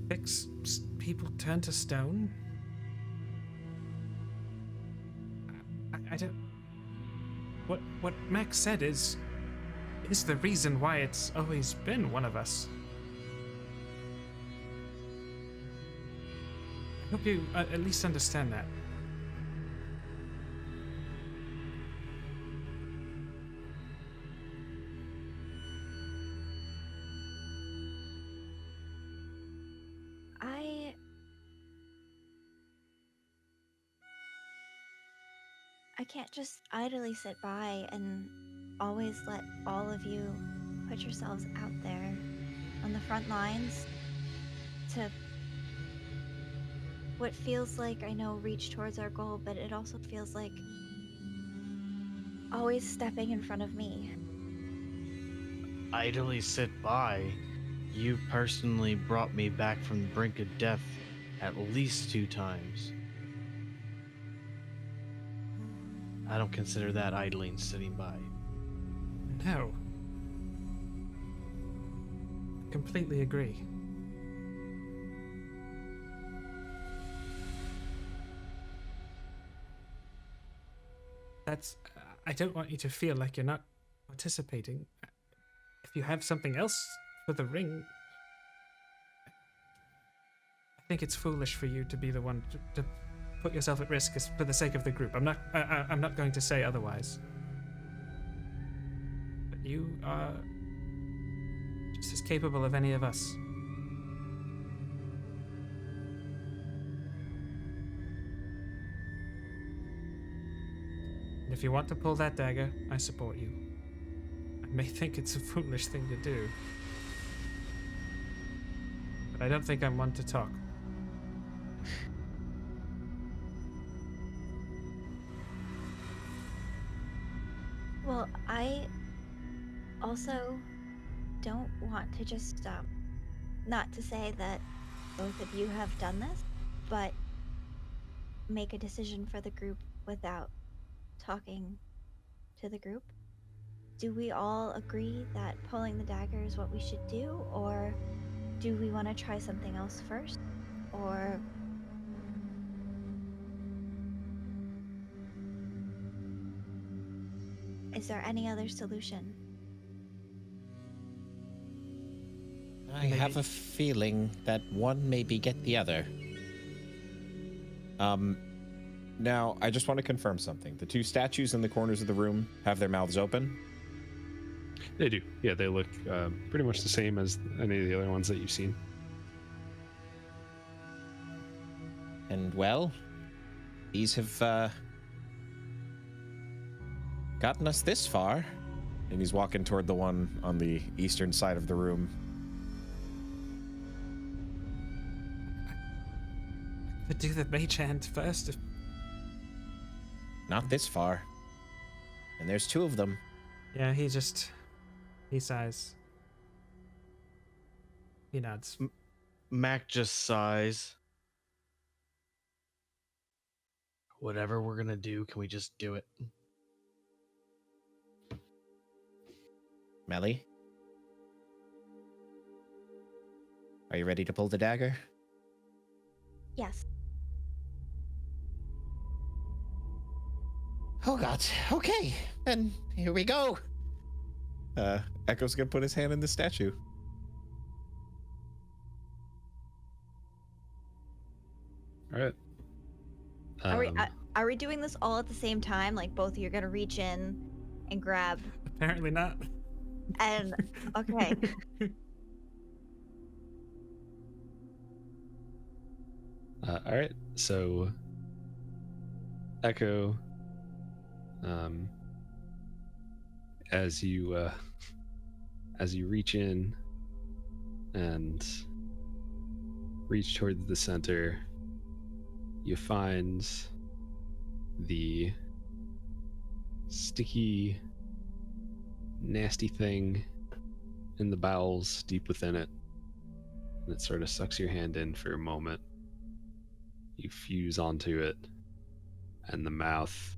Speaker 3: fix people turn to stone. I don't. What Max said is the reason why it's always been one of us. I hope you at least understand that.
Speaker 5: I can't just idly sit by and always let all of you put yourselves out there on the front lines to what feels like, I know, reach towards our goal, but it also feels like always stepping in front of me.
Speaker 2: Idly sit by? You personally brought me back from the brink of death at least 2 times. I don't consider that idling sitting by.
Speaker 3: No. Completely agree. I don't want you to feel like you're not participating. If you have something else for the ring, I think it's foolish for you to be the one to put yourself at risk for the sake of the group. I'm not going to say otherwise. But you are just as capable of any of us. And if you want to pull that dagger, I support you. I may think it's a foolish thing to do, but I don't think I'm one to talk.
Speaker 5: Well, I also don't want to just, not to say that both of you have done this, but make a decision for the group without talking to the group. Do we all agree that pulling the dagger is what we should do, or do we want to try something else first? Or is there any other solution?
Speaker 7: I have a feeling that one may beget the other.
Speaker 4: Now, I just want to confirm something. The 2 statues in the corners of the room have their mouths open?
Speaker 1: They do. Yeah, they look pretty much the same as any of the other ones that you've seen.
Speaker 7: And well, these have gotten us this far.
Speaker 4: And he's walking toward the one on the eastern side of the room.
Speaker 3: Could do the mage hand first.
Speaker 7: Not this far. And there's 2 of them.
Speaker 3: Yeah, he sighs. He nods.
Speaker 2: Mac just sighs. whatever we're gonna do, can we just do it?
Speaker 7: Melly? Are you ready to pull the dagger?
Speaker 5: Yes.
Speaker 7: Oh god. Okay. Then here we go.
Speaker 4: Echo's gonna put his hand in the statue.
Speaker 1: All right.
Speaker 5: Are we doing this all at the same time? Like both of you are gonna reach in and grab
Speaker 3: Apparently not.
Speaker 5: and okay.
Speaker 1: All right. So, Echo, as you reach in and reach towards the center, you find the sticky, nasty thing in the bowels deep within it, and it sort of sucks your hand in for a moment. You fuse onto it, and the mouth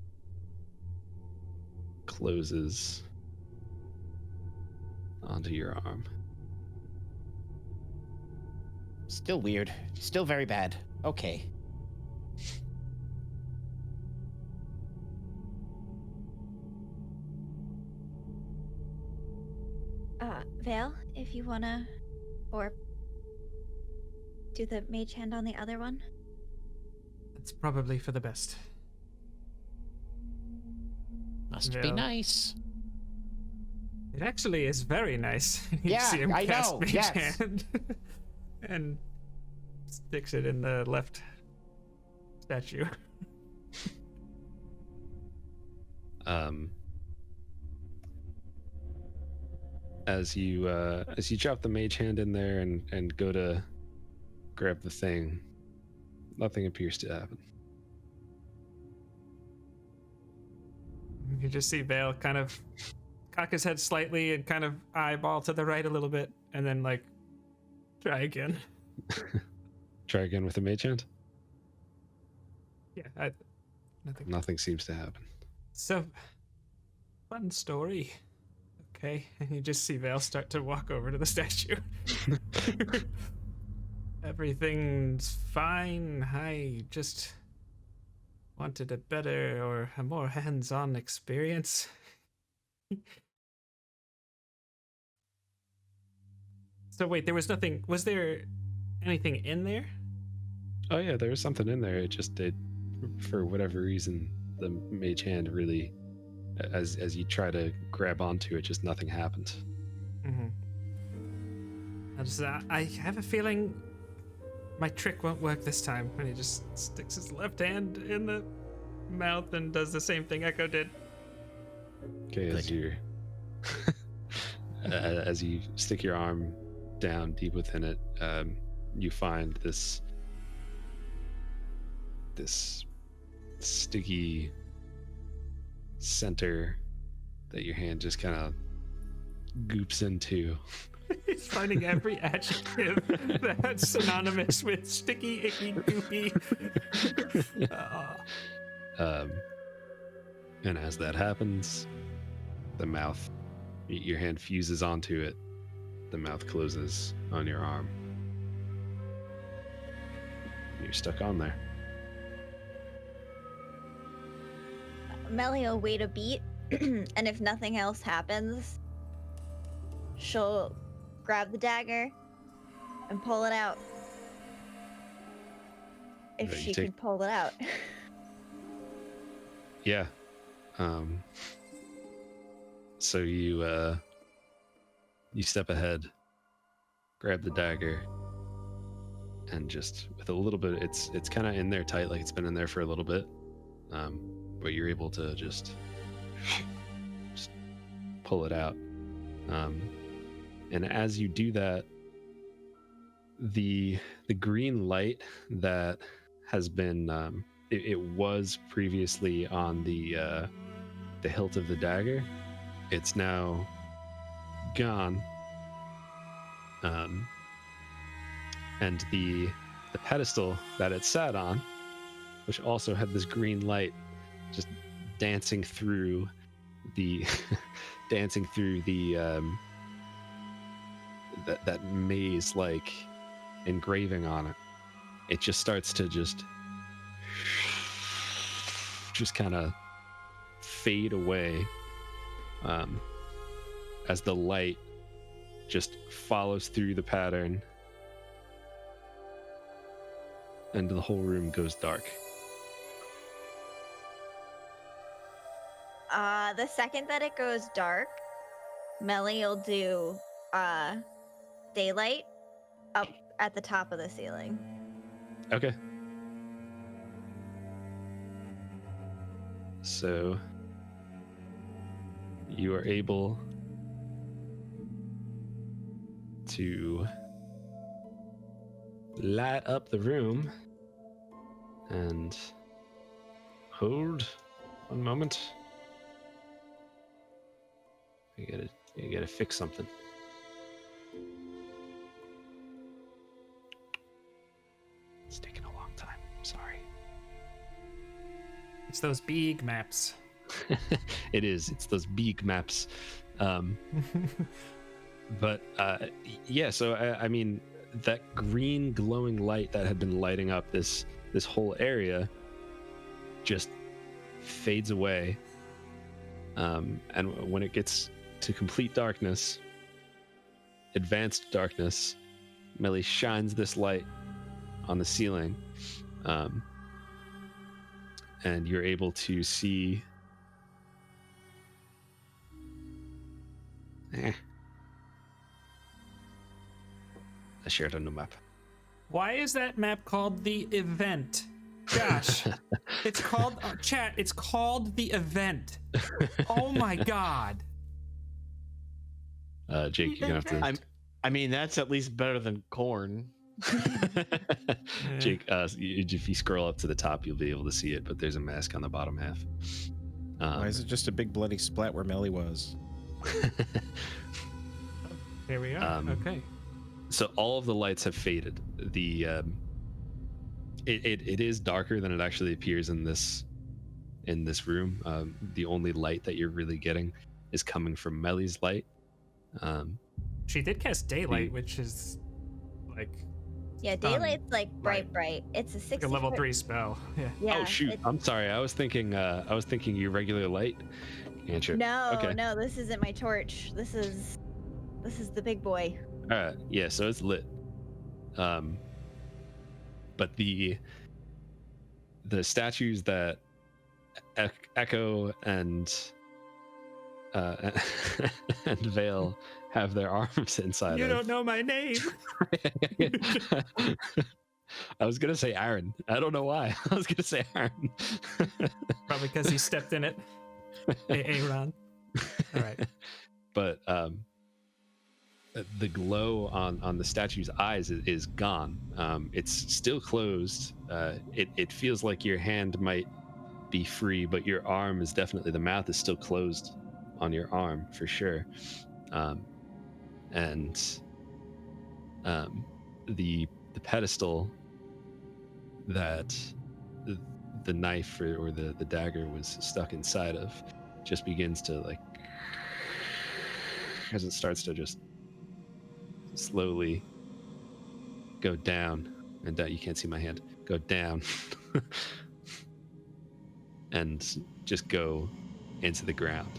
Speaker 1: closes onto your arm.
Speaker 7: Still weird. Still very bad. Okay.
Speaker 5: Vale, if you wanna, or do the mage hand on the other one.
Speaker 3: It's probably for the best.
Speaker 7: Must be
Speaker 3: Well,
Speaker 7: nice.
Speaker 3: It actually is very nice. You
Speaker 7: Yeah,
Speaker 3: see him
Speaker 7: I
Speaker 3: cast
Speaker 7: know,
Speaker 3: Mage
Speaker 7: yes.
Speaker 3: Hand and sticks it in the left statue.
Speaker 1: As you drop the mage hand in there and go to grab the thing, nothing appears to happen.
Speaker 3: You just see Vale kind of cock his head slightly and kind of eyeball to the right a little bit, and then like try again.
Speaker 1: Try again with the mage hand.
Speaker 3: Yeah, nothing.
Speaker 1: Nothing seems to happen.
Speaker 3: So, fun story. Okay, and you just see Vale start to walk over to the statue. Everything's fine. I just wanted a better or a more hands-on experience. So wait, there was nothing. Was there anything in there?
Speaker 1: Oh yeah, there was something in there. It for whatever reason, the mage hand really, as you try to grab onto it, just nothing happened.
Speaker 3: Mm-hmm. I have a feeling my trick won't work this time. And he just sticks his left hand in the mouth and does the same thing Echo did.
Speaker 1: Okay, as you stick your arm down deep within it, you find this sticky center that your hand just kind of goops into.
Speaker 3: He's finding every adjective that's synonymous with sticky, icky, goopy.
Speaker 1: And as that happens, the mouth, your hand fuses onto it, the mouth closes on your arm. You're stuck on there.
Speaker 5: Melly will wait a beat, and if nothing else happens, she'll grab the dagger and pull it out. If
Speaker 1: Right,
Speaker 5: she can pull it out.
Speaker 1: Yeah. So you step ahead, grab the dagger, and just with a little bit, it's kind of in there tight, like it's been in there for a little bit. But you're able to just pull it out. And as you do that, the green light that has been it was previously on the hilt of the dagger, it's now gone. And the pedestal that it sat on which also had this green light just dancing through the dancing through the that maze like engraving on it. It just starts to just kind of fade away as the light just follows through the pattern and the whole room goes dark.
Speaker 5: The second that it goes dark, Melly will do daylight up at the top of the ceiling.
Speaker 1: Okay. So you are able to light up the room and hold one moment. You gotta fix something. It's taking a long time. I'm sorry.
Speaker 3: It's those big maps.
Speaker 1: It is. It's those big maps. But yeah, so I mean, that green glowing light that had been lighting up this whole area just fades away. And when it gets to complete darkness, advanced darkness, Melly shines this light on the ceiling, and you're able to see I shared a new map.
Speaker 3: Why is that map called the event? Josh, it's called, chat, it's called the event. Oh my god.
Speaker 1: Jake, you're gonna have to...
Speaker 2: I mean, that's at least better than corn.
Speaker 1: Jake, if you scroll up to the top, you'll be able to see it, but there's a mask on the bottom half.
Speaker 4: Why is it just a big bloody splat where Melly was?
Speaker 3: Here we are. Okay.
Speaker 1: So all of the lights have faded. The it is darker than it actually appears in this room. The only light that you're really getting is coming from Melly's light.
Speaker 3: She did cast daylight, which is like...
Speaker 5: Yeah, daylight's like bright. It's a 60
Speaker 3: like a level 3 spell. Yeah.
Speaker 1: Oh shoot! I'm sorry. I was thinking your regular light cantrip.
Speaker 5: No,
Speaker 1: Okay.
Speaker 5: no, this isn't my torch. This is the big boy.
Speaker 1: All right. Yeah. So it's lit. But the statues that Echo and and Vale have their arms inside.
Speaker 3: You don't know my name.
Speaker 1: I was gonna say Aaron. I don't know why. I was gonna say Aaron.
Speaker 3: Probably because he stepped in it. Aaron. All right.
Speaker 1: But the glow on the statue's eyes is gone. It's still closed. It feels like your hand might be free, but your arm is definitely, the mouth is still closed on your arm for sure. And the pedestal that the knife or the dagger was stuck inside of just begins to, like, as it starts to just slowly go down, and you can't see my hand, go down and just go into the ground.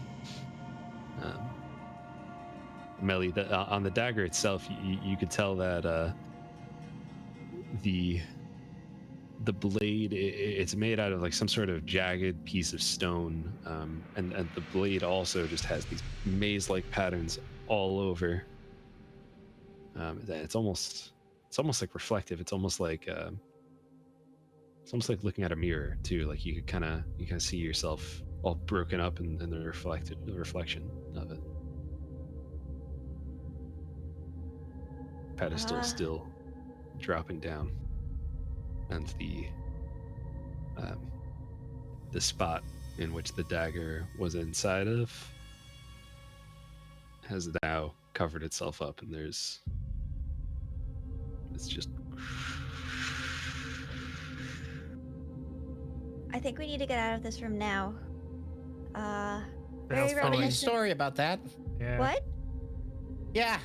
Speaker 1: Melly, on the dagger itself, you could tell that the blade, it's made out of like some sort of jagged piece of stone, and the blade also just has these maze-like patterns all over. It's almost like reflective. It's almost like looking at a mirror too. Like you kind of see yourself all broken up in the reflection of it. Pedestal still dropping down, and the spot in which the dagger was inside of has now covered itself up, and it's just
Speaker 5: I think we need to get out of this room now.
Speaker 3: Val's
Speaker 5: Very
Speaker 3: following-
Speaker 5: reminiscent.
Speaker 7: Story about that.
Speaker 3: Yeah.
Speaker 5: What?
Speaker 7: Yeah.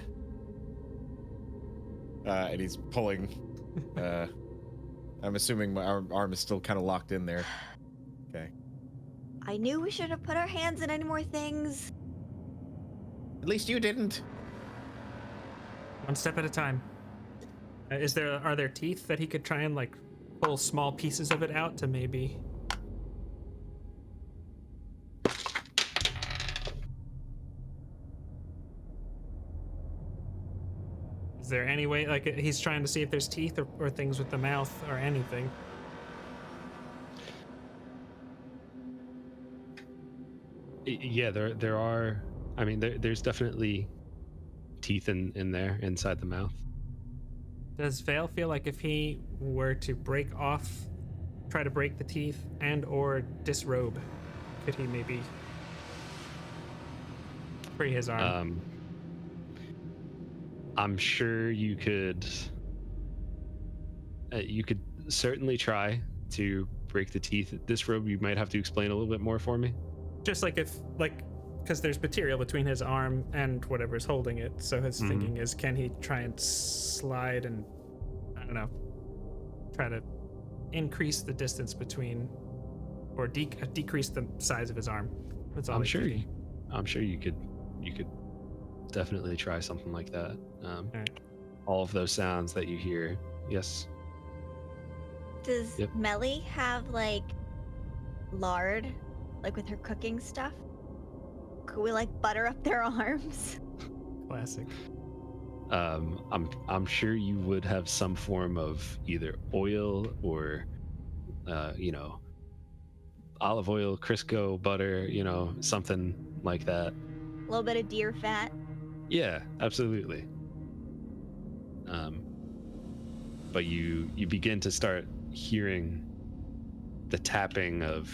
Speaker 4: And he's pulling. I'm assuming my arm is still kind of locked in there. Okay.
Speaker 5: I knew we shouldn't have put our hands in any more things.
Speaker 7: At least you didn't.
Speaker 3: One step at a time. Are there teeth that he could try and like pull small pieces of it out to maybe? Is there any way, like he's trying to see if there's teeth or things with the mouth or anything?
Speaker 1: Yeah, there are. I mean, there's definitely teeth in there inside the mouth.
Speaker 3: Does Vale feel like if he were to try to break the teeth and or disrobe, could he maybe free his arm?
Speaker 1: I'm sure you could. You could certainly try to break the teeth. Disrobe, you might have to explain a little bit more for me.
Speaker 3: Just like because there's material between his arm and whatever's holding it. So his thinking is, can he try and slide and, I don't know, try to increase the distance between, or decrease the size of his arm? That's all.
Speaker 1: I'm sure you could definitely try something like that.
Speaker 3: Right.
Speaker 1: All of those sounds that you hear, yes.
Speaker 5: Does
Speaker 1: Yep.
Speaker 5: Melly have like lard, like with her cooking stuff? Could we like butter up their arms?
Speaker 3: Classic.
Speaker 1: I'm sure you would have some form of either oil or, olive oil, Crisco, butter, something like that.
Speaker 5: A little bit of deer fat.
Speaker 1: Yeah, absolutely. But you begin to start hearing the tapping of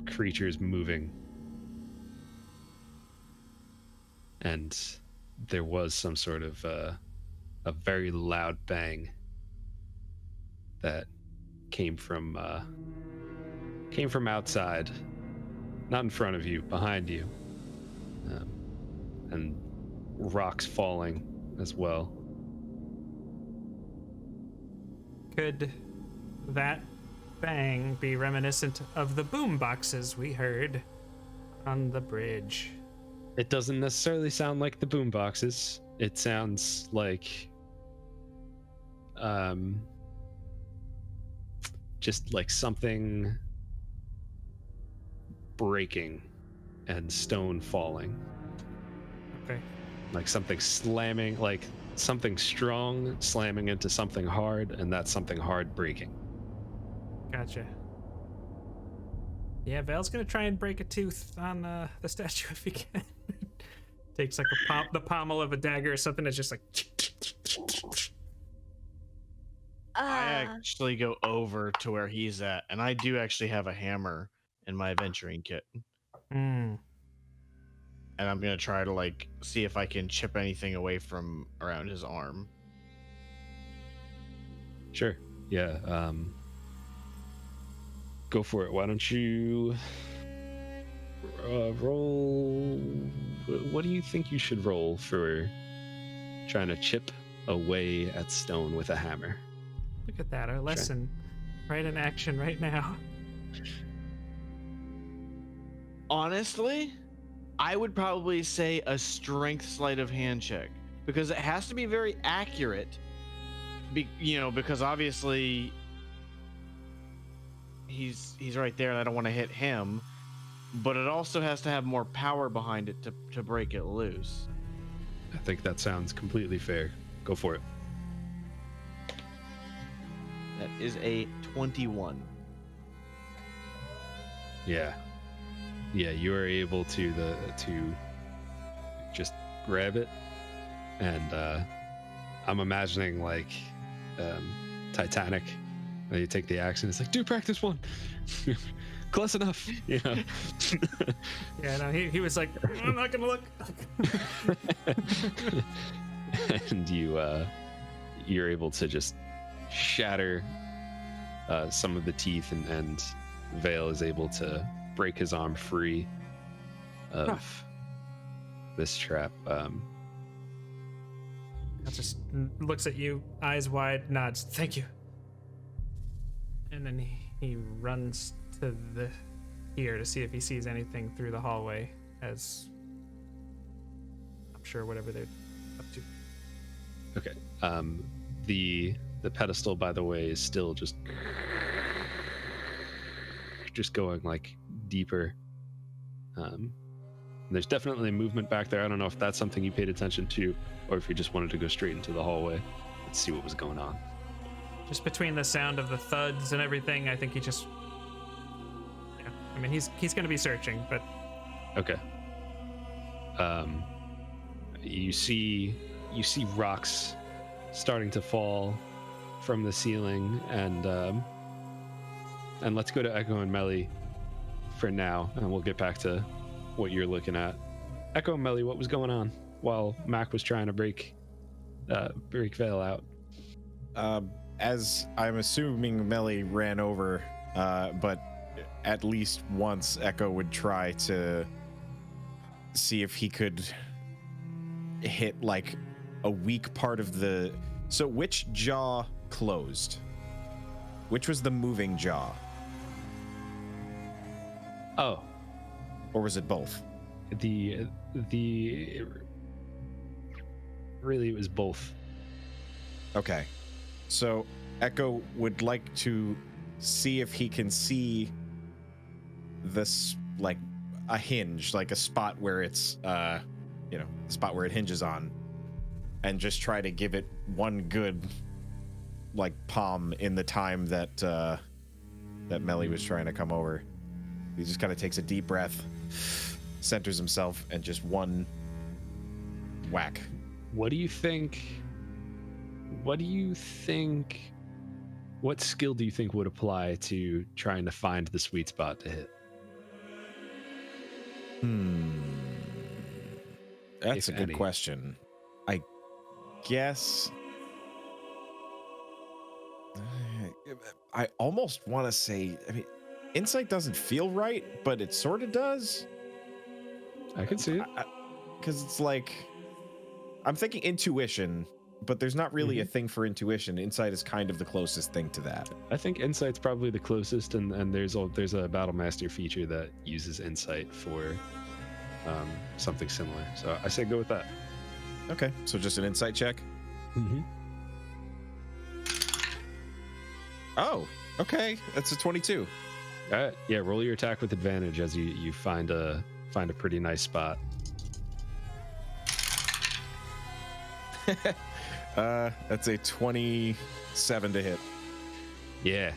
Speaker 1: creatures moving. And there was some sort of a very loud bang that came from outside, not in front of you, behind you, and rocks falling as well.
Speaker 3: Could that bang be reminiscent of the boom boxes we heard on the bridge?
Speaker 1: It doesn't necessarily sound like the boom boxes. It sounds like just like something breaking and stone falling.
Speaker 3: Okay.
Speaker 1: Like something slamming, like something strong slamming into something hard, and that's something hard breaking.
Speaker 3: Gotcha. Yeah, Vale's gonna try and break a tooth on the statue if he can. Takes like the pommel of a dagger or something that's just like.
Speaker 2: I actually go over to where he's at, and I do actually have a hammer in my adventuring kit.
Speaker 3: Mm.
Speaker 2: And I'm gonna try to like see if I can chip anything away from around his arm.
Speaker 1: Sure. Yeah. Go for it. Why don't you roll? What do you think you should roll for trying to chip away at stone with a hammer?
Speaker 3: Look at that, our lesson right in action right now.
Speaker 2: Honestly, I would probably say a strength sleight of hand check, because it has to be very accurate. Because obviously he's right there, and I don't want to hit him. But it also has to have more power behind it to break it loose.
Speaker 1: I think that sounds completely fair. Go for it.
Speaker 2: That is a 21.
Speaker 1: Yeah, you are able to just grab it, and I'm imagining like Titanic. And you take the action. It's like, do practice one, close enough.
Speaker 3: Yeah, no, he was like, I'm not gonna look.
Speaker 1: And you're able to just shatter some of the teeth, and Vale is able to break his arm free of this trap.
Speaker 3: Just looks at you, eyes wide, nods, thank you. And then he runs to the here to see if he sees anything through the hallway, as I'm sure whatever they're up to.
Speaker 1: Okay. The pedestal, by the way, is still just going like deeper. There's definitely movement back there. I don't know if that's something you paid attention to, or if you just wanted to go straight into the hallway and see what was going on.
Speaker 3: Just between the sound of the thuds and everything, I think he just, yeah. I mean, he's going to be searching, but
Speaker 1: okay. You see rocks starting to fall from the ceiling, and let's go to Echo and Melly for now, and we'll get back to what you're looking at. Echo and Melly, what was going on while Mac was trying to break Vale out?
Speaker 4: As I'm assuming Melly ran over, but at least once Echo would try to see if he could hit like a weak part of the... So which jaw closed? Which was the moving jaw?
Speaker 1: Oh.
Speaker 4: Or was it both?
Speaker 1: Really, it was both.
Speaker 4: Okay. So Echo would like to see if he can see this, like a hinge, like a spot where it's, the spot where it hinges on, and just try to give it one good, like, palm in the time that that Melly was trying to come over. He just kind of takes a deep breath, centers himself, and just one whack.
Speaker 1: What do you think? What skill do you think would apply to trying to find the sweet spot to hit?
Speaker 4: That's
Speaker 1: If
Speaker 4: a good
Speaker 1: any.
Speaker 4: question. I guess I almost want to say, I mean, insight doesn't feel right, but it sort of does.
Speaker 1: I can see it.
Speaker 4: Because it's like, I'm thinking intuition, but there's not really a thing for intuition. Insight is kind of the closest thing to that.
Speaker 1: I think insight's probably the closest, and there's a battle master feature that uses insight for something similar. So I say go with that.
Speaker 4: Okay, so just an insight check. Oh, okay, that's a 22.
Speaker 1: All right, yeah. Roll your attack with advantage as you find a pretty nice spot.
Speaker 4: That's a 27 to hit.
Speaker 1: Yeah,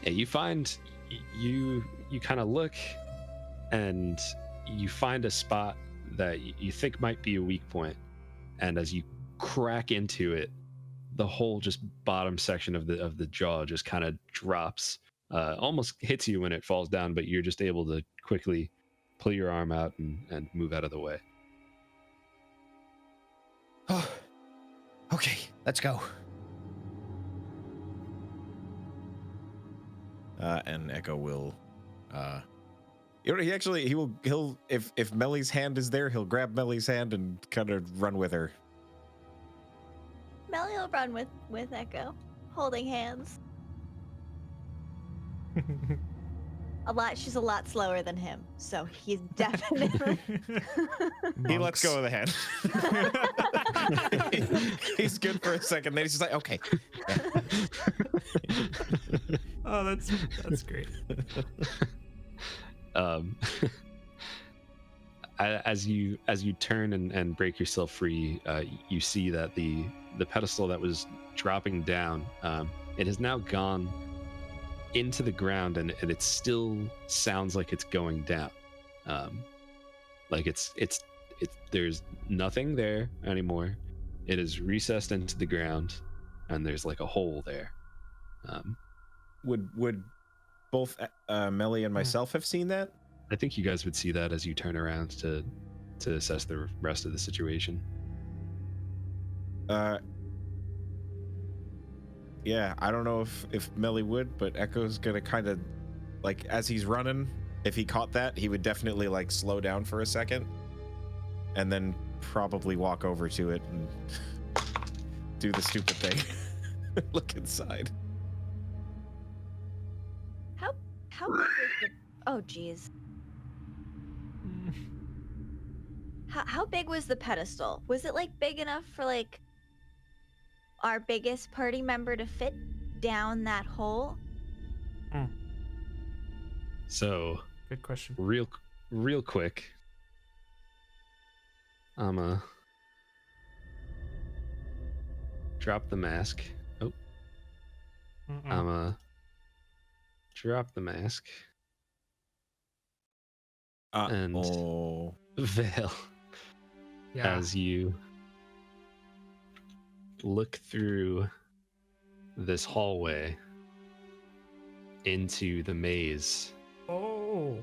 Speaker 1: you find you kind of look, and you find a spot that you think might be a weak point, and as you crack into it, the whole just bottom section of the jaw just kind of drops, almost hits you when it falls down, but you're just able to quickly pull your arm out and move out of the way.
Speaker 8: Oh, okay, let's go.
Speaker 4: And Echo will, he'll if Melly's hand is there, he'll grab Melly's hand and kind of run with her.
Speaker 5: Melly will run with Echo, holding hands. She's a lot slower than him, so he's definitely.
Speaker 4: He lets go of the hand. He's good for a second. Then he's just like, okay.
Speaker 3: Oh, that's great.
Speaker 1: As you turn and break yourself free, you see that the pedestal that was dropping down, it has now gone into the ground, and it still sounds like it's going down. Like it's there's nothing there anymore. It is recessed into the ground, and there's like a hole there.
Speaker 4: Would both Melly and myself have seen that?
Speaker 1: I think you guys would see that as you turn around to assess the rest of the situation.
Speaker 4: Yeah, I don't know if Melly would, but Echo's gonna kind of, like, as he's running, if he caught that, he would definitely, like, slow down for a second, and then probably walk over to it and do the stupid thing. Look inside.
Speaker 5: How big was the? Oh, geez. How big was the pedestal? Was it like big enough for like our biggest party member to fit down that hole?
Speaker 1: So,
Speaker 3: Good question.
Speaker 1: real quick, I'ma drop the mask. Oh, I'ma drop the mask and veil
Speaker 3: Yeah.
Speaker 1: as you look through this hallway into the maze.
Speaker 3: Oh.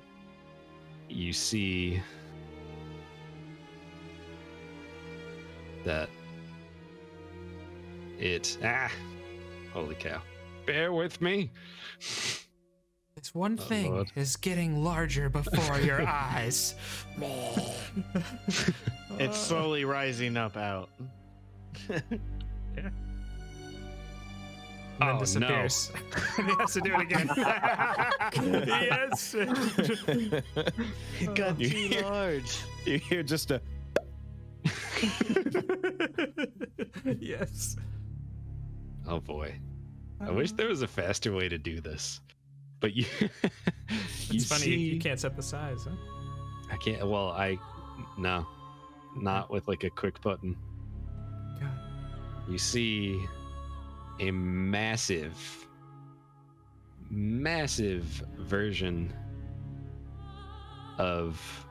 Speaker 1: You see that holy cow. Bear with me.
Speaker 3: This one thing
Speaker 1: Lord.
Speaker 3: is getting larger before your eyes.
Speaker 2: It's slowly rising up out.
Speaker 3: And then disappears. And he has to do it again. Yes.
Speaker 2: It got too large.
Speaker 4: You hear just a.
Speaker 3: Yes.
Speaker 1: Oh boy. I wish there was a faster way to do this. But you
Speaker 3: It's funny you can't set the size, huh?
Speaker 1: I can't. Well, no, not with like a quick button.
Speaker 3: God.
Speaker 1: You see a massive version of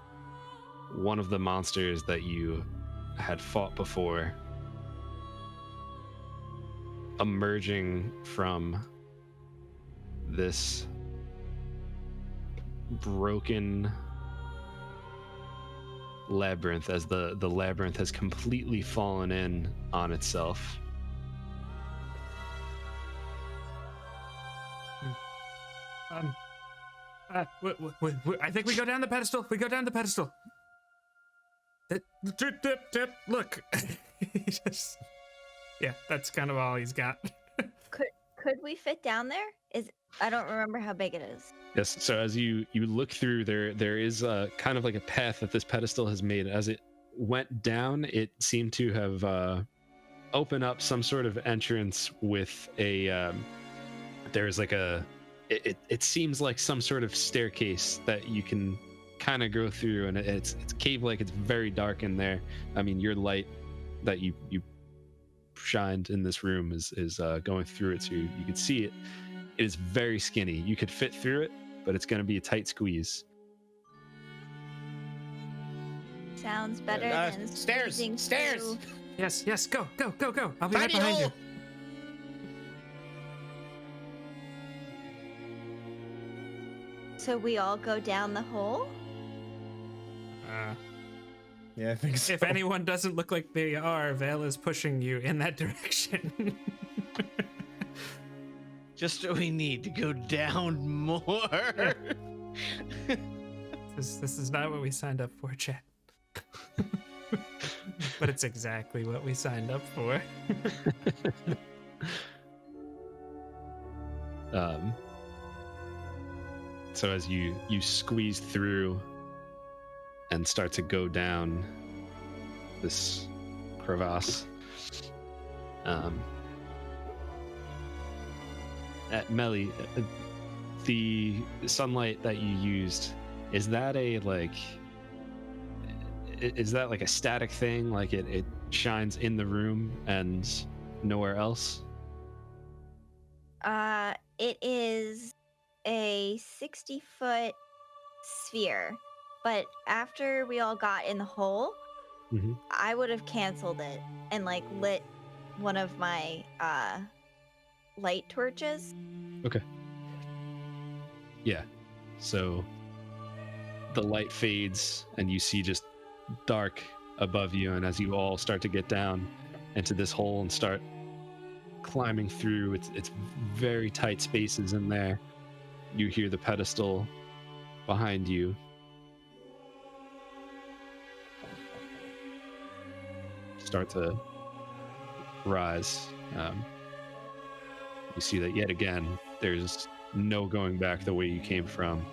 Speaker 1: one of the monsters that you had fought before emerging from this broken labyrinth, as the labyrinth has completely fallen in on itself.
Speaker 3: I think we go down the pedestal. We go down the pedestal. Look. He just, yeah, that's kind of all he's got.
Speaker 5: Could we fit down there? I don't remember how big it is.
Speaker 1: Yes. So as you look through, there is a kind of like a path that this pedestal has made. As it went down, it seemed to have opened up some sort of entrance with a. There's like a. It seems like some sort of staircase that you can kind of go through, and it's cave-like. It's very dark in there. I mean, your light that you shined in this room is going through it, so you can see it. It is very skinny. You could fit through it, but it's going to be a tight squeeze.
Speaker 5: Sounds better than
Speaker 8: stairs.
Speaker 5: through.
Speaker 3: Yes, go. I'll be right behind you.
Speaker 5: So we all go down the hole?
Speaker 4: Yeah, I think so.
Speaker 3: If anyone doesn't look like they are, Vale is pushing you in that direction.
Speaker 2: Just what we need to go down more.
Speaker 3: This is not what we signed up for, chat. But it's exactly what we signed up for.
Speaker 1: So as you squeeze through and start to go down this crevasse, at Melly, the sunlight that you used, is that like a static thing? Like it shines in the room and nowhere else?
Speaker 5: It is a 60-foot sphere, but after we all got in the hole,
Speaker 1: Mm-hmm.
Speaker 5: I would have canceled it and like lit one of my light torches.
Speaker 1: Okay. Yeah. So the light fades and you see just dark above you, and as you all start to get down into this hole and start climbing through. It's very tight spaces in there. You hear the pedestal behind you. Start to rise. You see that yet again, there's no going back the way you came from.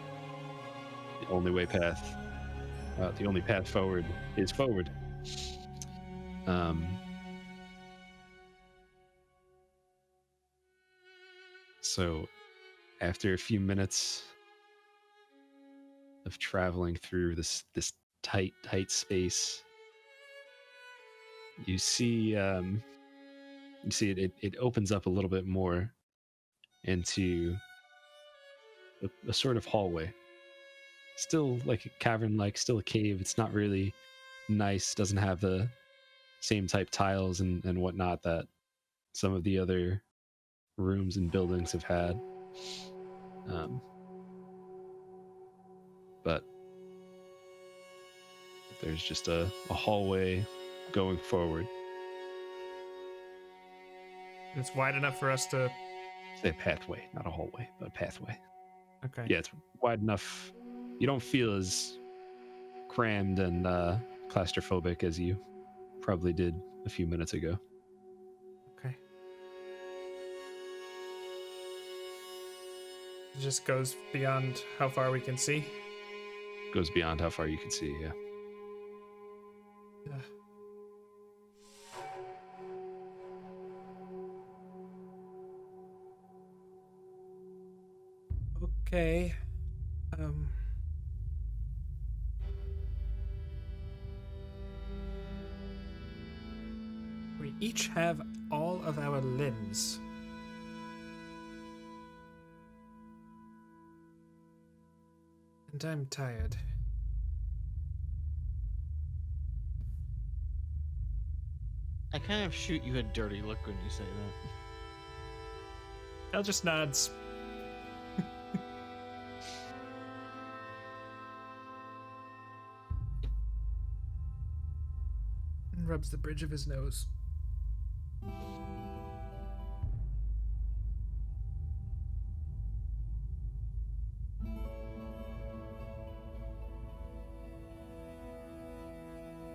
Speaker 1: The only path forward is forward. So after a few minutes of traveling through this tight space, you see it opens up a little bit more into a sort of hallway. Still like a cavern, like still a cave. It's not really nice, doesn't have the same type tiles and whatnot that some of the other rooms and buildings have had. But there's just a hallway going forward.
Speaker 3: It's wide enough for us to...
Speaker 1: Say a pathway, not a hallway, but a pathway.
Speaker 3: Okay.
Speaker 1: Yeah, it's wide enough. You don't feel as crammed and claustrophobic as you probably did a few minutes ago.
Speaker 3: Okay. It just goes beyond how far we can see.
Speaker 1: Goes beyond how far you can see, yeah.
Speaker 3: Okay. We each have all of our limbs. And I'm tired.
Speaker 2: I kind of shoot you a dirty look when you say that.
Speaker 3: Elle just nods. And rubs the bridge of his nose.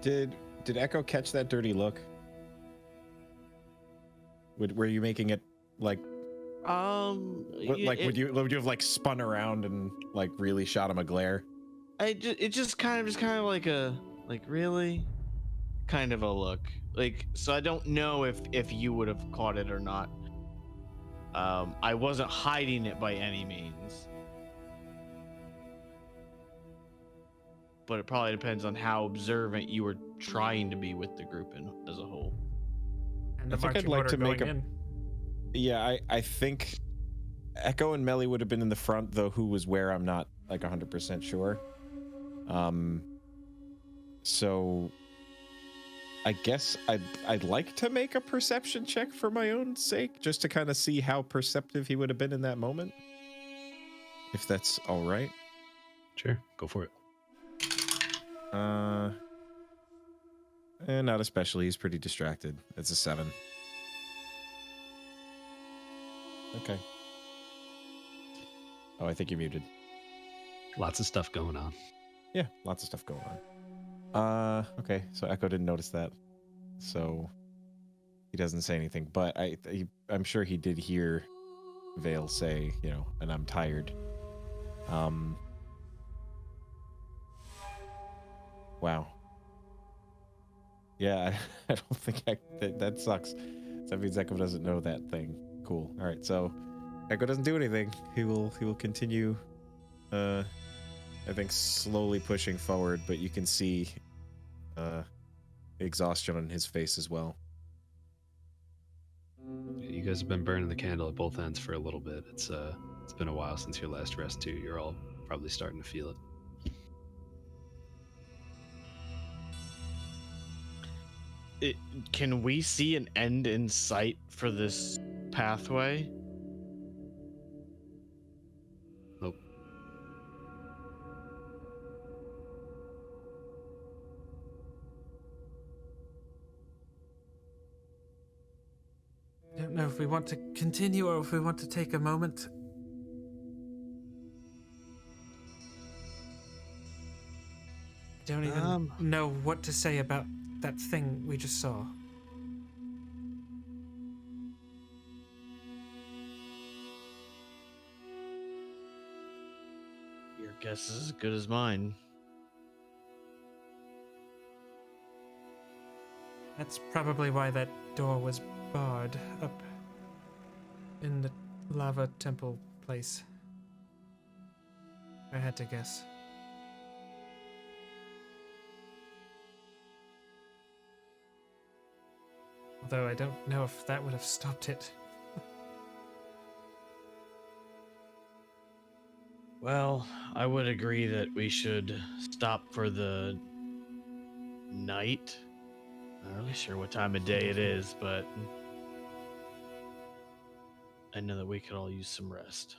Speaker 4: Did Echo catch that dirty look? Were you making it like? Would you have like spun around and like really shot him a glare?
Speaker 2: It just kind of like a really kind of a look. Like, so I don't know if you would have caught it or not. I wasn't hiding it by any means. But it probably depends on how observant you were trying to be with the group as a whole.
Speaker 3: And the
Speaker 4: I think
Speaker 3: marching
Speaker 4: I'd like
Speaker 3: order
Speaker 4: to make
Speaker 3: going
Speaker 4: a-
Speaker 3: in.
Speaker 4: Yeah, I think Echo and Melly would have been in the front, though who was where I'm not like 100% sure. So I guess I'd like to make a perception check for my own sake, just to kind of see how perceptive he would have been in that moment. If that's all right.
Speaker 1: Sure, go for it.
Speaker 4: Not especially. He's pretty distracted. It's a 7. Okay. Oh, I think you're muted.
Speaker 1: Lots of stuff going on.
Speaker 4: Yeah, lots of stuff going on. Okay, so Echo didn't notice that, so he doesn't say anything. But I'm sure he did hear Vale say, and I'm tired. Wow. Yeah, I don't think that sucks. That means Echo doesn't know that thing. Cool. All right, so Echo doesn't do anything. He will continue. I think slowly pushing forward, but you can see exhaustion on his face as well.
Speaker 1: You guys have been burning the candle at both ends for a little bit. It's been a while since your last rest too. You're all probably starting to feel it.
Speaker 2: Can we see an end in sight for this pathway?
Speaker 1: Nope.
Speaker 3: know if we want to continue or if we want to take a moment. I don't even know what to say about that thing we just saw.
Speaker 2: Your guess is as good as mine.
Speaker 3: That's probably why that door was barred up in the lava temple place. I had to guess. Although I don't know if that would have stopped it.
Speaker 2: Well, I would agree that we should stop for the night. Not really sure what time of day it is, but I know that we could all use some rest.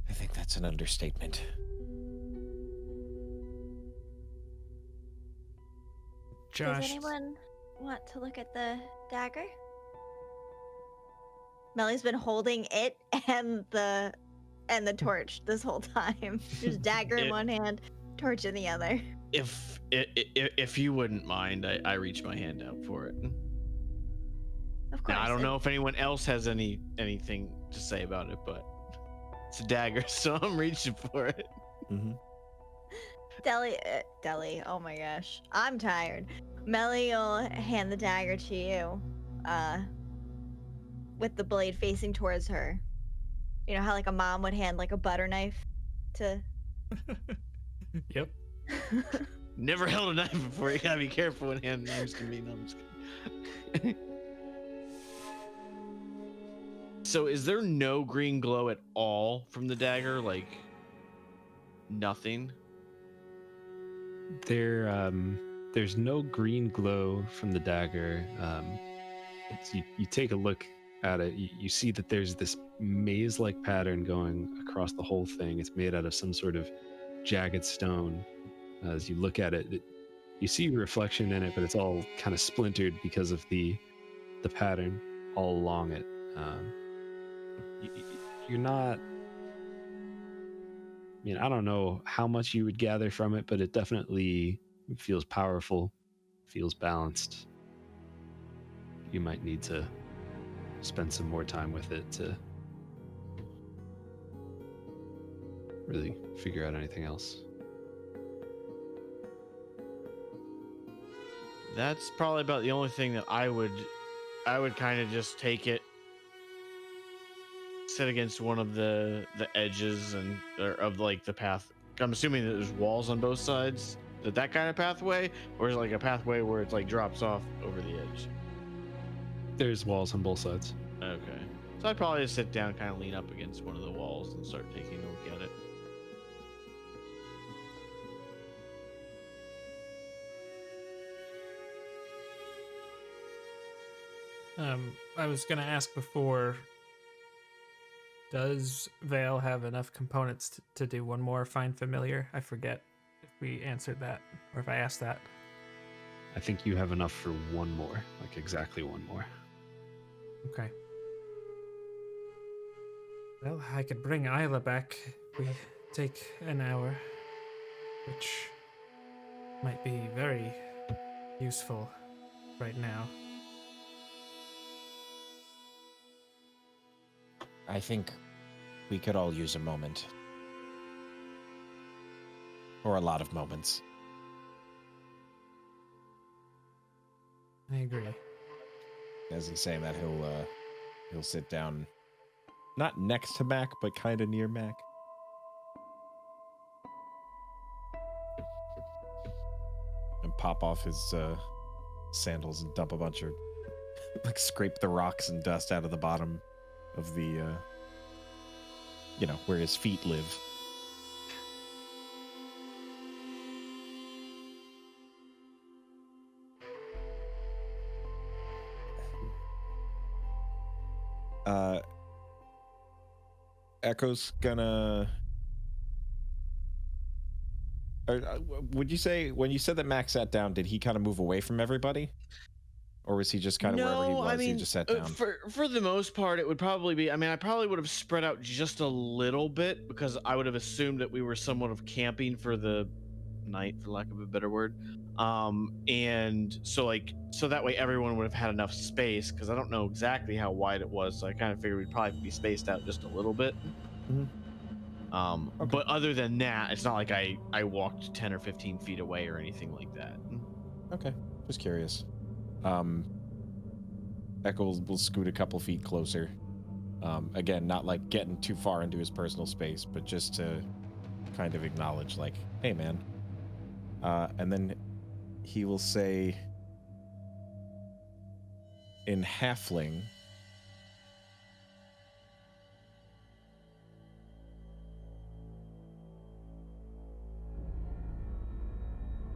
Speaker 7: I think that's an understatement.
Speaker 3: Josh.
Speaker 5: Does anyone want to look at the dagger? Melly's been holding it and the torch this whole time. Just dagger in one hand, torch in the other.
Speaker 2: If you wouldn't mind, I reach my hand out for it.
Speaker 5: Of course.
Speaker 2: Now, I don't know if anyone else has anything to say about it, but it's a dagger, so I'm reaching for it.
Speaker 4: Mm-hmm.
Speaker 5: Deli, oh my gosh. I'm tired. Melly will hand the dagger to you, with the blade facing towards her. You know how like a mom would hand like a butter knife to...
Speaker 3: Yep.
Speaker 2: Never held a knife before. You gotta be careful when handing knives to me. No, I'm just kidding. So is there no green glow at all from the dagger? Like, nothing?
Speaker 1: There's no green glow from the dagger. You take a look at it, you see that there's this maze-like pattern going across the whole thing. It's made out of some sort of jagged stone. As you look at it, you see reflection in it, but it's all kind of splintered because of the pattern all along it. You're not... I mean, I don't know how much you would gather from it, but it definitely feels powerful, feels balanced. You might need to spend some more time with it to really figure out anything else.
Speaker 2: That's probably about the only thing that I would kind of just take it, sit against one of the edges or of like the path. I'm assuming that there's walls on both sides. Is it that kind of pathway, or is it like a pathway where it's like drops off over the edge?
Speaker 1: There's walls on both sides.
Speaker 2: Okay, so I'd probably just sit down, kind of lean up against one of the walls, and start taking a look at it.
Speaker 3: I was gonna ask before, does Vale have enough components to do one more Find Familiar? I forget if we answered that, or if I asked that.
Speaker 1: I think you have enough for one more, like exactly one more.
Speaker 3: Okay. Well, I could bring Isla back if we take an hour, which might be very useful right now.
Speaker 7: I think we could all use a moment. Or a lot of moments.
Speaker 3: I agree.
Speaker 4: As he's saying that, he'll sit down, not next to Mac, but kind of near Mac. And pop off his sandals and dump a bunch of, like, scrape the rocks and dust out of the bottom of the, where his feet live. Echo's gonna... would you say, when you said that Mac sat down, did he kind of move away from everybody? or was he just kind of wherever he
Speaker 2: No,
Speaker 4: was?
Speaker 2: I mean,
Speaker 4: He just sat down.
Speaker 2: for the most part, it would probably be. I mean, I probably would have spread out just a little bit because I would have assumed that we were somewhat of camping for the night, for lack of a better word. And so that way everyone would have had enough space because I don't know exactly how wide it was, so I kind of figured we'd probably be spaced out just a little bit.
Speaker 4: Mhm. Okay.
Speaker 2: But other than that, it's not like I walked 10 or 15 feet away or anything like that.
Speaker 4: Okay, just curious. Echo will scoot a couple feet closer. Again, not like getting too far into his personal space, but just to kind of acknowledge, like, hey, man. And then he will say in Halfling,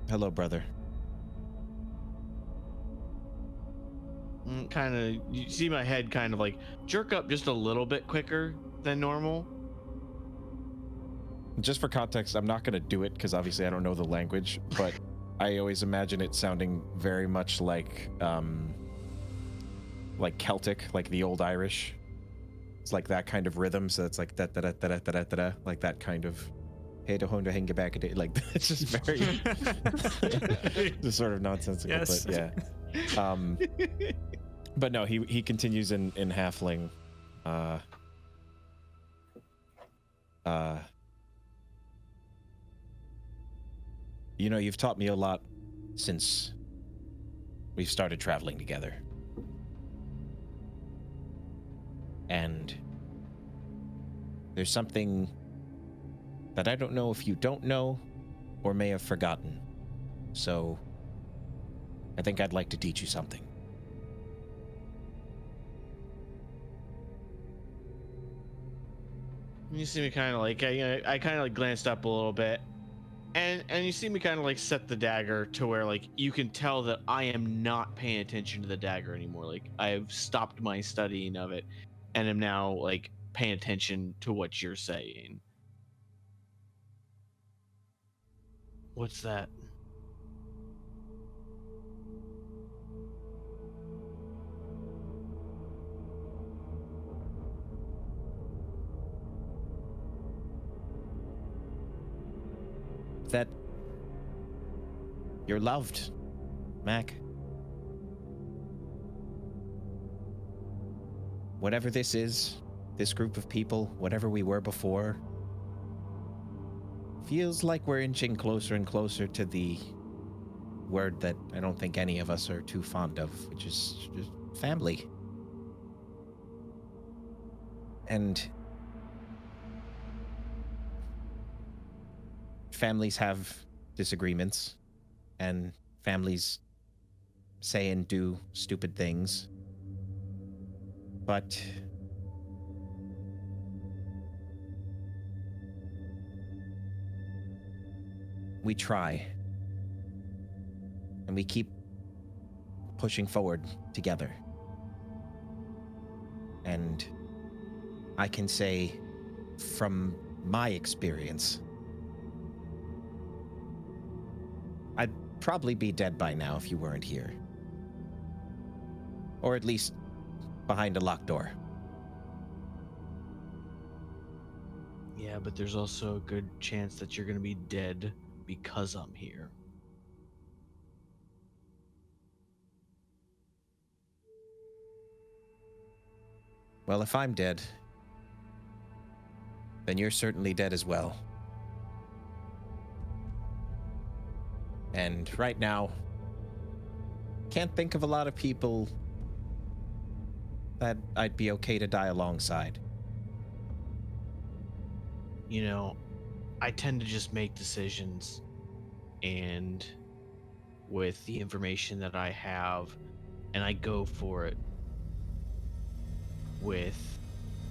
Speaker 4: hello, brother.
Speaker 2: Kind of, you see my head kind of like jerk up just a little bit quicker than normal.
Speaker 4: Just for context, I'm not going to do it because obviously I don't know the language, but I always imagine it sounding very much like Celtic, like the old Irish. It's like that kind of rhythm, so it's like da da da da da da da, like that kind of hey to home to hang back a day, like it's just very just sort of nonsensical,
Speaker 3: Yes.
Speaker 4: but yeah. But no, he continues in Halfling. You know, you've taught me a lot since we've started traveling together. And there's something that I don't know if you don't know or may have forgotten. So I think I'd like to teach you something.
Speaker 2: You see me kind of like I kind of like glanced up a little bit, and you see me kind of like set the dagger to where like you can tell that I am not paying attention to the dagger anymore. Like I've stopped my studying of it, and am now like paying attention to what you're saying. What's that?
Speaker 7: That you're loved, Mac. Whatever this is, this group of people, whatever we were before, feels like we're inching closer and closer to the word that I don't think any of us are too fond of, which is just family. And families have disagreements, and families say and do stupid things. But we try, and we keep pushing forward together. And I can say from my experience, I'd probably be dead by now if you weren't here. Or at least behind a locked door.
Speaker 2: Yeah, but there's also a good chance that you're gonna be dead because I'm here.
Speaker 7: Well, if I'm dead, then you're certainly dead as well. And right now, can't think of a lot of people that I'd be okay to die alongside.
Speaker 2: You know, I tend to just make decisions, and with the information that I have, and I go for it with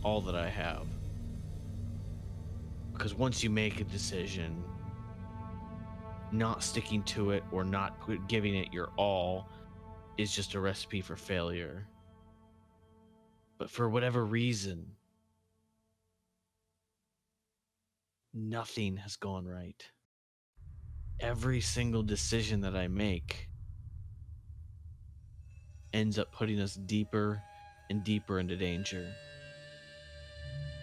Speaker 2: all that I have. Because once you make a decision, not sticking to it or not giving it your all is just a recipe for failure. But for whatever reason, nothing has gone right. Every single decision that I make ends up putting us deeper and deeper into danger.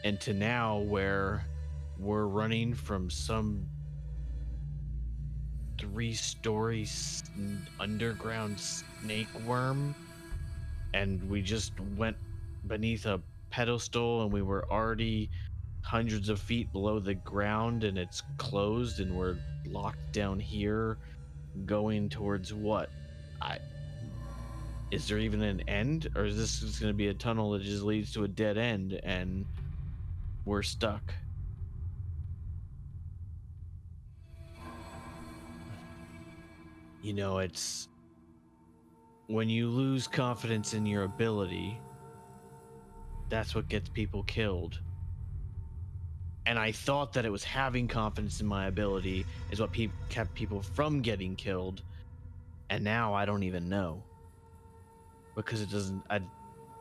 Speaker 2: And to now where we're running from some 3-story underground snake worm, and we just went beneath a pedestal and we were already hundreds of feet below the ground, and it's closed and we're locked down here going towards what? Is there even an end, or is this just going to be a tunnel that just leads to a dead end and we're stuck? You know, it's when you lose confidence in your ability, that's what gets people killed. And I thought that it was having confidence in my ability is what kept people from getting killed. And now I don't even know. Because it doesn't,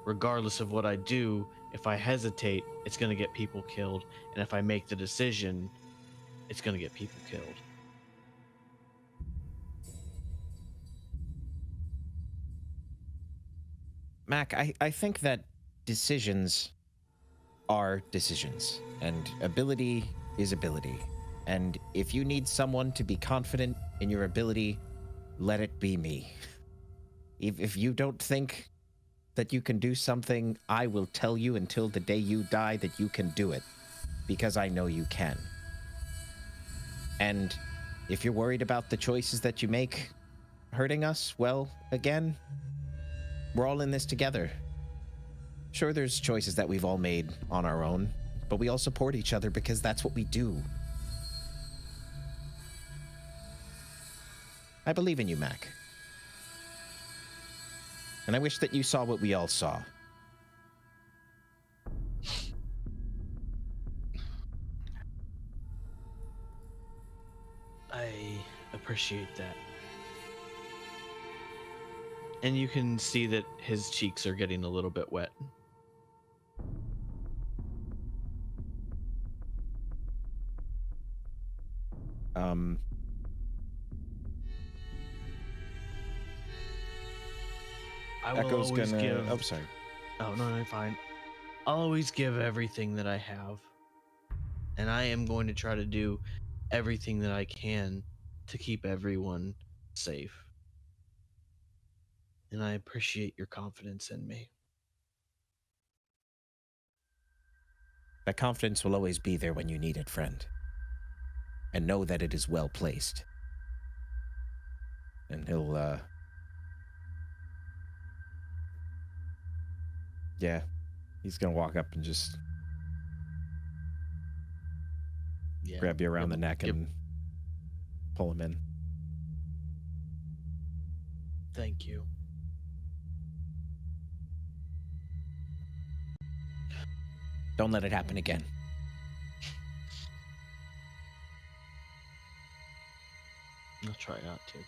Speaker 2: regardless of what I do, if I hesitate, it's going to get people killed. And if I make the decision, it's going to get people killed.
Speaker 7: Mac, I think that decisions are decisions, and ability is ability. And if you need someone to be confident in your ability, let it be me. If you don't think that you can do something, I will tell you until the day you die that you can do it, because I know you can. And if you're worried about the choices that you make hurting us, well, again, we're all in this together. Sure, there's choices that we've all made on our own, but we all support each other because that's what we do. I believe in you, Mac. And I wish that you saw what we all saw.
Speaker 2: I appreciate that. And you can see that his cheeks are getting a little bit wet. I will
Speaker 4: Echo's
Speaker 2: always
Speaker 4: gonna.
Speaker 2: give.
Speaker 4: Oh, sorry.
Speaker 2: Oh, no, fine. I'll always give everything that I have. And I am going to try to do everything that I can to keep everyone safe. And I appreciate your confidence in me.
Speaker 7: That confidence will always be there when you need it, friend. And know that it is well placed. And he'll, yeah, he's gonna walk up and just grab you around the neck and pull him in.
Speaker 2: Thank you.
Speaker 7: Don't let it happen again.
Speaker 2: I'll try not to.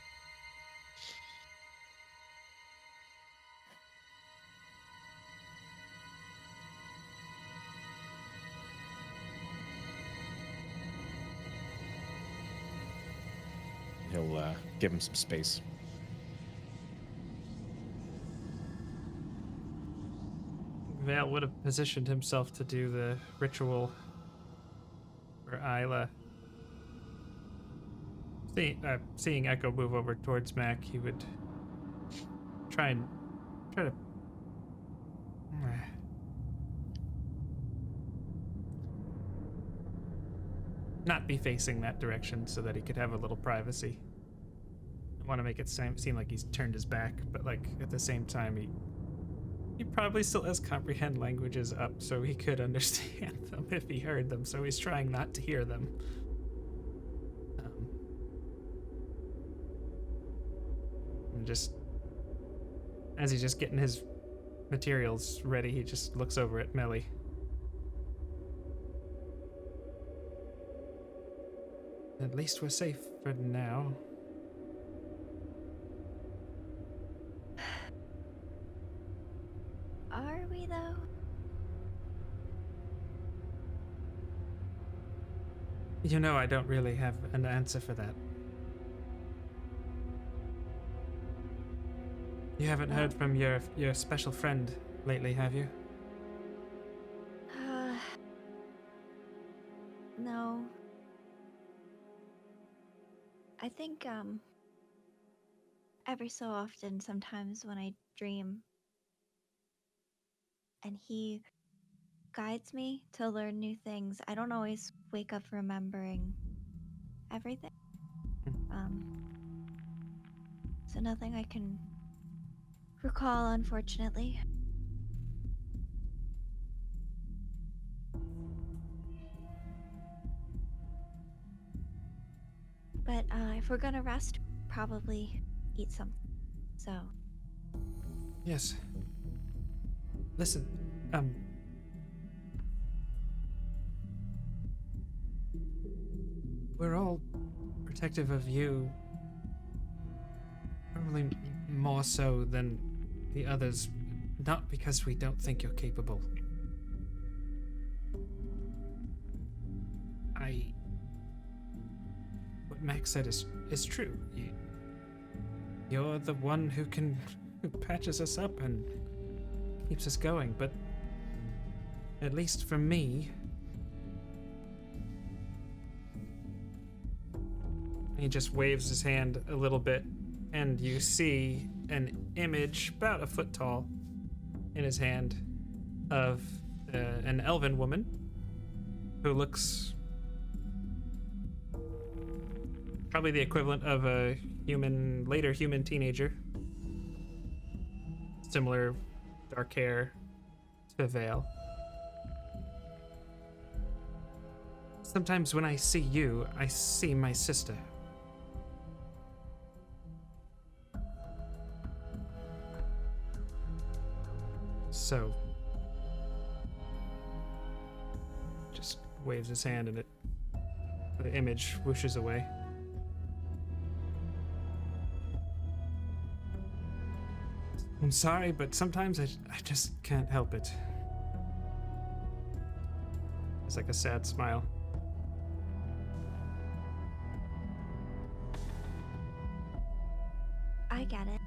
Speaker 4: He'll give him some space.
Speaker 3: Vale would have positioned himself to do the ritual for Isla. Seeing Echo move over towards Mac, he would try to not be facing that direction so that he could have a little privacy. I want to make it seem like he's turned his back, but like at the same time he probably still has comprehend languages up so he could understand them if he heard them, so he's trying not to hear them. And just as he's just getting his materials ready, he just looks over at Melly. At least we're safe for now.
Speaker 5: Are we though?
Speaker 3: You know, I don't really have an answer for that. You haven't heard from your special friend lately, have you?
Speaker 5: No. I think, every so often, sometimes when I dream, and he guides me to learn new things, I don't always wake up remembering everything. So nothing I can recall, unfortunately. But if we're gonna rest, probably eat something. So.
Speaker 3: Yes. Listen, we're all protective of you. Probably more so than the others. Not because we don't think you're capable. What Max said is true. You're the one who patches us up and keeps us going, but at least for me, he just waves his hand a little bit, and you see an image about a foot tall in his hand of an elven woman who looks probably the equivalent of a later human teenager. Similar dark hair to Vale. Sometimes when I see you, I see my sister. So, just waves his hand and the image whooshes away. I'm sorry, but sometimes I just can't help it. It's like a sad smile.
Speaker 5: I get it.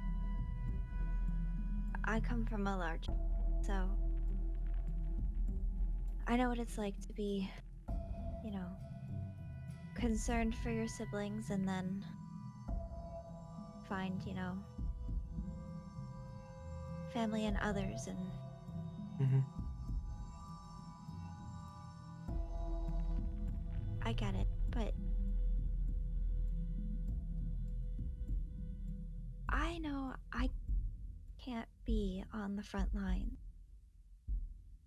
Speaker 5: I come from a large, so I know what it's like to be, concerned for your siblings and then find, family and others and I get it, but I know I can't be on the front line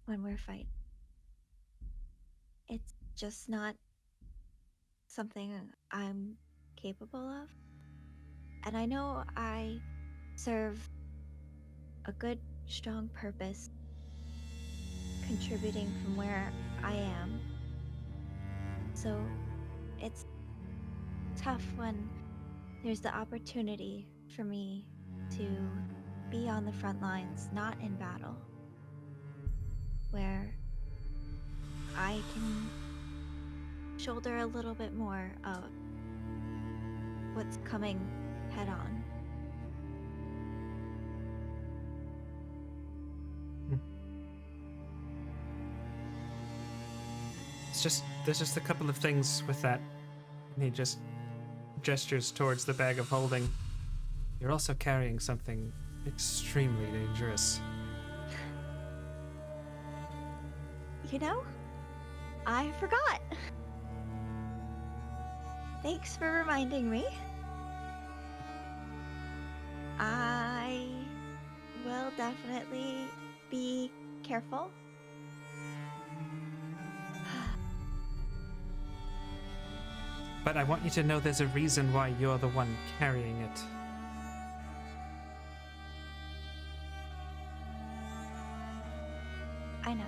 Speaker 5: when we're fighting. It's just not something I'm capable of. And I know I serve a good, strong purpose, contributing from where I am. So it's tough when there's the opportunity for me to be on the front lines, not in battle, where I can shoulder a little bit more of what's coming head on.
Speaker 3: There's just a couple of things with that. And he just gestures towards the bag of holding. You're also carrying something extremely dangerous.
Speaker 5: I forgot. Thanks for reminding me. I will definitely be careful.
Speaker 3: But I want you to know there's a reason why you're the one carrying it.
Speaker 5: I know.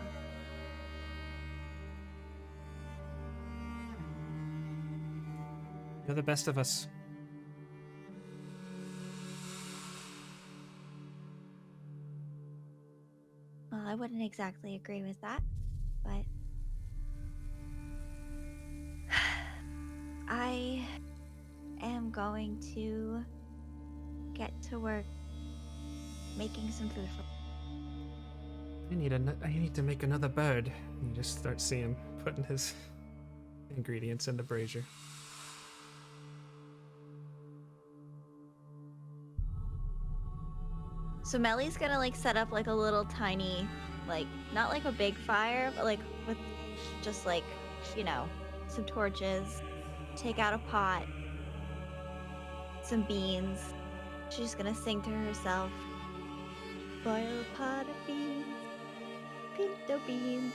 Speaker 3: You're the best of us.
Speaker 5: Well, I wouldn't exactly agree with that, but I am going to get to work making some food for.
Speaker 3: I need to make another bird. You just start seeing him putting his ingredients in the brazier.
Speaker 5: So Melly's gonna like set up like a little tiny, like not like a big fire, but like with just like, you know, some torches, take out a pot, some beans. She's gonna sing to herself. Boil a pot of beans, pinto beans.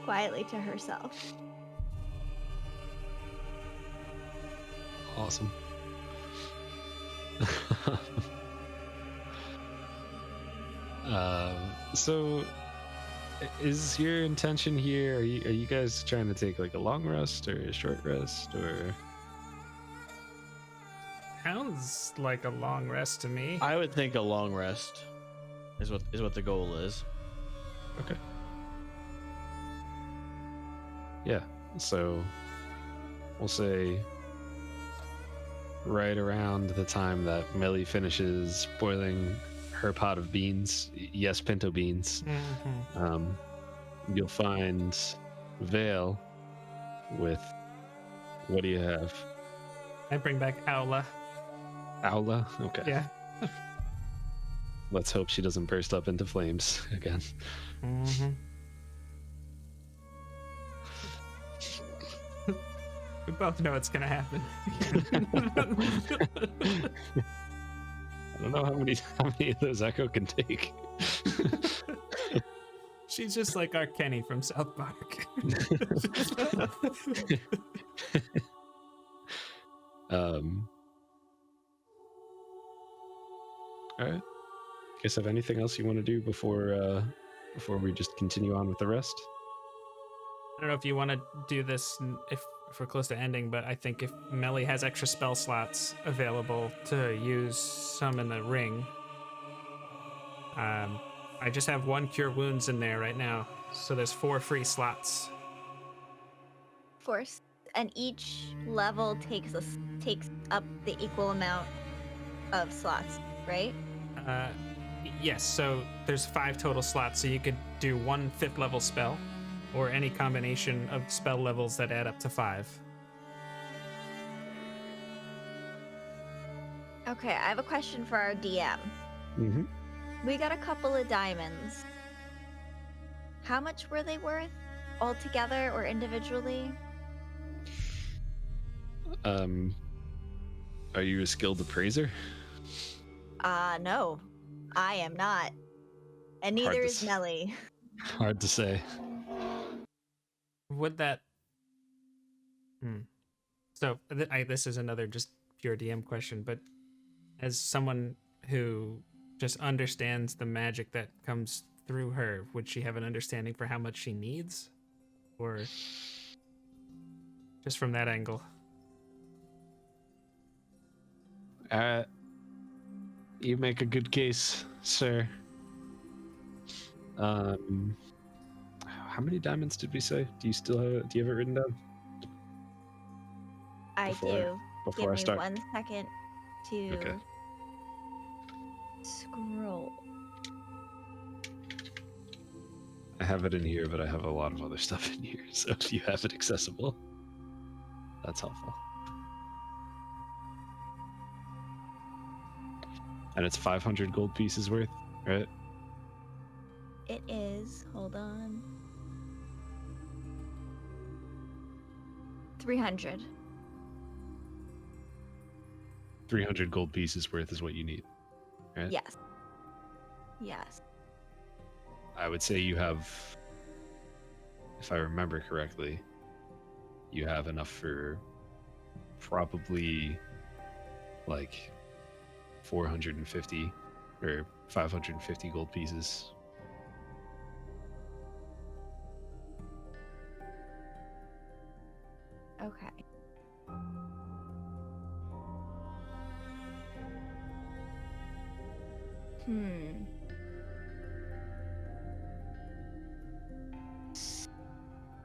Speaker 5: Quietly to herself.
Speaker 1: Awesome. So is your intention here, are you guys trying to take like a long rest or a short rest, or?
Speaker 3: Sounds like a long rest to me.
Speaker 2: I would think a long rest is what the goal is.
Speaker 1: Okay. Yeah, so we'll say right around the time that Melly finishes boiling her pot of beans, yes, pinto beans, you'll find Vale with, what do you have?
Speaker 3: I bring back Aula.
Speaker 1: Aula? Okay.
Speaker 3: Yeah.
Speaker 1: Let's hope she doesn't burst up into flames again.
Speaker 3: We both know it's gonna happen.
Speaker 1: I don't know how many of those Echo can take.
Speaker 3: She's just like our Kenny from South Park.
Speaker 1: All right. Guess have anything else you want to do before we just continue on with the rest?
Speaker 3: I don't know if you want to do this if we're close to ending, but I think if Melly has extra spell slots available to use some in the ring, I just have 1 cure wounds in there right now, so there's 4 free slots.
Speaker 5: Force, and each level takes up the equal amount of slots, right?
Speaker 3: Yes, so there's 5 total slots, so you could do 1 5th level spell, or any combination of spell levels that add up to 5.
Speaker 5: Okay, I have a question for our DM.
Speaker 1: Mm-hmm.
Speaker 5: We got a couple of diamonds. How much were they worth? All together or individually?
Speaker 1: Are you a skilled appraiser?
Speaker 5: No. I am not. And neither is Melly.
Speaker 1: Hard to say.
Speaker 3: Would that... So, this is another just pure DM question, but as someone who just understands the magic that comes through her, would she have an understanding for how much she needs? Or just from that angle?
Speaker 1: You make a good case, sir. How many diamonds did we say? Do you have it written down?
Speaker 5: I do.
Speaker 1: Before I
Speaker 5: Give me
Speaker 1: start.
Speaker 5: 1 second to
Speaker 1: Okay.
Speaker 5: scroll.
Speaker 1: I have it in here, but I have a lot of other stuff in here. So if you have it accessible, that's helpful. And it's 500 gold pieces worth, right?
Speaker 5: It is, hold on. 300.
Speaker 1: 300 gold pieces worth is what you need, right?
Speaker 5: Yes. Yes.
Speaker 1: I would say you have, if I remember correctly, you have enough for probably like 450 or 550 gold pieces.
Speaker 5: Okay.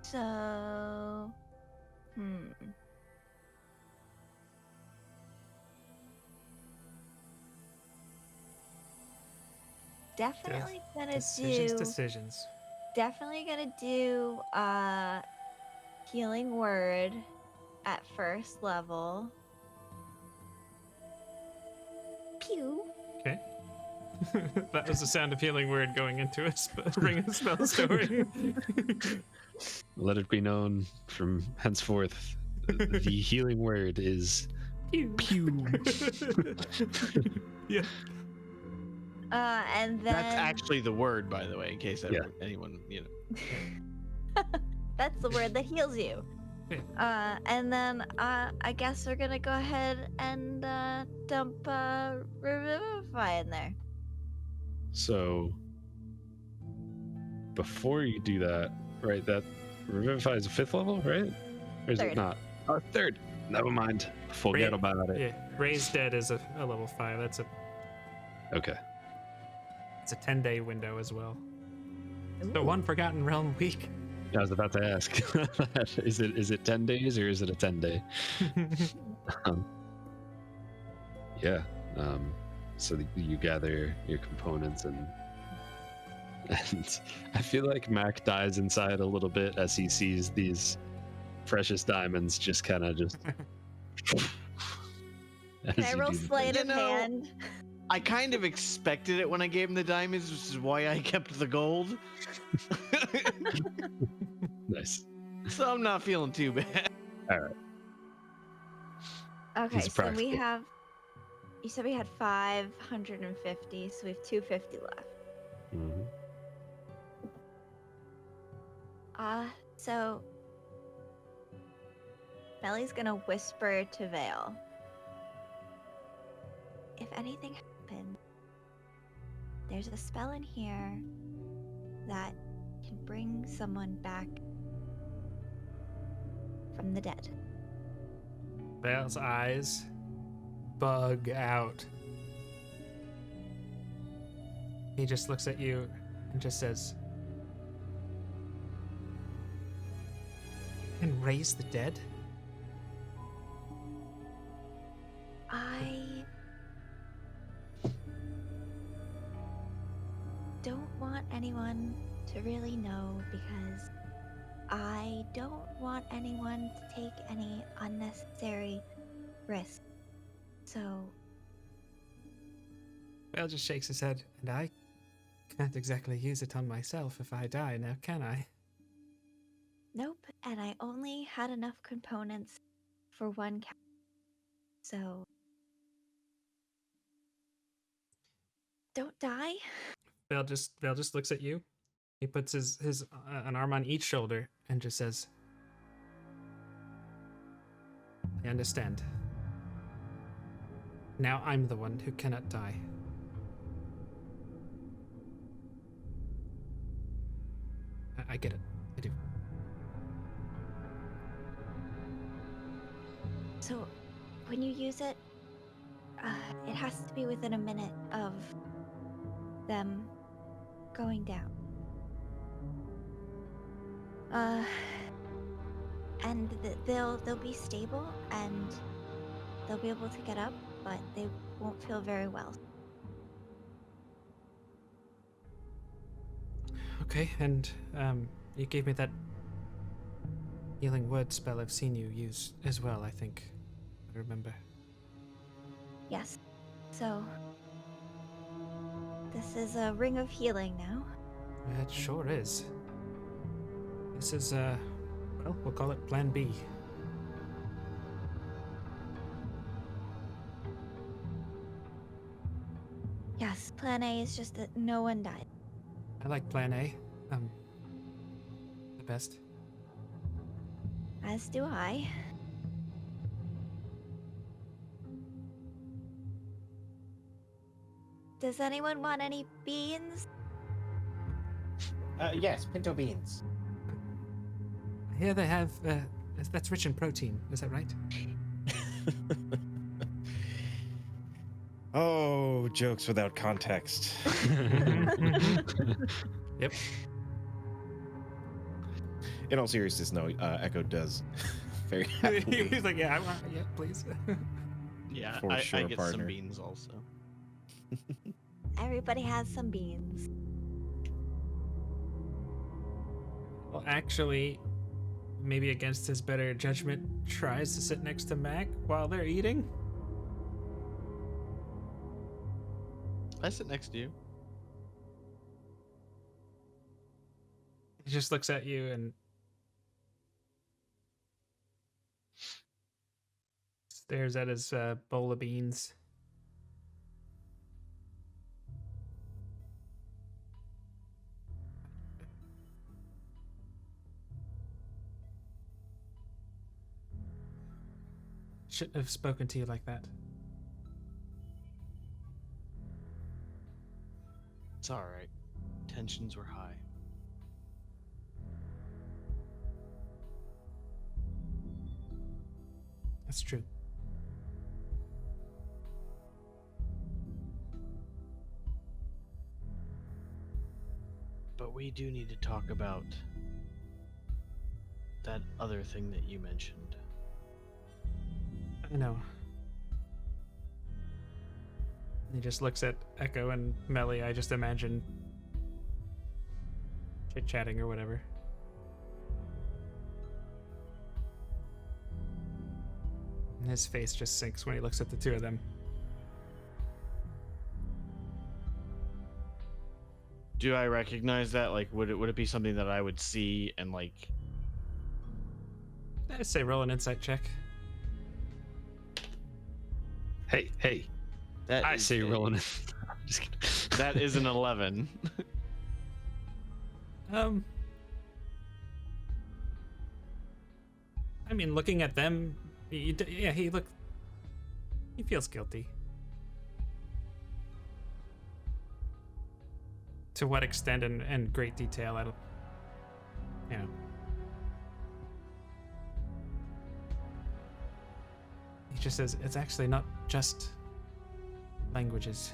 Speaker 5: So, Definitely gonna
Speaker 3: Decisions.
Speaker 5: Definitely gonna do healing word at first level. Pew.
Speaker 3: Okay. That was the sound of healing word going into a ring of spell story.
Speaker 1: Let it be known from henceforth, the healing word is
Speaker 3: Pew.
Speaker 1: pew.
Speaker 3: Yeah.
Speaker 5: And then
Speaker 2: That's actually the word, by the way, in case
Speaker 1: Yeah.
Speaker 2: anyone, you know.
Speaker 5: that's the word that heals you.
Speaker 3: Yeah.
Speaker 5: And then I guess we're gonna go ahead and dump Revivify in there.
Speaker 1: So before you do that, right? That Revivify is a 5th level, right? Or is it
Speaker 5: Third.
Speaker 1: not? Oh, 3rd. Never mind. Forget
Speaker 3: Ra-
Speaker 1: about it.
Speaker 3: Yeah. Raise Dead is a level 5. It's a
Speaker 1: Okay.
Speaker 3: 10-day window as well. The one Forgotten Realm week.
Speaker 1: I was about to ask. Is it 10 days or is it a 10-day? Yeah. So you gather your components and I feel like Mac dies inside a little bit as he sees these precious diamonds just kind of just.
Speaker 5: Can I roll sleight of hand?
Speaker 2: I kind of expected it when I gave him the diamonds, which is why I kept the gold.
Speaker 1: Nice.
Speaker 2: So I'm not feeling too bad.
Speaker 1: All right.
Speaker 5: Okay,
Speaker 1: He's
Speaker 5: so we
Speaker 1: practical.
Speaker 5: have. You said we had 550, so we have 250 left.
Speaker 1: Mhm.
Speaker 5: So Melly's gonna whisper to Vale. If anything happens, there's a spell in here that can bring someone back from the dead.
Speaker 3: Vale's eyes bug out. He just looks at you and just says, "And raise the dead?"
Speaker 5: I don't want anyone to really know because I don't want anyone to take any unnecessary risk. So,
Speaker 3: Vale just shakes his head, and I can't exactly use it on myself if I die now, can I?
Speaker 5: nope. And I only had enough components for one cat. So, don't die.
Speaker 3: Vale just looks at you. He puts his an arm on each shoulder and just says, "I understand. Now I'm the one who cannot die." I get it. I do.
Speaker 5: So, when you use it, it has to be within a minute of them going down. And they'll be stable and they'll be able to get up, but they won't feel very well.
Speaker 3: Okay, and you gave me that healing word spell I've seen you use as well, I think. I remember.
Speaker 5: Yes. So, this is a ring of healing now.
Speaker 3: It sure is. This is, well, we'll call it Plan B.
Speaker 5: Yes, plan A is just that no one died.
Speaker 3: I like Plan A. The best.
Speaker 5: As do I. Does anyone want any beans?
Speaker 7: Yes, pinto beans.
Speaker 3: I hear they have, that's rich in protein, is that right?
Speaker 4: Oh, jokes without context.
Speaker 3: Yep.
Speaker 4: In all seriousness, no, Echo does very happily.
Speaker 3: He's like, yeah, I want, yeah, please.
Speaker 2: Yeah,
Speaker 4: For
Speaker 2: I
Speaker 4: sure,
Speaker 2: get
Speaker 4: partner.
Speaker 2: some beans also.
Speaker 5: Everybody has some beans.
Speaker 3: Well, actually, maybe against his better judgment, tries to sit next to Mac while they're eating.
Speaker 2: I sit next to you.
Speaker 3: He just looks at you and stares at his bowl of beans. Shouldn't have spoken to you like that.
Speaker 2: It's all right. Tensions were high.
Speaker 3: That's true.
Speaker 2: But we do need to talk about that other thing that you mentioned.
Speaker 3: I know. He just looks at Echo and Melly. I just imagine chit-chatting or whatever. And his face just sinks when he looks at the two of them.
Speaker 2: Do I recognize that? Like, would it be something that I would see and like?
Speaker 3: I say roll an insight check.
Speaker 1: Hey.
Speaker 2: That
Speaker 1: I
Speaker 2: is
Speaker 1: say
Speaker 2: a-
Speaker 1: rolling. Just kidding.
Speaker 2: That is an 11.
Speaker 3: I mean, looking at them, he feels guilty. To what extent and great detail, I don't, you know. He just says, it's actually not just languages.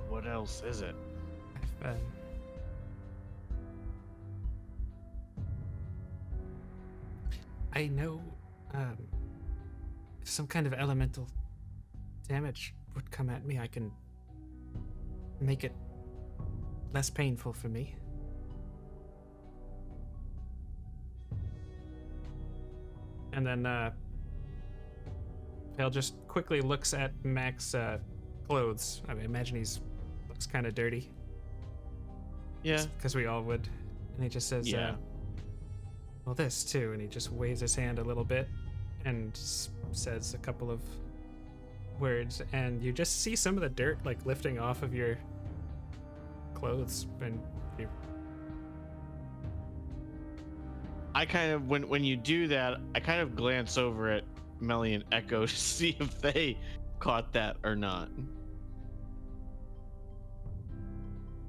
Speaker 2: What else is it?
Speaker 3: I've, I know if some kind of elemental damage would come at me, I can make it less painful for me. And then Pale just quickly looks at Mac's clothes. I mean, imagine looks kind of dirty.
Speaker 2: Yeah.
Speaker 3: Because we all would. And he just says,
Speaker 2: Yeah.
Speaker 3: well, this too. And he just waves his hand a little bit and says a couple of words. And you just see some of the dirt like lifting off of your clothes. And you...
Speaker 2: I kind of, when you do that, I kind of glance over at Melly and Echo to see if they caught that or not.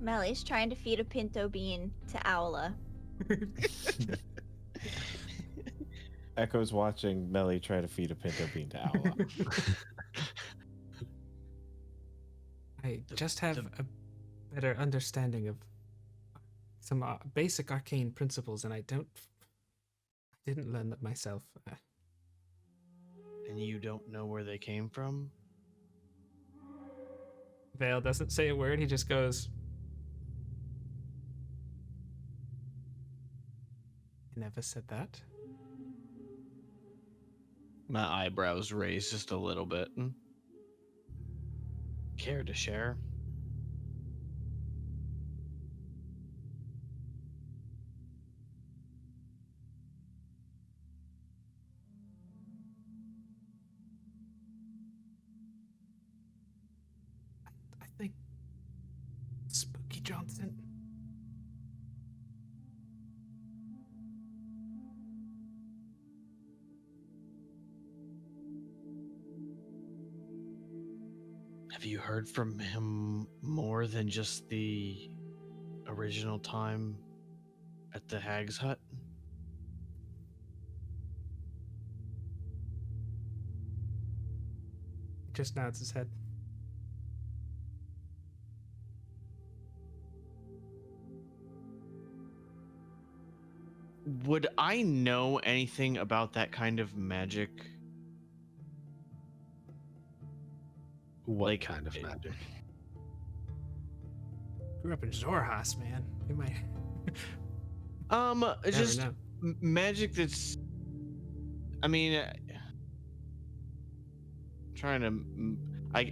Speaker 5: Melly's trying to feed a pinto bean to Owla.
Speaker 4: Echo's watching Melly try to feed a pinto bean to Owla.
Speaker 3: I just have a better understanding of some basic arcane principles, and I didn't learn that myself.
Speaker 2: And you don't know where they came from?
Speaker 3: Vale doesn't say a word. He just goes, I never said that.
Speaker 2: My eyebrows raised just a little bit. Care to share?
Speaker 3: I think Spooky Johnson.
Speaker 2: Have you heard from him more than just the original time at the Hag's Hut?
Speaker 3: He just nods his head.
Speaker 2: Would I know anything about that kind of magic?
Speaker 1: What
Speaker 2: Like,
Speaker 1: kind of magic?
Speaker 3: Grew up in Zorhas, man. You might
Speaker 2: It's
Speaker 3: never
Speaker 2: just
Speaker 3: know.
Speaker 2: magic that's. I mean, trying to.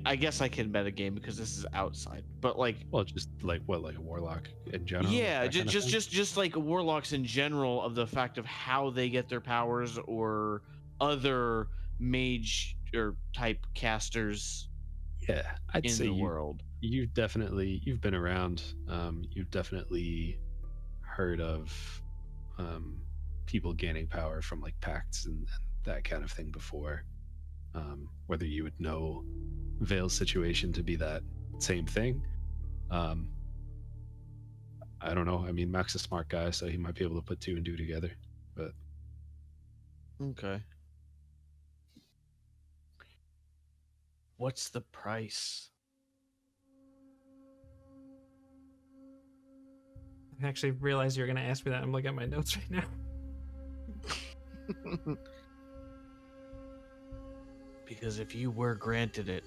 Speaker 2: I guess I can bet a game because this is outside, but like.
Speaker 1: Well, just like what, like a warlock in general?
Speaker 2: Yeah,
Speaker 1: that kind of thing?
Speaker 2: just like warlocks in general, of the fact of how they get their powers, or other mage or type casters
Speaker 1: Yeah, I'd
Speaker 2: in
Speaker 1: say
Speaker 2: the world.
Speaker 1: you've been around. You've definitely heard of people gaining power from like pacts and that kind of thing before. Whether you would know Vale's situation to be that same thing, I don't know. I mean, Mac's a smart guy, so he might be able to put two and two together. But
Speaker 2: Okay. What's the price?
Speaker 3: I actually realized you were going to ask me that. I'm looking at my notes right now.
Speaker 2: Because if you were granted it,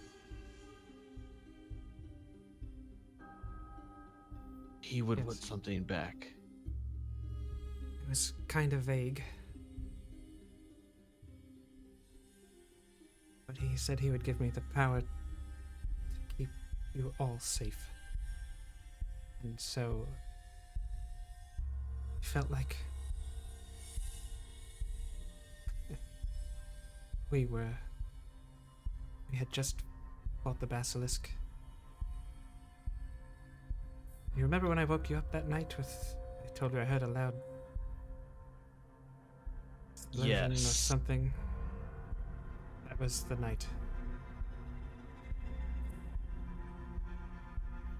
Speaker 2: he would
Speaker 3: Yes.
Speaker 2: want something back.
Speaker 3: It was kind of vague. But he said he would give me the power to keep you all safe. And so I felt like we had just fought the basilisk. You remember when I woke you up that night I told you I heard a loud explosion or
Speaker 2: Yes.
Speaker 3: something? That was the night.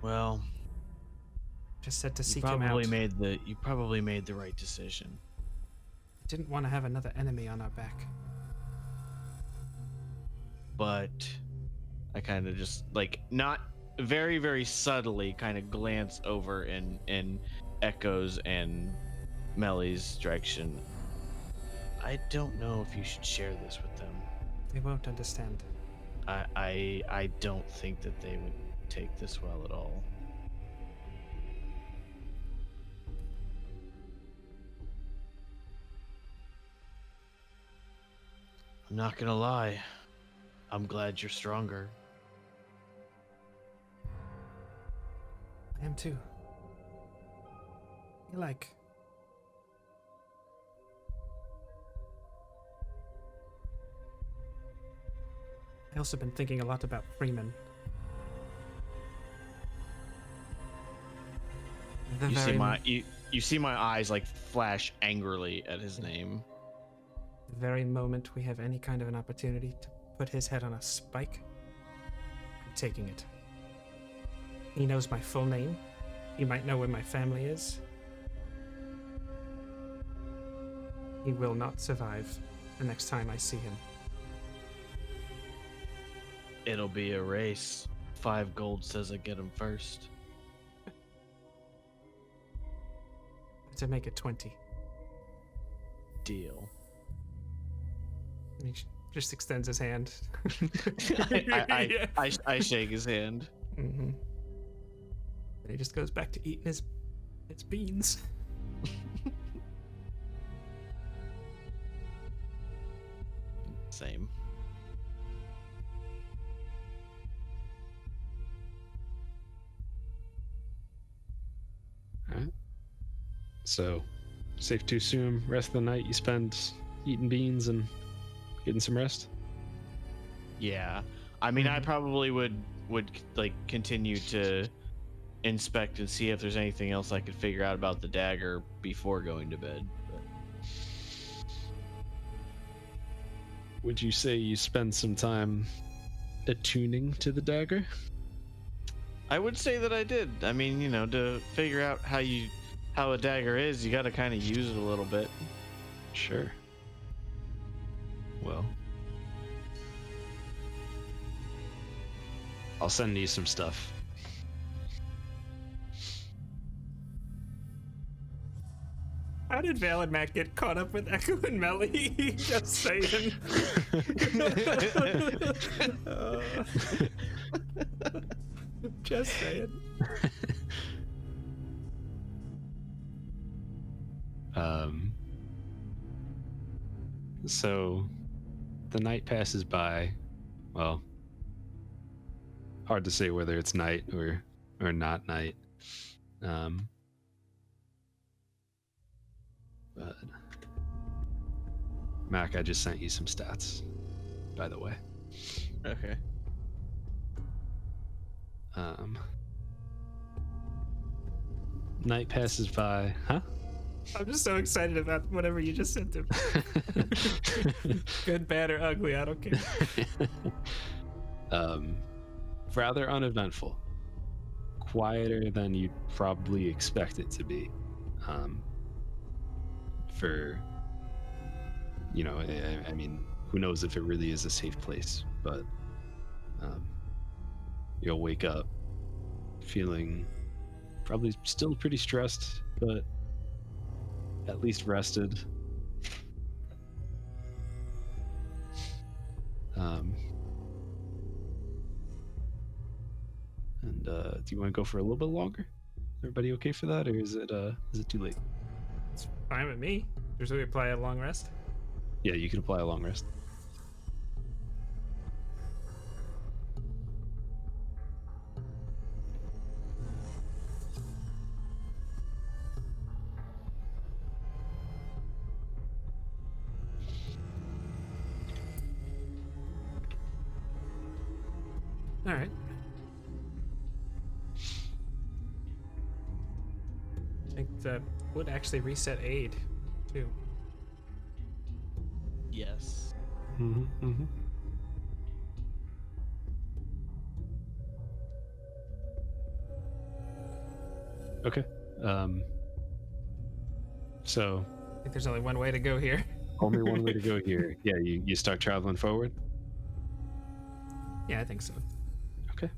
Speaker 2: Well,
Speaker 3: Just said to
Speaker 2: you
Speaker 3: seek him out.
Speaker 2: you probably made the right decision.
Speaker 3: I didn't want to have another enemy on our back.
Speaker 2: But I kind of just like, not very, very subtly kind of glance over in Echo's and Melly's direction. I don't know if you should share this with them.
Speaker 3: They won't understand.
Speaker 2: I don't think that they would take this well at all. I'm not gonna lie. I'm glad you're stronger.
Speaker 3: I am too. You like. I also been thinking a lot about Freeman. The
Speaker 2: You see my eyes like flash angrily at his name.
Speaker 3: The very moment we have any kind of an opportunity to put his head on a spike, I'm taking it. He knows my full name. He might know where my family is. He will not survive the next time I see him.
Speaker 2: It'll be a race. 5 gold says I get him first.
Speaker 3: To make it 20.
Speaker 2: Deal.
Speaker 3: He just extends his hand.
Speaker 2: I shake his hand.
Speaker 3: Mm-hmm. And he just goes back to eating his beans.
Speaker 2: Same.
Speaker 1: all right. So, safe to assume rest of the night you spend eating beans and getting some rest.
Speaker 2: Yeah. I mean, I probably would like continue to inspect and see if there's anything else I could figure out about the dagger before going to bed. But
Speaker 1: Would you say you spend some time attuning to the dagger?
Speaker 2: I would say that I did. I mean, you know, to figure out how a dagger is, you got to kind of use it a little bit.
Speaker 1: Sure. Well, I'll send you some stuff.
Speaker 3: How did Val and Matt get caught up with Echo and Melly? Just saying. Just saying.
Speaker 1: So the night passes by. Well, hard to say whether it's night or not night. But Mac, I just sent you some stats, by the way.
Speaker 2: Okay.
Speaker 1: Night passes by, huh?
Speaker 3: I'm just so excited about whatever you just sent him. Good, bad, or ugly, I don't care.
Speaker 1: Rather uneventful. Quieter than you'd probably expect it to be. For, you know, I mean, who knows if it really is a safe place, but you'll wake up feeling probably still pretty stressed, but at least rested. Do you want to go for a little bit longer? Everybody okay for that, or is it too late?
Speaker 3: It's fine with me. Should we apply a long rest?
Speaker 1: Yeah, you can apply a long rest.
Speaker 3: All right. I think that would actually reset aid, too.
Speaker 2: Yes.
Speaker 1: Okay. So
Speaker 3: I think there's only one way to go here.
Speaker 1: only one way to go here. Yeah, you start traveling forward.
Speaker 3: Yeah, I think so.
Speaker 1: Okay.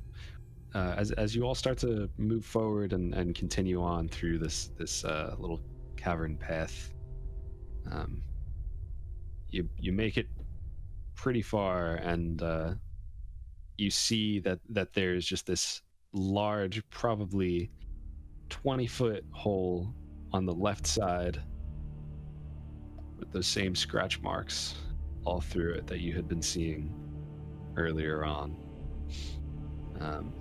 Speaker 1: As you all start to move forward and continue on through this little cavern path, you make it pretty far, and you see that there's just this large, probably 20-foot hole on the left side with those same scratch marks all through it that you had been seeing earlier on. And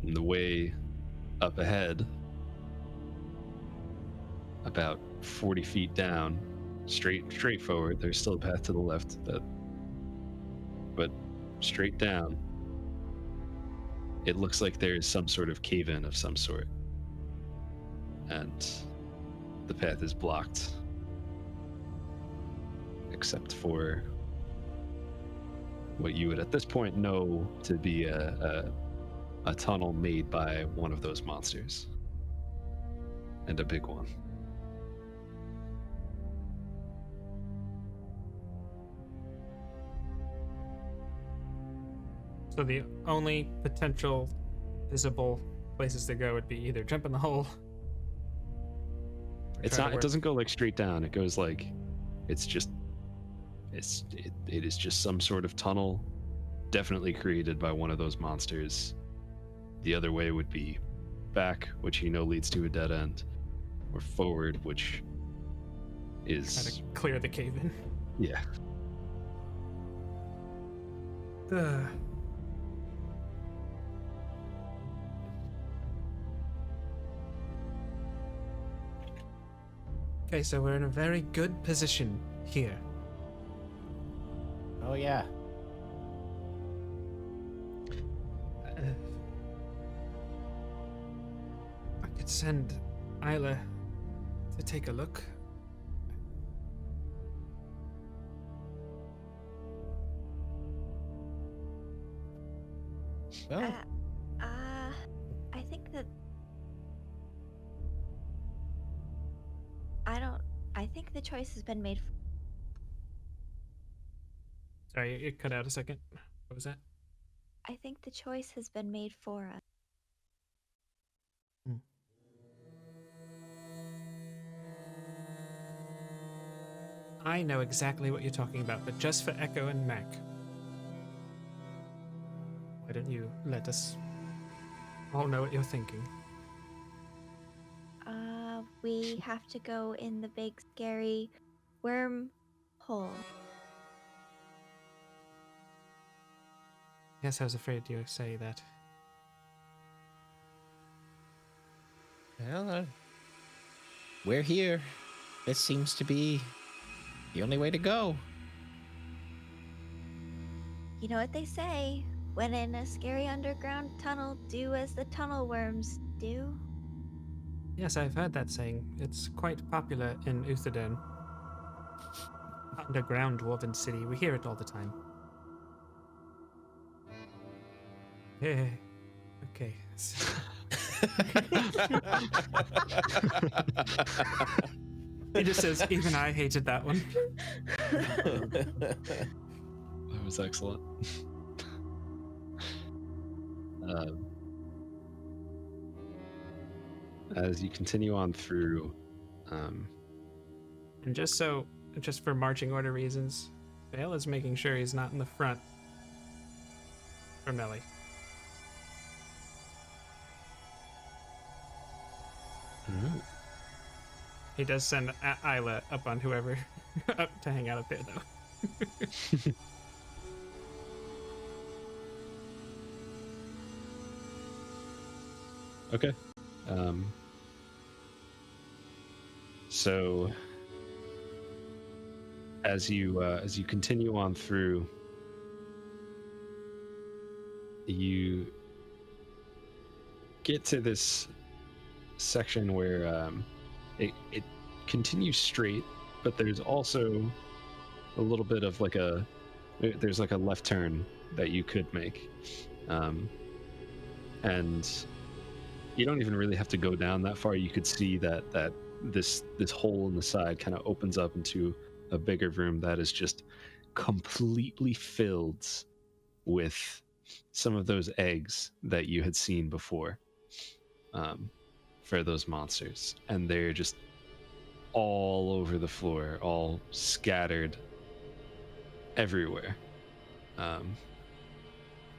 Speaker 1: the way up ahead, about 40 feet down, straight forward, there's still a path to the left, but straight down, it looks like there's some sort of cave-in of some sort, and the path is blocked except for what you would at this point know to be a tunnel made by one of those monsters, and a big one.
Speaker 3: So the only potential visible places to go would be either jump in the hole.
Speaker 1: It doesn't go like straight down. It goes like, it is just some sort of tunnel, definitely created by one of those monsters. The other way would be back, which you know leads to a dead end, or forward, which is
Speaker 3: Try to clear the cave in.
Speaker 1: Yeah.
Speaker 3: Okay, so we're in a very good position here.
Speaker 7: Oh, yeah.
Speaker 3: I could send Isla to take a look.
Speaker 7: Well,
Speaker 5: I think that I think the choice has been made.
Speaker 3: Sorry, it cut out a second. What was that?
Speaker 5: I think the choice has been made for us.
Speaker 3: I know exactly what you're talking about, but just for Echo and Mac. Why don't you let us all know what you're thinking?
Speaker 5: We have to go in the big scary worm hole.
Speaker 3: Yes, I was afraid you would say that.
Speaker 7: Well, we're here. This seems to be the only way to go.
Speaker 5: You know what they say? When in a scary underground tunnel, do as the tunnel worms do.
Speaker 3: Yes, I've heard that saying. It's quite popular in Uthodurn. Underground dwarven city. We hear it all the time. Yeah. Okay. He just says, even I hated that one.
Speaker 1: That was excellent. As you continue on through,
Speaker 3: And just for marching order reasons, Vale is making sure he's not in the front for Melly. He does send Isla up on whoever up to hang out up there, though.
Speaker 1: Okay. So as you continue on through, you get to this section where it continues straight, but there's also a little bit of there's like a left turn that you could make, and you don't even really have to go down that far. You could see that this hole in the side kind of opens up into a bigger room that is just completely filled with some of those eggs that you had seen before, for those monsters, and they're just all over the floor, all scattered everywhere. And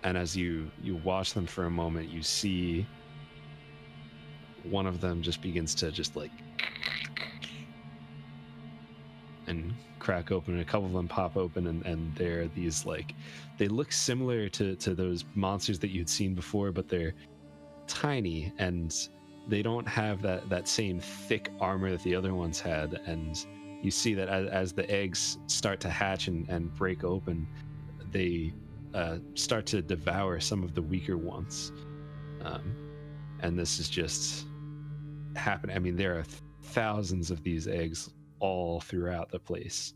Speaker 1: as you watch them for a moment, you see one of them just begins to just like and crack open, and a couple of them pop open, and they're these they look similar to those monsters that you'd seen before, but they're tiny and they don't have that same thick armor that the other ones had. And you see that as the eggs start to hatch and break open, they start to devour some of the weaker ones. And this is just happening. I mean, there are thousands of these eggs all throughout the place.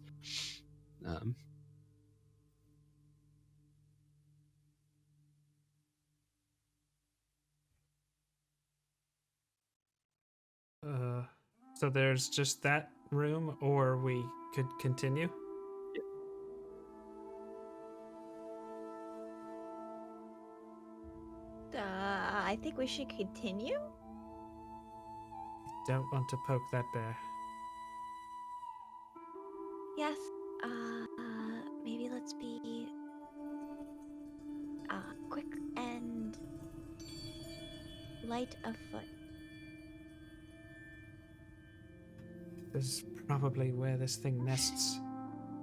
Speaker 3: So there's just that room, or we could continue?
Speaker 5: I think we should continue.
Speaker 3: Don't want to poke that bear.
Speaker 5: Yes. Maybe let's be quick and light of foot.
Speaker 3: This is probably where this thing nests.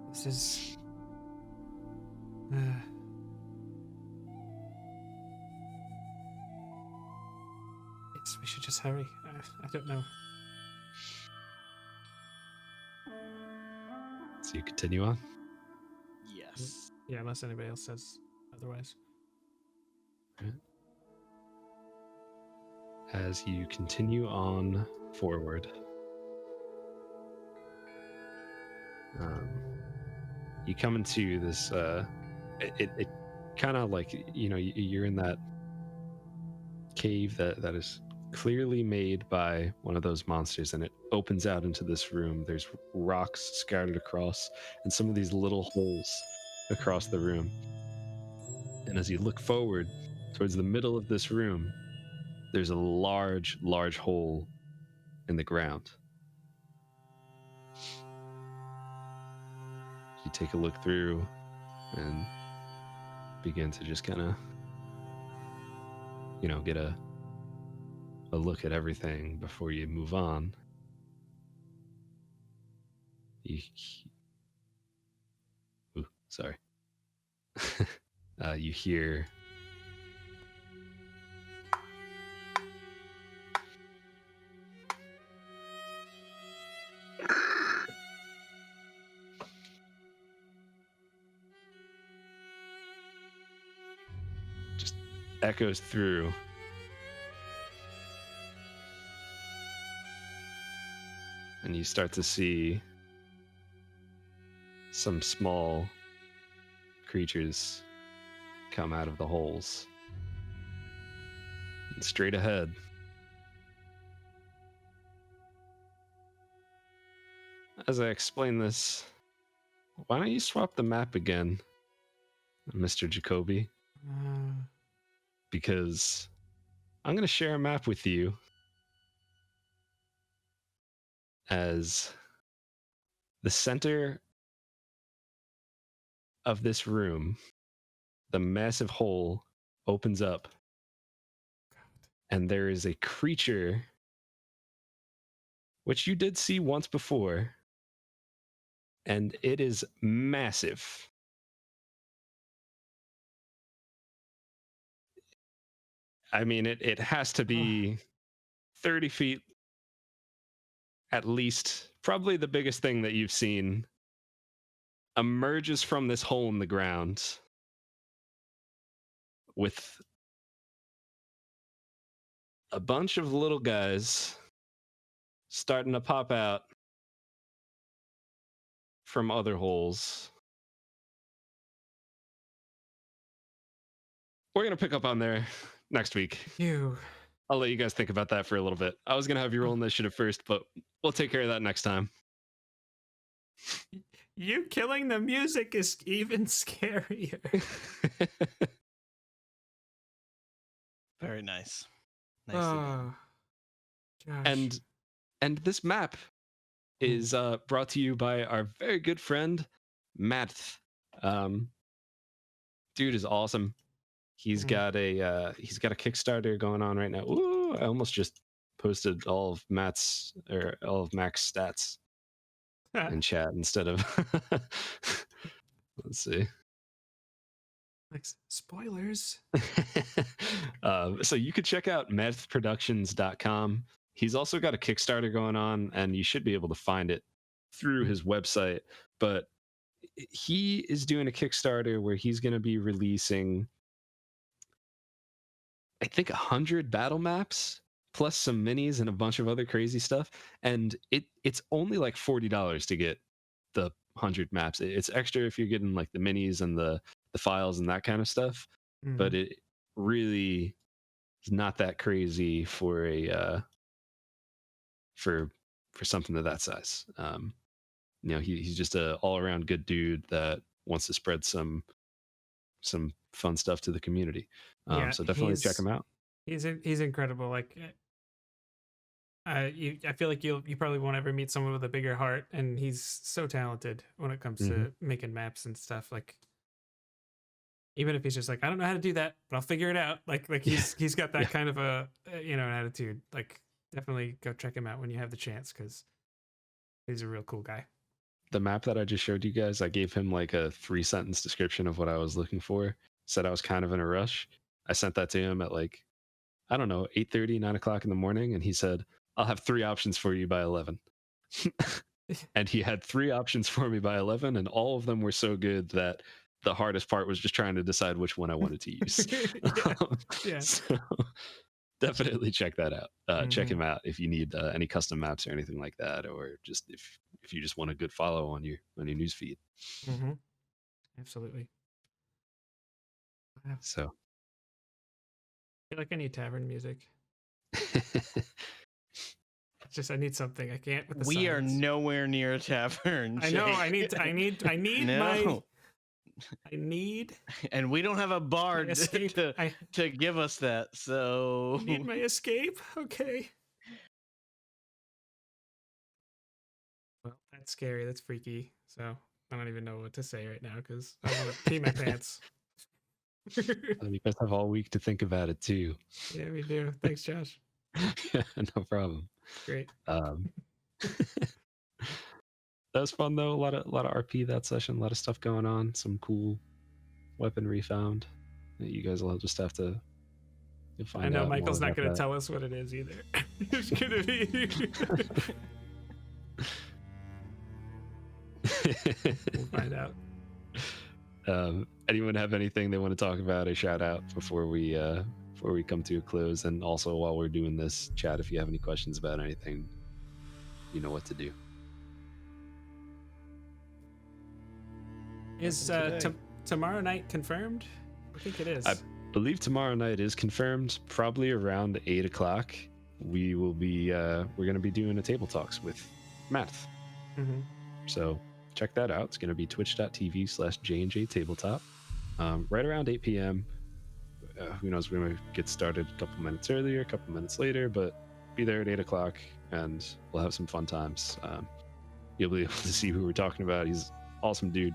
Speaker 3: This is... Yes, we should just hurry. I don't know.
Speaker 1: So you continue on.
Speaker 2: Yes.
Speaker 3: Yeah, unless anybody else says otherwise.
Speaker 1: As you continue on forward, you come into this it kind of you're in that cave that is clearly made by one of those monsters, and it opens out into this room. There's rocks scattered across and some of these little holes across the room, and as you look forward towards the middle of this room, there's a large hole in the ground. take a look through and begin to just kind of, get a look at everything before you move on. Sorry. You hear just echoes through. And you start to see some small creatures come out of the holes. And straight ahead, as I explain this, why don't you swap the map again, Mr. Jacoby? Because I'm going to share a map with you as the center of this room, the massive hole opens up, and there is a creature which you did see once before, and it is massive. I mean, it has to be 30 feet at least. Probably the biggest thing that you've seen emerges from this hole in the ground with a bunch of little guys starting to pop out from other holes. We're going to pick up on there next week. I'll let you guys think about that for a little bit. I was going to have you roll initiative first, but we'll take care of that next time.
Speaker 3: You killing the music is even scarier.
Speaker 2: Very nice. Nicely done.
Speaker 3: Josh.
Speaker 1: And this map is brought to you by our very good friend Matt. Dude is awesome. He's got a Kickstarter going on right now. Ooh, I almost just posted all of Mac's stats in chat instead of let's see.
Speaker 3: Like spoilers.
Speaker 1: So you could check out methproductions.com. He's also got a Kickstarter going on, and you should be able to find it through his website. But he is doing a Kickstarter where he's going to be releasing, I think, 100 battle maps plus some minis and a bunch of other crazy stuff. And it's only like $40 to get the 100 maps. It's extra if you're getting like the minis and the files and that kind of stuff. But it really is not that crazy for a for something of that size. He's just a all around good dude that wants to spread some fun stuff to the community. So definitely check him out.
Speaker 3: He's incredible. Like, I feel like you probably won't ever meet someone with a bigger heart, and he's so talented when it comes to making maps and stuff. Like, even if he's just like, I don't know how to do that, but I'll figure it out. Like he's got that kind of a an attitude. Like, definitely go check him out when you have the chance, because he's a real cool guy.
Speaker 1: The map that I just showed you guys, I gave him like a 3-sentence description of what I was looking for. Said I was kind of in a rush. I sent that to him at like, I don't know, 8:30, 9 o'clock in the morning. And he said, I'll have 3 options for you by 11. And he had 3 options for me by 11. And all of them were so good that the hardest part was just trying to decide which one I wanted to use. So definitely check that out. Check him out if you need any custom maps or anything like that, or just if you just want a good follow on your news feed.
Speaker 3: Absolutely.
Speaker 1: So
Speaker 3: I feel like I need tavern music. It's just I need something. I can't with the
Speaker 2: We are
Speaker 3: silence.
Speaker 2: nowhere near a tavern.
Speaker 3: I know.
Speaker 2: Jake.
Speaker 3: I need
Speaker 2: No.
Speaker 3: I need
Speaker 2: And we don't have a bard
Speaker 3: escape.
Speaker 2: to give us that. So
Speaker 3: I need my escape. Okay. Well, that's scary. That's freaky. So I don't even know what to say right now because I want to pee my pants.
Speaker 1: You guys have all week to think about it too.
Speaker 3: Yeah, we do. Thanks, Josh.
Speaker 1: Yeah, no problem.
Speaker 3: Great.
Speaker 1: That was fun though. A lot of RP that session. A lot of stuff going on. Some cool weaponry found. You guys will just have to find out.
Speaker 3: I know
Speaker 1: more
Speaker 3: Michael's not
Speaker 1: about
Speaker 3: going to
Speaker 1: that.
Speaker 3: tell us what it is either. It's going to be. We'll find out.
Speaker 1: Anyone have anything they want to talk about or shout out before we come to a close? And also, while we're doing this, chat if you have any questions about anything, you know what to do.
Speaker 3: Is tomorrow night confirmed? I think it is.
Speaker 1: I believe tomorrow night is confirmed. Probably around 8 o'clock. We will be we're going to be doing a table talks with Math.
Speaker 3: Mm-hmm.
Speaker 1: So check that out. It's going to be twitch.tv/JnJ Tabletop. Right around 8 p.m. Who knows, we might get started a couple minutes earlier, a couple minutes later, but be there at 8 o'clock and we'll have some fun times. You'll be able to see who we're talking about. He's an awesome dude.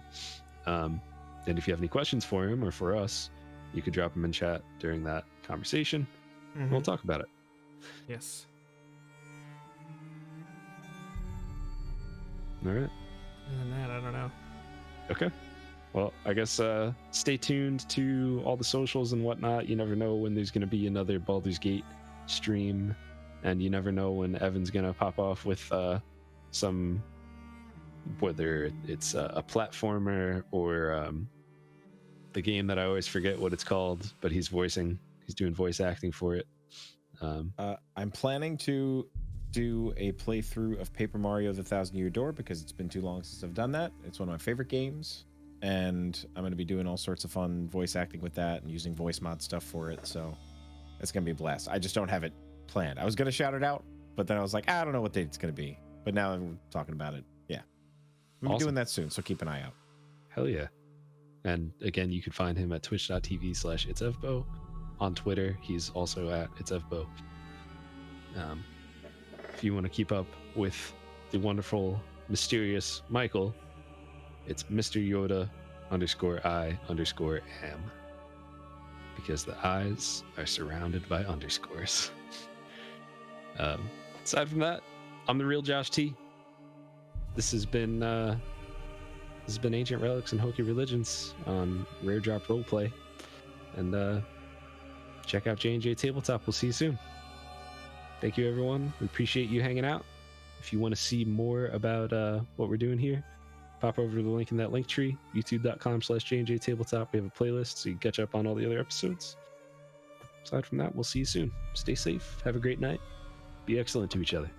Speaker 1: And if you have any questions for him or for us, you could drop them in chat during that conversation.
Speaker 3: Mm-hmm.
Speaker 1: We'll talk about it.
Speaker 3: Yes.
Speaker 1: All right.
Speaker 3: Other than that, I don't know.
Speaker 1: Okay. Well, I guess stay tuned to all the socials and whatnot. You never know when there's going to be another Baldur's Gate stream, and you never know when Evan's going to pop off with some, whether it's a platformer or the game that I always forget what it's called, but he's doing voice acting for it.
Speaker 4: I'm planning to do a playthrough of Paper Mario: The Thousand Year Door because it's been too long since I've done that. It's one of my favorite games, and I'm going to be doing all sorts of fun voice acting with that and using voice mod stuff for it. So it's going to be a blast. I just don't have it planned. I was going to shout it out, but then I was like, I don't know what date it's going to be. But now we're talking about it. Yeah, I'm
Speaker 1: Awesome.
Speaker 4: doing that soon, so keep an eye out.
Speaker 1: Hell yeah. And again, you can find him at twitch.tv/itsevbo. On Twitter, he's also at itsevbo. If you want to keep up with the wonderful, mysterious Michael, it's Mr. Yoda _I_am. Because the eyes are surrounded by underscores. Aside from that, I'm the real Josh T. This has been Ancient Relics and Hokey Religions on Rare Drop Roleplay. And check out JnJ Tabletop. We'll see you soon. Thank you, everyone. We appreciate you hanging out. If you want to see more about what we're doing here, pop over to the link in that link tree, youtube.com/JnJ Tabletop. We have a playlist so you can catch up on all the other episodes. Aside from that, we'll see you soon. Stay safe. Have a great night. Be excellent to each other.